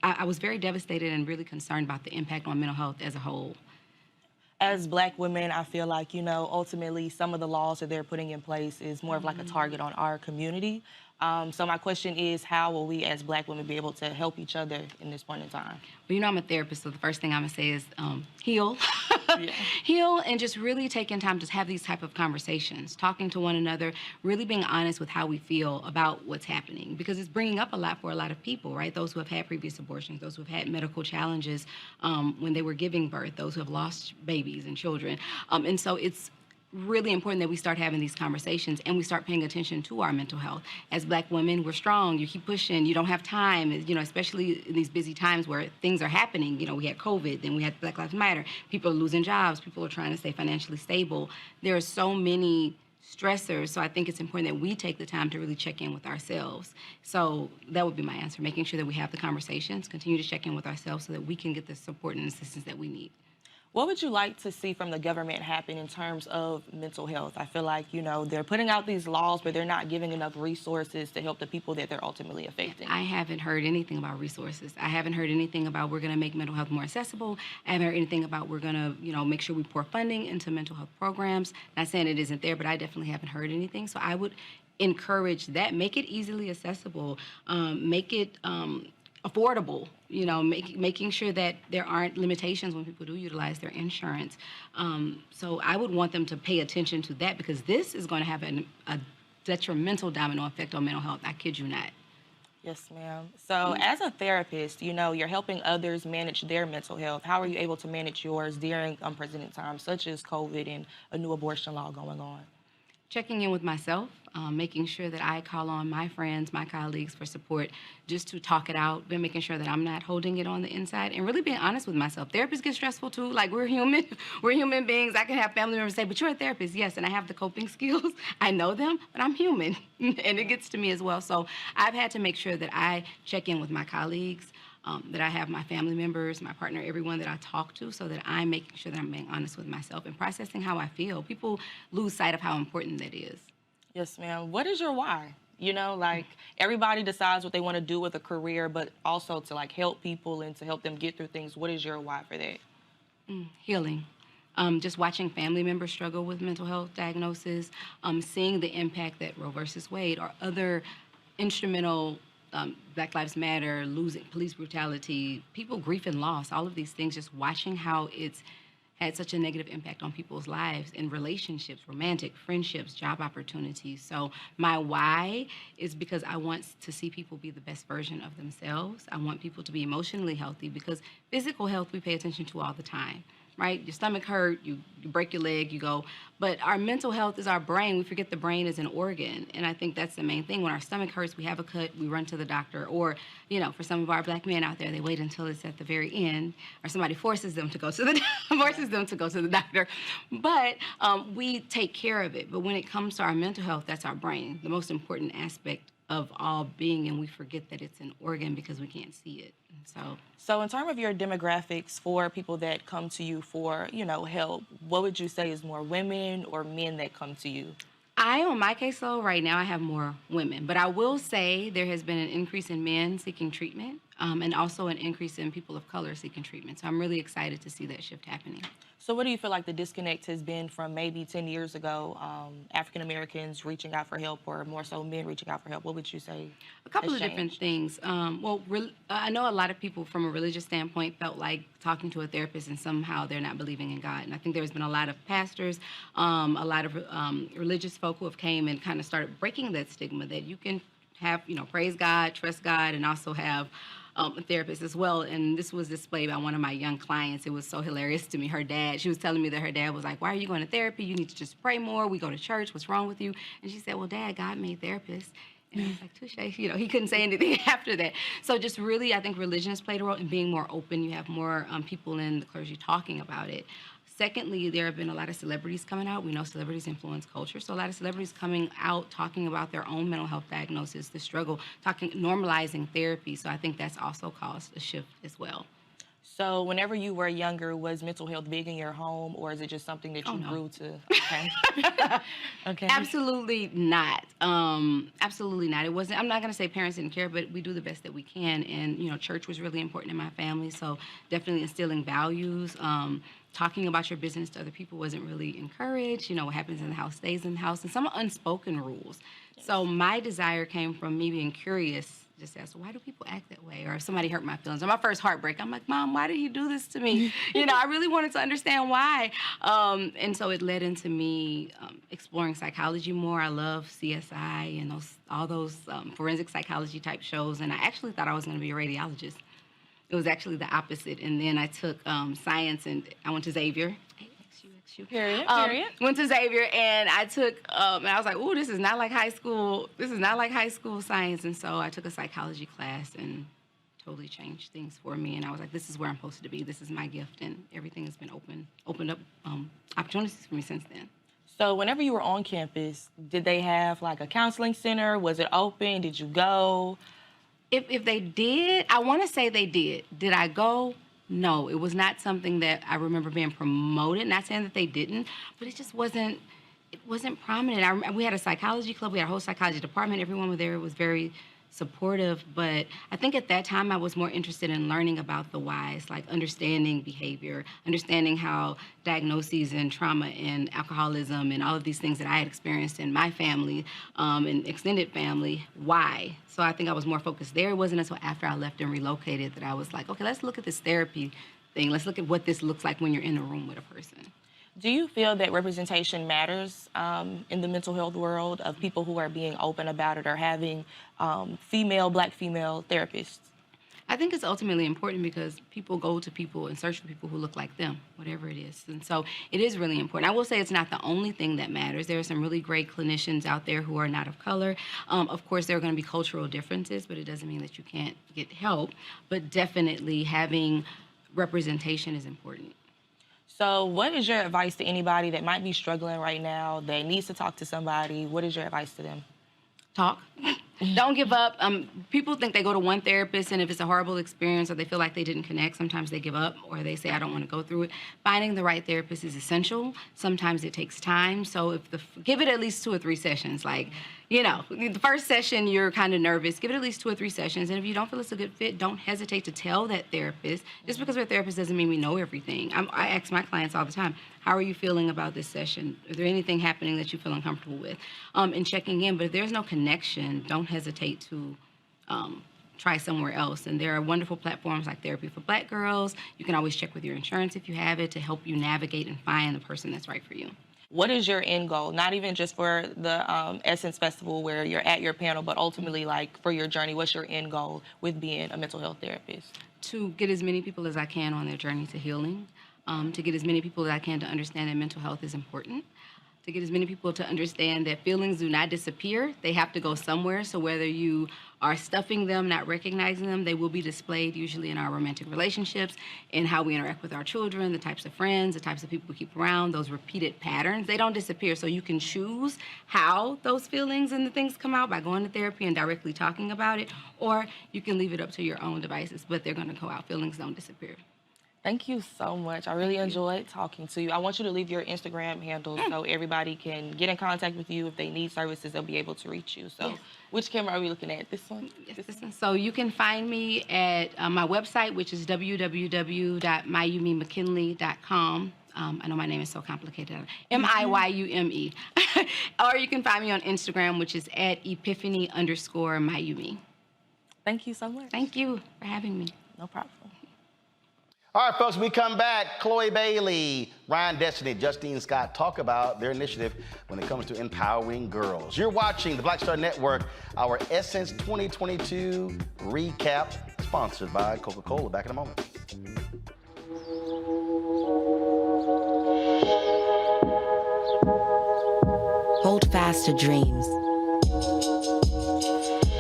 Speaker 9: I was very devastated and really concerned about the impact on mental health as a whole.
Speaker 8: As Black women, I feel like, you know, ultimately some of the laws that they're putting in place is more of like a target on our community. So my question is, how will we as Black women be able to help each other in this point in time?
Speaker 9: Well, you know, I'm a therapist, so the first thing I'm gonna say is heal. Heal, and just really taking time to have these type of conversations, talking to one another, really being honest with how we feel about what's happening, because it's bringing up a lot for a lot of people, right? Those who have had previous abortions, those who have had medical challenges when they were giving birth, those who have lost babies and children. And so it's really important that we start having these conversations and we start paying attention to our mental health. As Black women, we're strong. You keep pushing. You don't have time, you know, especially in these busy times where things are happening. You know, we had COVID, then we had Black Lives Matter. People are losing jobs. People are trying to stay financially stable. There are so many stressors, so I think it's important that we take the time to really check in with ourselves. So that would be my answer, making sure that we have the conversations, continue to check in with ourselves so that we can get the support and assistance that we need.
Speaker 8: What would you like to see from the government happen in terms of mental health? I feel like, you know, they're putting out these laws, but they're not giving enough resources to help the people that they're ultimately affecting.
Speaker 9: I haven't heard anything about resources. I haven't heard anything about we're going to make mental health more accessible. I haven't heard anything about we're going to, you know, make sure we pour funding into mental health programs. Not saying it isn't there, but I definitely haven't heard anything. So I would encourage that. Make it easily accessible. Make it affordable, you know, making sure that there aren't limitations when people do utilize their insurance. So I would want them to pay attention to that, because this is going to have a detrimental domino effect on mental health. I kid you not.
Speaker 8: Yes, ma'am. So as a therapist, you know, you're helping others manage their mental health. How are you able to manage yours during unprecedented times, such as COVID and a new abortion law going on?
Speaker 9: Checking in with myself, making sure that I call on my friends, my colleagues for support, just to talk it out, but making sure that I'm not holding it on the inside, and really being honest with myself. Therapists get stressful too. Like, we're human. We're human beings. I can have family members say, but you're a therapist. Yes, and I have the coping skills. I know them, but I'm human, and it gets to me as well. So I've had to make sure that I check in with my colleagues, that I have my family members, my partner, everyone that I talk to, so that I'm making sure that I'm being honest with myself and processing how I feel. People lose sight of how important that is.
Speaker 8: Yes, ma'am. What is your why? You know, like, everybody decides what they want to do with a career, but also to, like, help people and to help them get through things. What is your why for that?
Speaker 9: Healing. Just watching family members struggle with mental health diagnosis, seeing the impact that Roe versus Wade or other instrumental Black Lives Matter, losing police brutality, people grief and loss, all of these things, just watching how it's had such a negative impact on people's lives in relationships, romantic, friendships, job opportunities. So my why is because I want to see people be the best version of themselves. I want people to be emotionally healthy, because physical health we pay attention to all the time, right? Your stomach hurt, you break your leg, you go. But our mental health is our brain. We forget the brain is an organ. And I think that's the main thing. When our stomach hurts, we have a cut, we run to the doctor. Or, you know, for some of our Black men out there, they wait until it's at the very end, or somebody forces them to go to the doctor. But we take care of it. But when it comes to our mental health, that's our brain. The most important aspect of all being, and we forget that it's an organ because we can't see it.
Speaker 8: So in terms of your demographics for people that come to you for, help, what would you say is more women or men that come to you?
Speaker 9: On my caseload right now, I have more women, but I will say there has been an increase in men seeking treatment, and also an increase in people of color seeking treatment. So I'm really excited to see that shift happening.
Speaker 8: So what do you feel like the disconnect has been from maybe 10 years ago, African Americans reaching out for help, or more so men reaching out for help? What would you say?
Speaker 9: A couple of different things. I know a lot of people from a religious standpoint felt like talking to a therapist and somehow they're not believing in God. And I think there's been a lot of pastors, a lot of religious folk who have came and kind of started breaking that stigma that you can have, praise God, trust God, and also have a therapist as well. And this was displayed by one of my young clients. It was so hilarious to me. She was telling me that her dad was like, why are you going to therapy? You need to just pray more. We go to church. What's wrong with you? And she said, well, Dad, God made therapists. And I was like, touche. He couldn't say anything after that. So just really, I think religion has played a role in being more open. You have more people in the clergy talking about it. Secondly, there have been a lot of celebrities coming out. We know celebrities influence culture. So a lot of celebrities coming out, talking about their own mental health diagnosis, the struggle, normalizing therapy. So I think that's also caused a shift as well.
Speaker 8: So whenever you were younger, was mental health big in your home, or is it just something that you grew to? Okay. Okay.
Speaker 9: Absolutely not. Absolutely not. It wasn't. I'm not going to say parents didn't care, but we do the best that we can. And, church was really important in my family. So definitely instilling values. Talking about your business to other people wasn't really encouraged. What happens in the house stays in the house, and some unspoken rules. So my desire came from me being curious. Just ask, why do people act that way? Or if somebody hurt my feelings, or my first heartbreak, I'm like, Mom, why did he do this to me? I really wanted to understand why. And so it led into me exploring psychology more. I love CSI and all those forensic psychology type shows. And I actually thought I was going to be a radiologist. It was actually the opposite. And then I took science, and I went to Xavier.
Speaker 8: Period.
Speaker 9: Went to Xavier, and I took, and I was like, ooh, this is not like high school. This is not like high school science. And so I took a psychology class and totally changed things for me. And I was like, this is where I'm supposed to be. This is my gift. And everything has been opened up opportunities for me since then.
Speaker 8: So whenever you were on campus, did they have like a counseling center? Was it open? Did you go?
Speaker 9: If they did, I want to say they did. Did I go? No, it was not something that I remember being promoted. Not saying that they didn't, but it just wasn't. It wasn't prominent. We had a psychology club. We had a whole psychology department. Everyone was there was very supportive. But I think at that time I was more interested in learning about the whys, like understanding behavior, understanding how diagnoses and trauma and alcoholism and all of these things that I had experienced in my family and extended family, why. So I think I was more focused there. It wasn't until after I left and relocated that I was like, okay, let's look at this therapy thing. Let's look at what this looks like when you're in a room with a person.
Speaker 8: Do you feel that representation matters in the mental health world of people who are being open about it or having Black female therapists?
Speaker 9: I think it's ultimately important because people go to people and search for people who look like them, whatever it is. And so it is really important. I will say it's not the only thing that matters. There are some really great clinicians out there who are not of color. Of course, there are going to be cultural differences, but it doesn't mean that you can't get help. But definitely having representation is important.
Speaker 8: So what is your advice to anybody that might be struggling right now, that needs to talk to somebody? What is your advice to them?
Speaker 9: Talk. Don't give up. People think they go to one therapist, and if it's a horrible experience or they feel like they didn't connect, sometimes they give up or they say, I don't want to go through it. Finding the right therapist is essential. Sometimes it takes time. So give it at least 2 or 3 sessions. Like, the first session, you're kind of nervous. Give it at least 2 or 3 sessions. And if you don't feel it's a good fit, don't hesitate to tell that therapist. Just because we're a therapist doesn't mean we know everything. I ask my clients all the time, how are you feeling about this session? Is there anything happening that you feel uncomfortable with? And checking in. But if there's no connection, don't hesitate to try somewhere else. And there are wonderful platforms like Therapy for Black Girls. You can always check with your insurance if you have it to help you navigate and find the person that's right for you.
Speaker 8: What is your end goal? Not even just for the Essence Festival where you're at your panel, but ultimately, like, for your journey, what's your end goal with being a mental health therapist?
Speaker 9: To get as many people as I can on their journey to healing, to get as many people as I can to understand that mental health is important, to get as many people to understand that feelings do not disappear. They have to go somewhere. So whether you are stuffing them, not recognizing them, they will be displayed usually in our romantic relationships, in how we interact with our children, the types of friends, the types of people we keep around, those repeated patterns. They don't disappear. So you can choose how those feelings and the things come out by going to therapy and directly talking about it, or you can leave it up to your own devices, but they're going to go out. Feelings don't disappear.
Speaker 8: Thank you so much. I really enjoyed talking to you. I want you to leave your Instagram handle so everybody can get in contact with you. If they need services, they'll be able to reach you. So which camera are we looking at? This one?
Speaker 9: Yes, this one. So you can find me at my website, which is www.mayumemckinley.com. I know my name is so complicated. M-I-Y-U-M-E. Or you can find me on Instagram, which is at epiphany_Mayumi.
Speaker 8: Thank you so much.
Speaker 9: Thank you for having me.
Speaker 8: No problem.
Speaker 1: All right, folks, we come back. Chloe Bailey, Ryan Destiny, Justine Scott talk about their initiative when it comes to empowering girls. You're watching the Black Star Network, our Essence 2022 recap, sponsored by Coca-Cola. Back in a moment.
Speaker 4: Hold fast to dreams.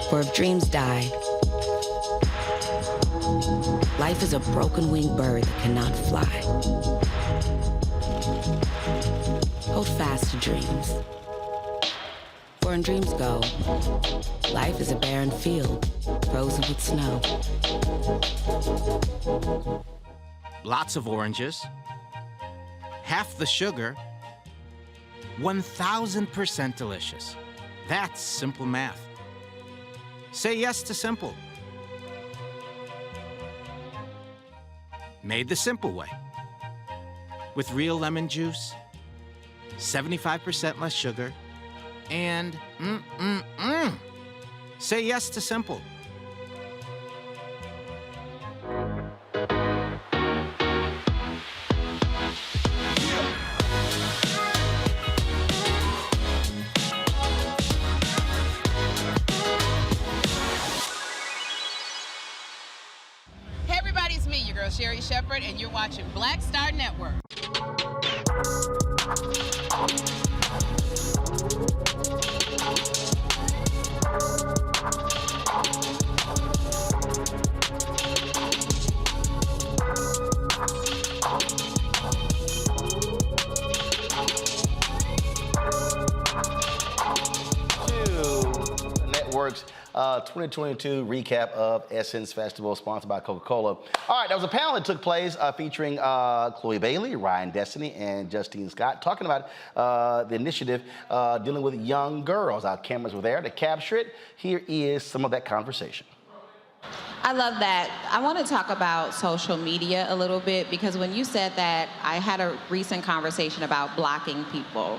Speaker 4: For if dreams die, life is a broken-winged bird that cannot fly. Hold fast to dreams. For when dreams go, life is a barren field, frozen with snow.
Speaker 12: Lots of oranges, half the sugar, 1,000% delicious. That's simple math. Say yes to simple. Made the simple way. With real lemon juice, 75% less sugar, and Say yes to simple.
Speaker 19: Hey everybody, it's me, your girl Sherry Shepherd, and you're watching Black Star Network.
Speaker 1: Network's 2022 recap of Essence Festival, sponsored by Coca-Cola. All right, there was a panel that took place featuring Chloe Bailey, Ryan Destiny, and Justine Scott, talking about the initiative dealing with young girls. Our cameras were there to capture it. Here is some of that conversation.
Speaker 20: I love that. I want to talk about social media a little bit, because when you said that, I had a recent conversation about blocking people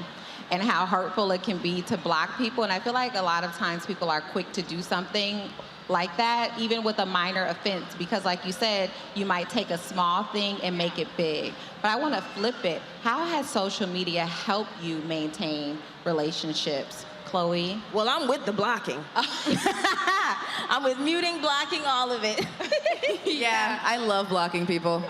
Speaker 20: and how hurtful it can be to block people. And I feel like a lot of times people are quick to do something like that, even with a minor offense, because like you said, you might take a small thing and make it big. But I want to flip it. How has social media helped you maintain relationships? Chloe?
Speaker 2: Well, I'm with the blocking. I'm with muting, blocking, all of it.
Speaker 21: Yeah, I love blocking people.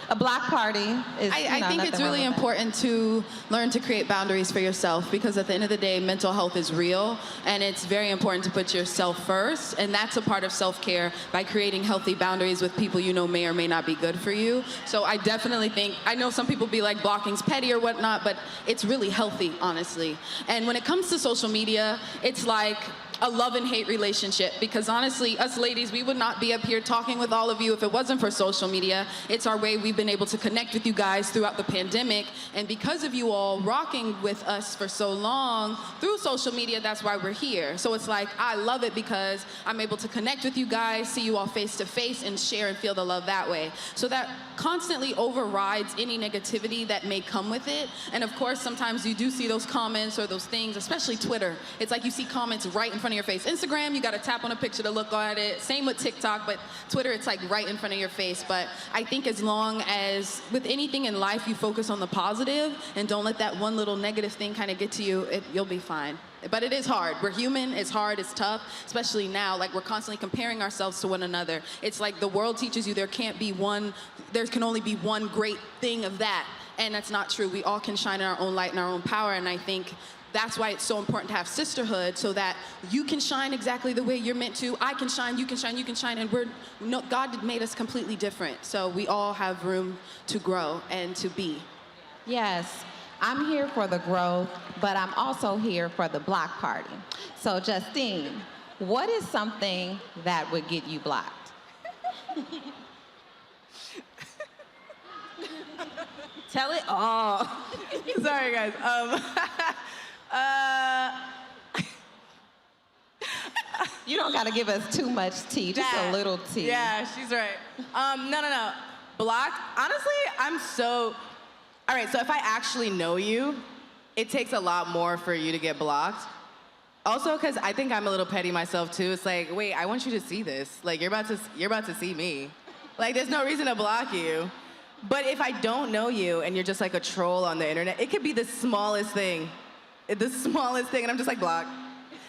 Speaker 20: A block party is,
Speaker 21: I think it's really important to learn to create boundaries for yourself, because at the end of the day, mental health is real, and it's very important to put yourself first, and that's a part of self-care, by creating healthy boundaries with people you know may or may not be good for you. So I definitely think, I know some people be like blocking's petty or whatnot, but it's really healthy, honestly. And when it comes to social media, it's like a love and hate relationship, because honestly, us ladies, we would not be up here talking with all of you if it wasn't for social media. It's our way we've been able to connect with you guys throughout the pandemic, and because of you all rocking with us for so long through social media, that's why we're here. So it's like, I love it because I'm able to connect with you guys, see you all face to face, and share and feel the love that way. So that constantly overrides any negativity that may come with it. And of course, sometimes you do see those comments or those things, especially Twitter. It's like you see comments right in front of your face. Instagram, you gotta tap on a picture to look at it. Same with TikTok, but Twitter, it's like right in front of your face. But I think as long as, with anything in life, you focus on the positive and don't let that one little negative thing kind of get to you, you'll be fine. But it is hard. We're human, it's hard, it's tough, especially now, like we're constantly comparing ourselves to one another. It's like the world teaches you there can only be one great thing of that. and that's not true. We all can shine in our own light and our own power, and I think that's why it's so important to have sisterhood, so that you can shine exactly the way you're meant to. I can shine, you can shine, you can shine, and God made us completely different. So we all have room to grow and to be.
Speaker 20: Yes, I'm here for the growth, but I'm also here for the block party. So Justine, what is something that would get you blocked?
Speaker 2: Tell it all.
Speaker 6: Sorry, guys.
Speaker 20: You don't gotta give us too much tea, just a little tea.
Speaker 6: Yeah, she's right. No. Blocked, honestly, all right, so if I actually know you, it takes a lot more for you to get blocked. Also, because I think I'm a little petty myself too. It's like, wait, I want you to see this. Like, you're about to see me. Like, there's no reason to block you. But if I don't know you and you're just like a troll on the internet, it could be the smallest thing. And I'm just like, block.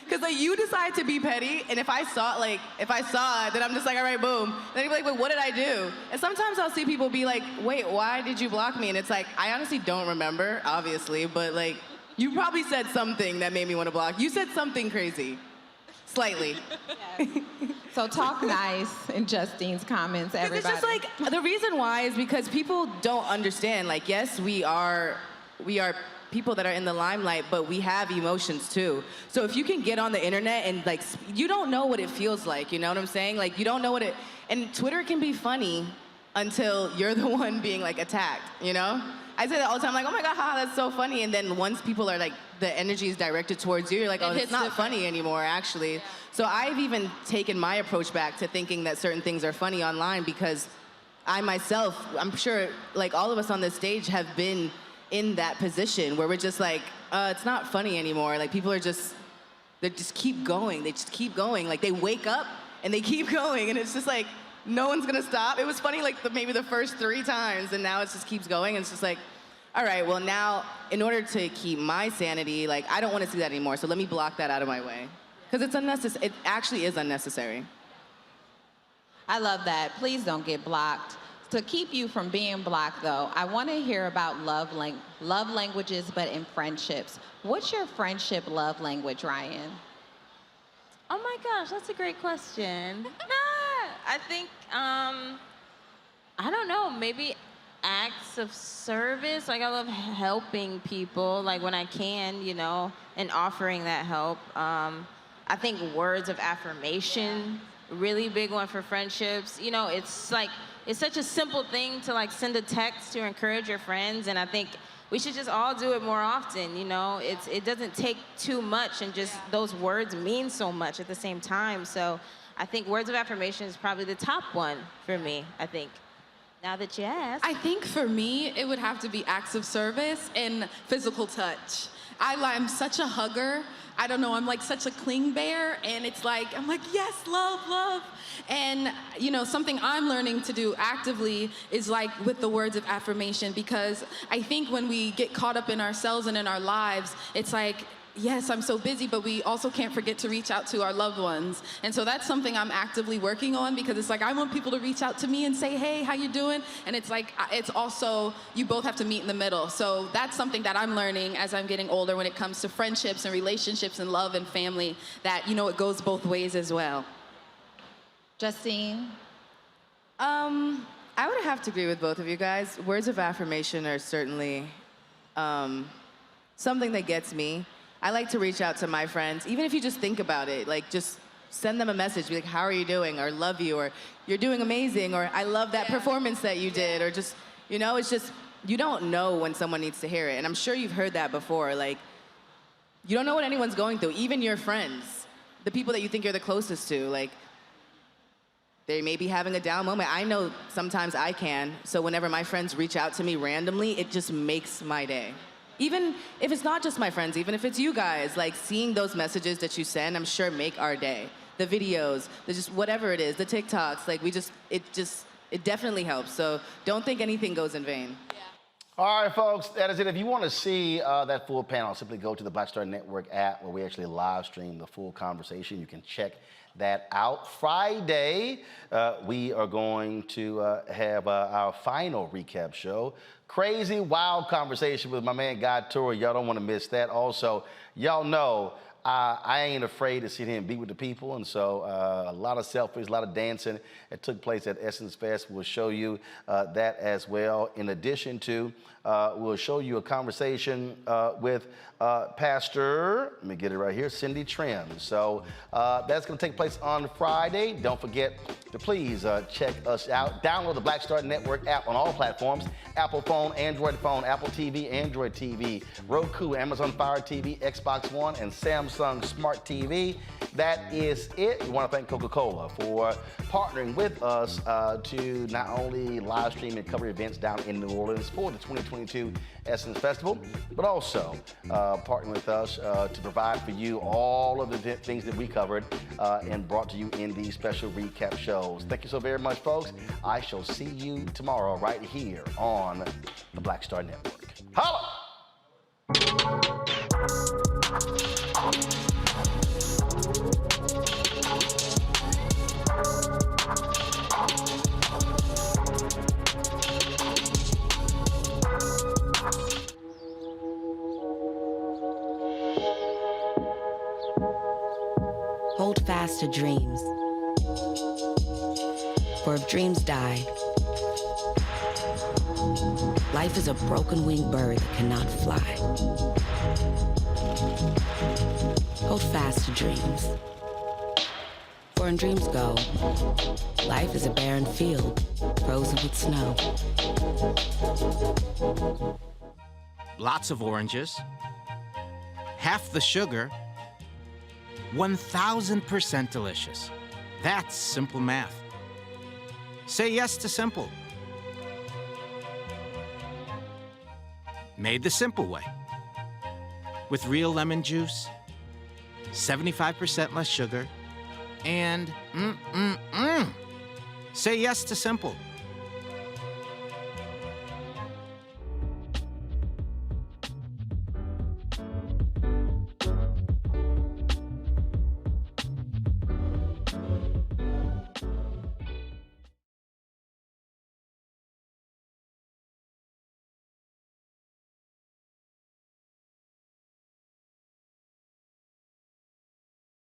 Speaker 6: Because like you decide to be petty, and if I saw it, then I'm just like, all right, boom. Then you'd be like, wait, what did I do? And sometimes I'll see people be like, wait, why did you block me? And it's like, I honestly don't remember, obviously, but like, you probably said something that made me want to block. You said something crazy, slightly.
Speaker 20: So talk nice in Justine's comments, everybody.
Speaker 6: It's just like, the reason why is because people don't understand. Like, yes, we are people that are in the limelight, but we have emotions too. So if you can get on the internet and like, you don't know what it feels like, you know what I'm saying? Like, you don't know and Twitter can be funny until you're the one being like attacked, you know? I say that all the time, like, oh my God, haha, that's so funny. And then once people are like, the energy is directed towards you, you're like, oh, it's not funny anymore, actually. Yeah. So I've even taken my approach back to thinking that certain things are funny online, because I myself, I'm sure like all of us on this stage have been in that position where we're just like, it's not funny anymore. Like, people are they just keep going. They just keep going. Like, they wake up and they keep going, and it's just like, no one's gonna stop. It was funny like maybe the first 3 times, and now it just keeps going, and it's just like, all right, well now, in order to keep my sanity, like, I don't wanna see that anymore, so let me block that out of my way. Because it's unnecessary, it actually is unnecessary.
Speaker 20: I love that. Please don't get blocked. To keep you from being blocked, though, I want to hear about love languages, but in friendships. What's your friendship love language, Ryan?
Speaker 2: Oh my gosh, that's a great question. I think, I don't know, maybe acts of service. Like, I love helping people, like when I can, you know, and offering that help. I think words of affirmation, really big one for friendships. You know, it's like, it's such a simple thing to like send a text to encourage your friends, and I think we should just all do it more often, you know? It doesn't take too much, and just those words mean so much at the same time. So I think words of affirmation is probably the top one for me, I think. Now that you ask.
Speaker 21: I think for me, it would have to be acts of service and physical touch. I'm such a hugger. I don't know, I'm like such a cling bear, and it's like, I'm like, yes, love, love. And, you know, something I'm learning to do actively is like with the words of affirmation, because I think when we get caught up in ourselves and in our lives, it's like, yes, I'm so busy, but we also can't forget to reach out to our loved ones. And so that's something I'm actively working on, because it's like, I want people to reach out to me and say, hey, how you doing? And it's like, it's also, you both have to meet in the middle. So that's something that I'm learning as I'm getting older when it comes to friendships and relationships and love and family, that, you know, it goes both ways as well.
Speaker 20: Justine?
Speaker 6: I would have to agree with both of you guys. Words of affirmation are certainly something that gets me. I like to reach out to my friends, even if you just think about it, like just send them a message, be like, how are you doing? Or love you, or you're doing amazing, or I love that performance that you did, or just, you know, it's just, you don't know when someone needs to hear it. And I'm sure you've heard that before. Like, you don't know what anyone's going through, even your friends, the people that you think you're the closest to, like, they may be having a down moment. I know sometimes I can, so whenever my friends reach out to me randomly, it just makes my day. Even if it's not just my friends, even if it's you guys, like seeing those messages that you send, I'm sure make our day. The videos, just whatever it is, the TikToks, like it definitely helps. So don't think anything goes in vain.
Speaker 1: All right, folks, that is it. If you want to see that full panel, simply go to the Black Star Network app where we actually live stream the full conversation. You can check that out. Friday, we are going to have our final recap show. Crazy, wild conversation with my man, Guy Torrey. Y'all don't want to miss that. Also, y'all know I ain't afraid to sit here and be with the people, and so a lot of selfies, a lot of dancing that took place at Essence Fest. We'll show you that as well. In addition to, we'll show you a conversation with Pastor, let me get it right here, Cindy Trim. So that's going to take place on Friday. Don't forget to please check us out. Download the Black Star Network app on all platforms: Apple phone, Android phone, Apple TV, Android TV, Roku, Amazon Fire TV, Xbox One, and Samsung Smart TV. That is it. We want to thank Coca-Cola for partnering with us to not only live stream and cover events down in New Orleans for the 2022 Essence Festival, but also partnering with us to provide for you all of the things that we covered and brought to you in these special recap shows. Thank you so very much, folks. I shall see you tomorrow right here on the Black Star Network. Holla!
Speaker 4: Hold fast to dreams. For if dreams die, life is a broken-winged bird that cannot fly. Hold fast to dreams. For when dreams go, life is a barren field frozen with snow.
Speaker 12: Lots of oranges, half the sugar, 1,000% delicious. That's simple math. Say yes to simple. Made the simple way. With real lemon juice, 75% less sugar, and Say yes to simple.